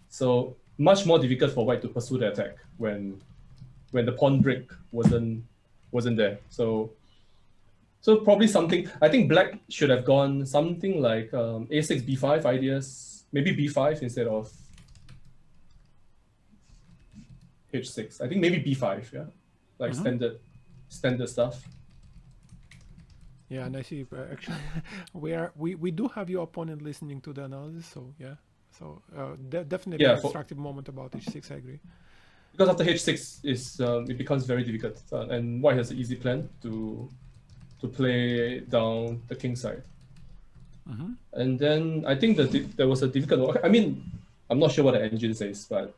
So much more difficult for white to pursue the attack when the pawn break wasn't there. So probably something, I think black should have gone something like a6 b5 ideas, maybe b5 instead of h6. I think maybe b5, like standard stuff. Yeah, and I see actually we do have your opponent listening to the analysis, so yeah. So definitely an instructive moment about h6, I agree. Because after h6 it becomes very difficult, and white has an easy plan to play down the king side. And then I think that there was a difficult. I mean, I'm not sure what the engine says, but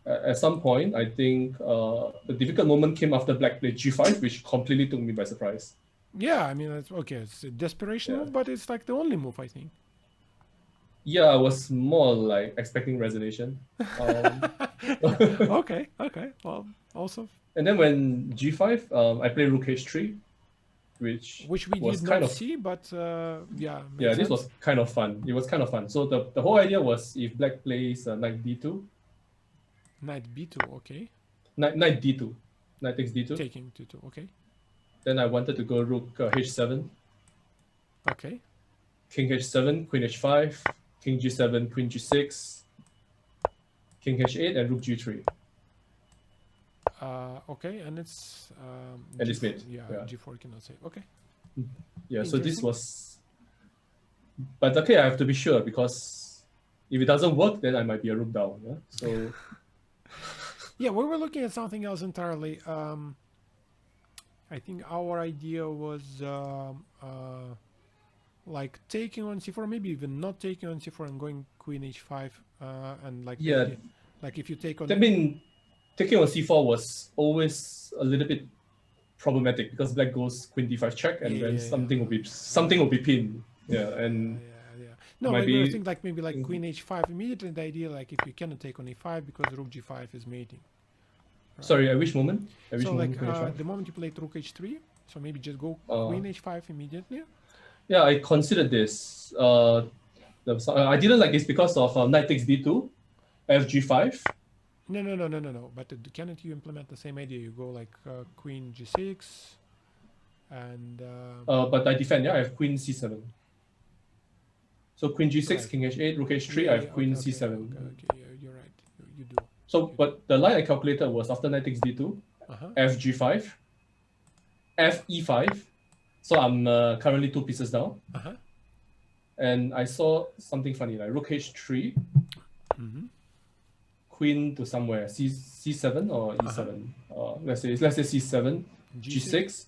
at some point I think the difficult moment came after black played g5, which completely took me by surprise. Yeah, I mean, it's okay. It's a desperation move, but it's like the only move, I think. Yeah, I was more like expecting resolution. Okay. Well, also. And then when g5, I played rook h3, which we was did not see, but yeah. Yeah, this was kind of fun. It was kind of fun. So the whole idea was if black plays knight d2. Knight b2, okay. Knight d2. Knight takes d2. Taking d2, okay. Then I wanted to go rook h7. Okay. King h7, queen h5, king g7, queen g6, king h8, and rook g3. Okay, and it's and it's made. Yeah, g4 cannot say. Okay. Yeah, so this was. But okay, I have to be sure, because if it doesn't work, then I might be a rook down. Yeah. So. Yeah, we were looking at something else entirely. I think our idea was like taking on c4, maybe even not taking on c4 and going queen h5, and like like if you take on. I mean, taking on c4 was always a little bit problematic because black goes queen d5 check, and then something will be pinned. Yeah, and. No, maybe I think like maybe like queen h5 immediately. The idea like if you cannot take on a5 because rook g5 is mating. Right? Sorry, at which moment? So like the moment you played rook h3, so maybe just go queen h5 immediately. Yeah, I considered this. I didn't like this because of knight takes d2, f g5. No. But cannot you implement the same idea? You go like queen g6 and... But I defend, yeah, I have queen c7. So queen g6, Right. king h8, rook h3, I have queen c7. Okay, you're right. You do. So, but the line I calculated was after knight takes d2, f g5, f e5. So I'm currently 2 pieces down. And I saw something funny, like rook h3, queen to somewhere, c7 or e7. Let's say c7, g6.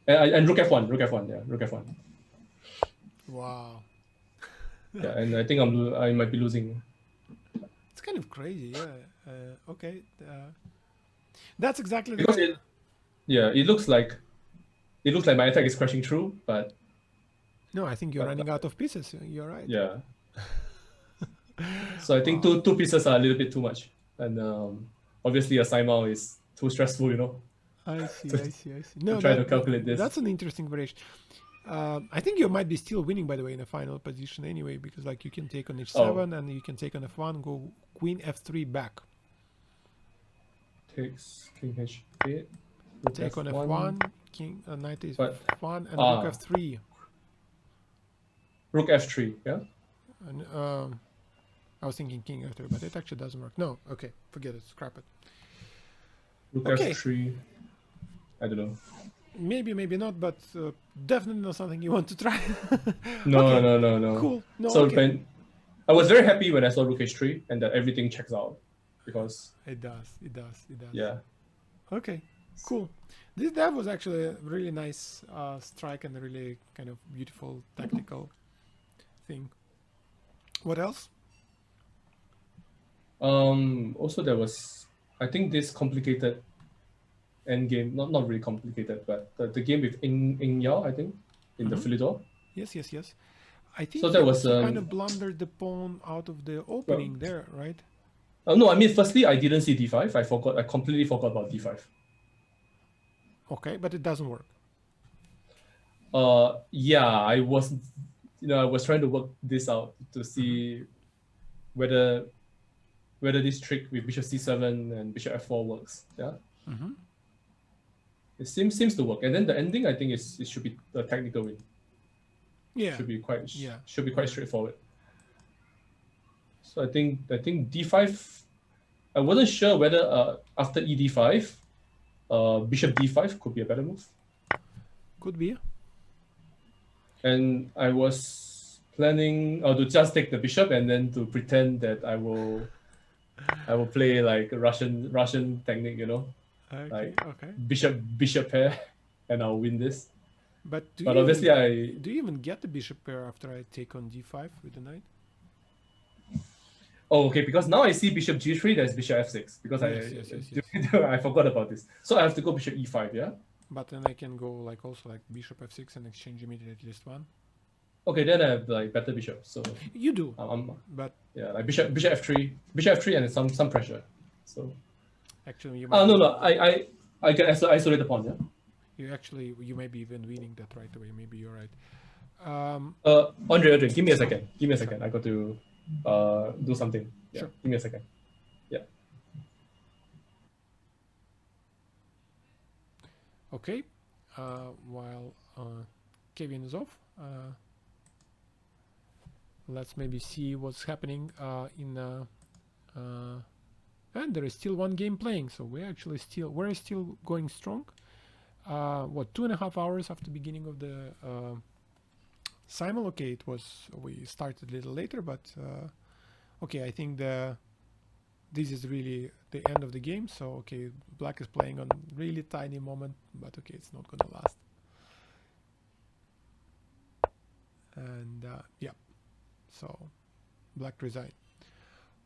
And rook f1, yeah, rook f1. Wow. Yeah, and I think I might be losing. It's kind of crazy, yeah. Okay. That's exactly the Because it looks like my attack is crashing through, but no, I think you're running out of pieces. You're right. yeah. So I think two pieces are a little bit too much, and obviously a simul is too stressful, you know. I see. No, try to calculate this. That's an interesting variation. I think you might be still winning, by the way, in the final position anyway, because like you can take on h7 and you can take on f1, go queen f3 back. Takes king h8. Take on f1, king knight is f1 and rook f3. Rook f3, yeah. And I was thinking king f3, but it actually doesn't work. No, okay, forget it, scrap it. Rook f3. I don't know. Maybe not, but definitely not something you want to try. No. Cool. No, so I was very happy when I saw rook h3 and that everything checks out because it does. Yeah. Okay. Cool. That was actually a really nice strike and a really kind of beautiful tactical thing. What else? Also there was, I think, this complicated endgame, not really complicated, but the game with Ing Yao, I think, in the Philidor. Yes. I think so that was kind of blundered the pawn out of the opening there, right? No, I mean, firstly, I didn't see d5. I completely forgot about d5. Okay, but it doesn't work. Yeah, I was trying to work this out to see whether this trick with bishop c7 and bishop f4 works. Yeah. It seems to work, and then the ending, I think, it should be a technical win. Yeah. Should be quite straightforward. So I think d5. I wasn't sure whether after ed5, bishop d5 could be a better move. Could be. And I was planning to just take the bishop and then to pretend that I will play like a Russian technique, you know. Okay. Bishop pair, and I'll win this. But obviously do you even get the bishop pair after I take on d5 with the knight? Oh, okay. Because now I see bishop g3. There's bishop f6. Because Yes. I forgot about this. So I have to go bishop e5. Yeah. But then I can go like also like bishop f6 and exchange immediately at least one. Okay, then I have like better bishop. So you do. But yeah, like bishop f3, and some pressure. So. Actually, you. No. I can isolate the pawn. Yeah. You may be even winning that right away. Maybe you're right. Andrey, give me a second. I got to do something. Yeah. Sure. Give me a second. Yeah. Okay. While Kevin is off, let's maybe see what's happening and there is still one game playing, so we're still going strong. 2.5 hours after beginning of the simul. Okay, we started a little later, but okay, I think this is really the end of the game. So okay, black is playing on really tiny moment, but okay, it's not gonna last. And yeah, so black resigned.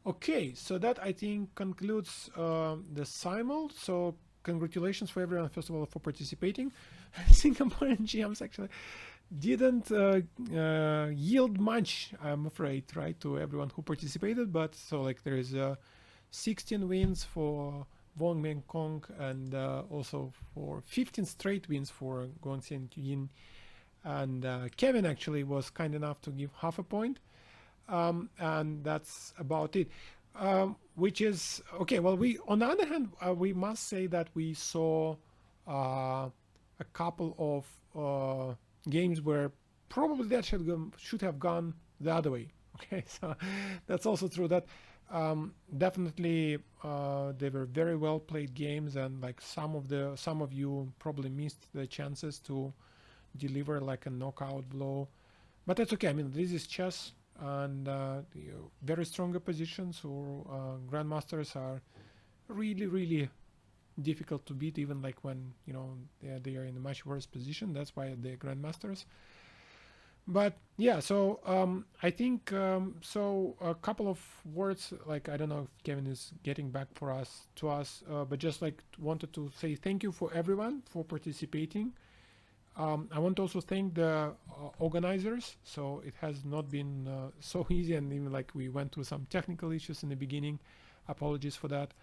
Okay, so that I think concludes the simul. So congratulations for everyone, first of all, for participating. Singaporean GMs actually didn't yield much, I'm afraid, right, to everyone who participated. But so like there is 16 wins for Wong Meng Kong and also for 15 straight wins for Gong Qianyun. And Kevin actually was kind enough to give half a point. and that's about it. Which is okay. Well, we on the other hand, we must say that we saw a couple of games where probably that should have gone the other way. Okay, so that's also true. That definitely they were very well played games, and like some of you probably missed the chances to deliver like a knockout blow, but that's okay. I mean, this is chess, and very strong oppositions or grandmasters are really difficult to beat, even like when they are in a much worse position. That's why they're grandmasters. But yeah, so I think so a couple of words, like I don't know if Kevin is getting back to us, but just like wanted to say thank you for everyone for participating. I want to also thank the organizers. So it has not been so easy, and even like we went through some technical issues in the beginning. Apologies for that.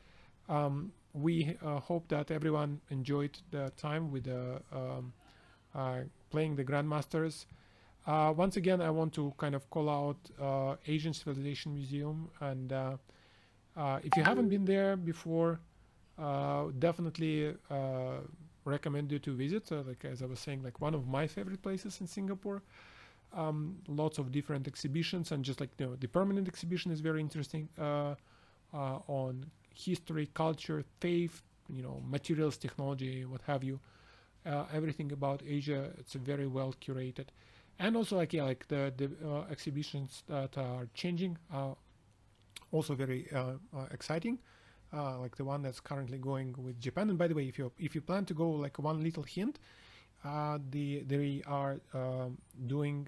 We hope that everyone enjoyed the time with playing the Grandmasters. Once again, I want to kind of call out Asian Civilization Museum, and if you haven't been there before, definitely recommend you to visit. Like as I was saying, like one of my favorite places in Singapore. Lots of different exhibitions, and just like the permanent exhibition is very interesting on history, culture, faith, materials, technology, what have you. Everything about Asia. It's very well curated. And also like the exhibitions that are changing also very exciting, like the one that's currently going with Japan. And by the way, if you plan to go, like one little hint, they are doing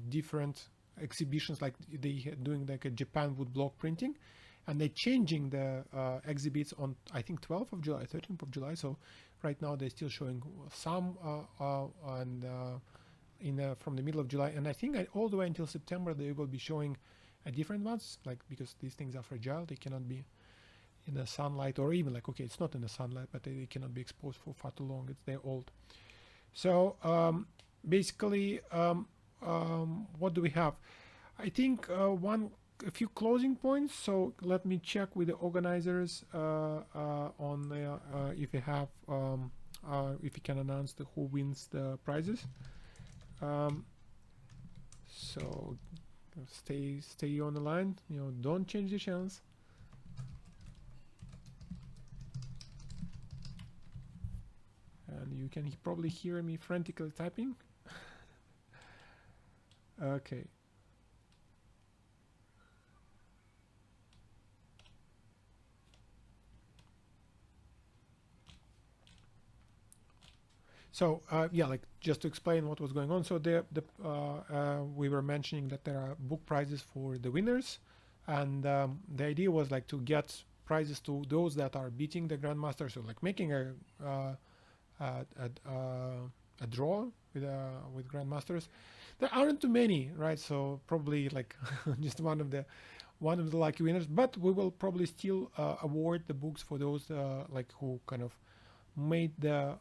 different exhibitions, like they doing like a Japan wood block printing, and they're changing the exhibits on I think 12th of July, 13th of July. So right now they're still showing some and from the middle of July, and I think all the way until September they will be showing different ones, like because these things are fragile, they cannot be in the sunlight, or even like, okay, it's not in the sunlight, but they cannot be exposed for far too long. They're old. So basically, what do we have? I think a few closing points. So let me check with the organizers on if you have if you can announce who wins the prizes. So stay on the line, don't change the channels. And you can probably hear me frantically typing. Okay. So yeah, like just to explain what was going on. So we were mentioning that there are book prizes for the winners, and the idea was like to get prizes to those that are beating the grandmaster. So like making a draw with grandmasters. There aren't too many, right? So probably like just one of the lucky winners. But we will probably still award the books for those like who kind of made the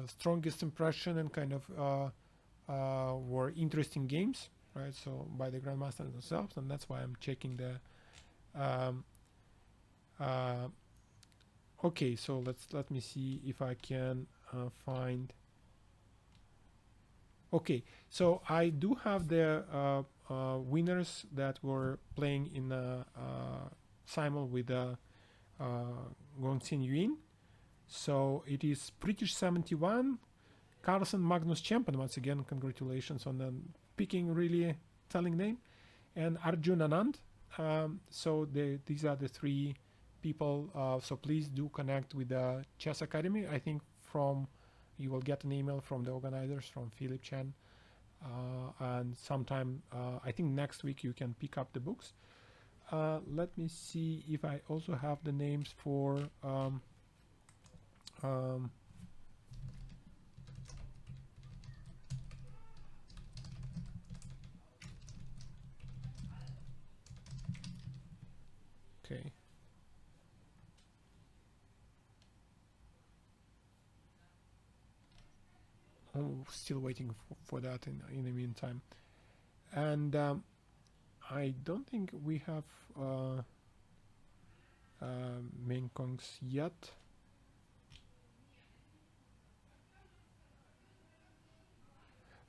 strongest impression and kind of were interesting games, right? So by the grandmasters themselves, and that's why I'm checking the okay, so let me see if I can find. Okay, so I do have the winners that were playing in simul with Gong Qianyun. So it is British 71, Carlsen Magnus Champion. Once again, congratulations on picking really telling name, and Arjun Anand. So these are the three people. So please do connect with the Chess Academy. I think you will get an email from the organizers, from Philip Chen, and sometime I think next week you can pick up the books. Let me see if I also have the names for okay. I'm still waiting for that in the meantime. And I don't think we have Meng Kongs yet.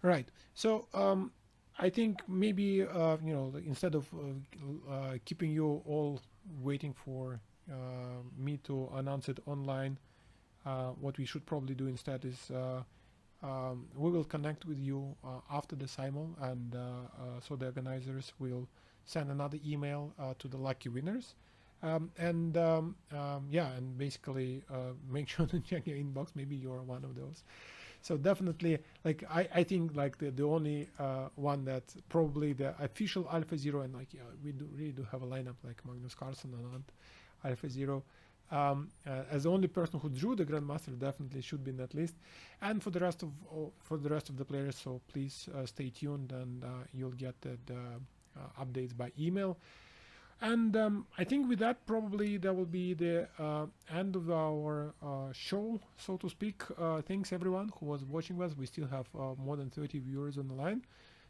Right. So I think maybe you know, instead of keeping you all waiting for me to announce it online, what we should probably do instead is we will connect with you after the simul, and so the organizers will send another email to the lucky winners. Yeah, and basically make sure to check your inbox. Maybe you're one of those. So definitely, like I think like the only one that probably the official Alpha Zero, and like, yeah, we really do have a lineup like Magnus Carlsen and Alpha Zero. As the only person who drew the Grandmaster, definitely should be in that list. And for the rest of the players, so please stay tuned, and you'll get the updates by email. And I think with that, probably that will be the end of our show, so to speak. Thanks everyone who was watching us. We still have more than 30 viewers on the line.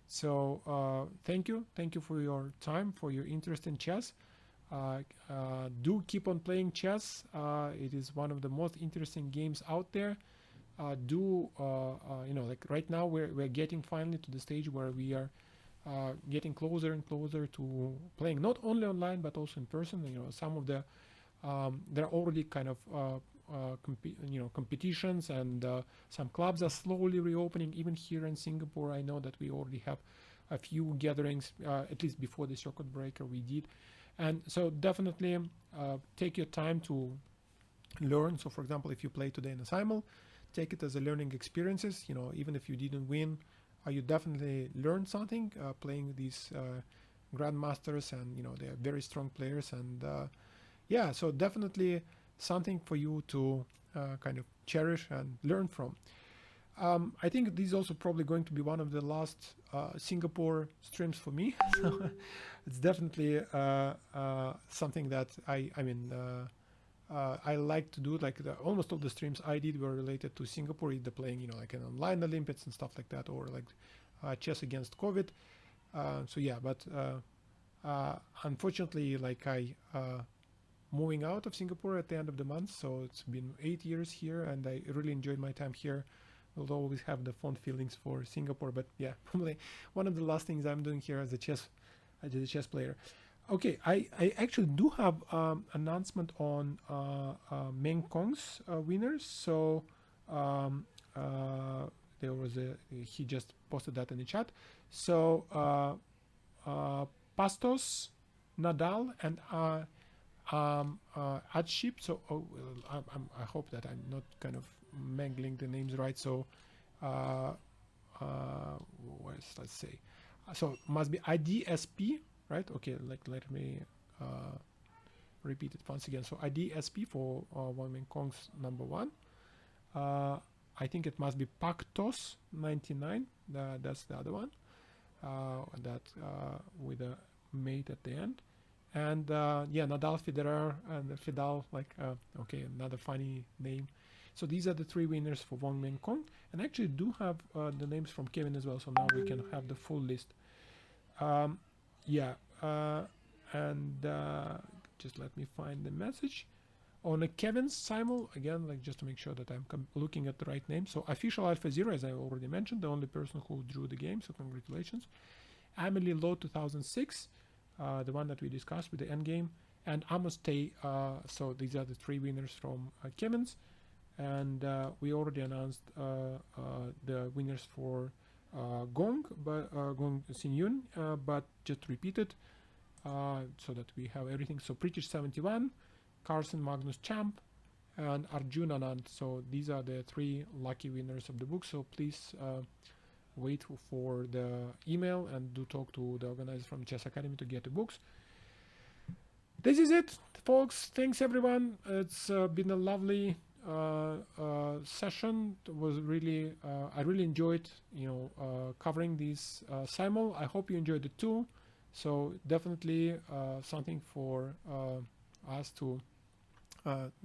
So thank you for your time, for your interest in chess. Do keep on playing chess. It is one of the most interesting games out there. You know, like right now we're getting finally to the stage where we are getting closer and closer to playing not only online but also in person. You know, some of the there are already kind of competitions, and some clubs are slowly reopening. Even here in Singapore, I know that we already have a few gatherings, at least before the circuit breaker we did. And so definitely take your time to learn. So for example, if you play today in a simul, take it as a learning experiences. You know, even if you didn't win, you definitely learned something playing these grandmasters, and you know, they're very strong players. And yeah, so definitely something for you to kind of cherish and learn from. I think this is also probably going to be one of the last Singapore streams for me. So it's definitely something that I like to do. Like almost all the streams I did were related to Singapore, either playing, you know, like an online Olympics and stuff like that, or like chess against COVID. So yeah, but unfortunately, like I moving out of Singapore at the end of the month, so it's been 8 years here, and I really enjoyed my time here. Will always have the fond feelings for Singapore, but yeah, probably one of the last things I'm doing here as a chess player. Okay, I actually do have announcement on Meng Kong's winners. So there was he just posted that in the chat. So Pastos, Nadal, and Adship. So I hope that I'm not kind of mangling the names right. So let's say, so must be IDSP, right? Okay, like let me repeat it once again. So IDSP for Wong Meng Kong's number 1. I think it must be Pactos 99. That's the other one. That with a mate at the end. And yeah, Nadal, Federer, and Fidal, like okay, another funny name. So these are the 3 winners for Wong Meng Kong, and actually do have the names from Kevin as well. So now we can have the full list. Yeah, and just let me find the message on a Kevin's simul again, like just to make sure that I'm looking at the right name. So official Alpha Zero, as I already mentioned, the only person who drew the game. So congratulations. Amelie Lowe 2006, the one that we discussed with the end game, and Amos Tay. So these are the 3 winners from Kevin's. And we already announced the winners for Gong Qianyun, but just repeat it so that we have everything. So British 71, Carlsen Magnus Champ, and Arjun Anand. So these are the 3 lucky winners of the book. So please wait for the email and do talk to the organizer from Chess Academy to get the books. This is it, folks. Thanks everyone. It's been a lovely session. It was really I really enjoyed, you know, covering these simul. I hope you enjoyed it too. So definitely something for us to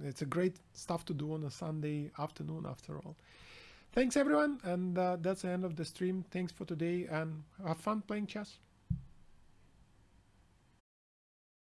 it's a great stuff to do on a Sunday afternoon after all. Thanks everyone, and that's the end of the stream. Thanks for today, and have fun playing chess.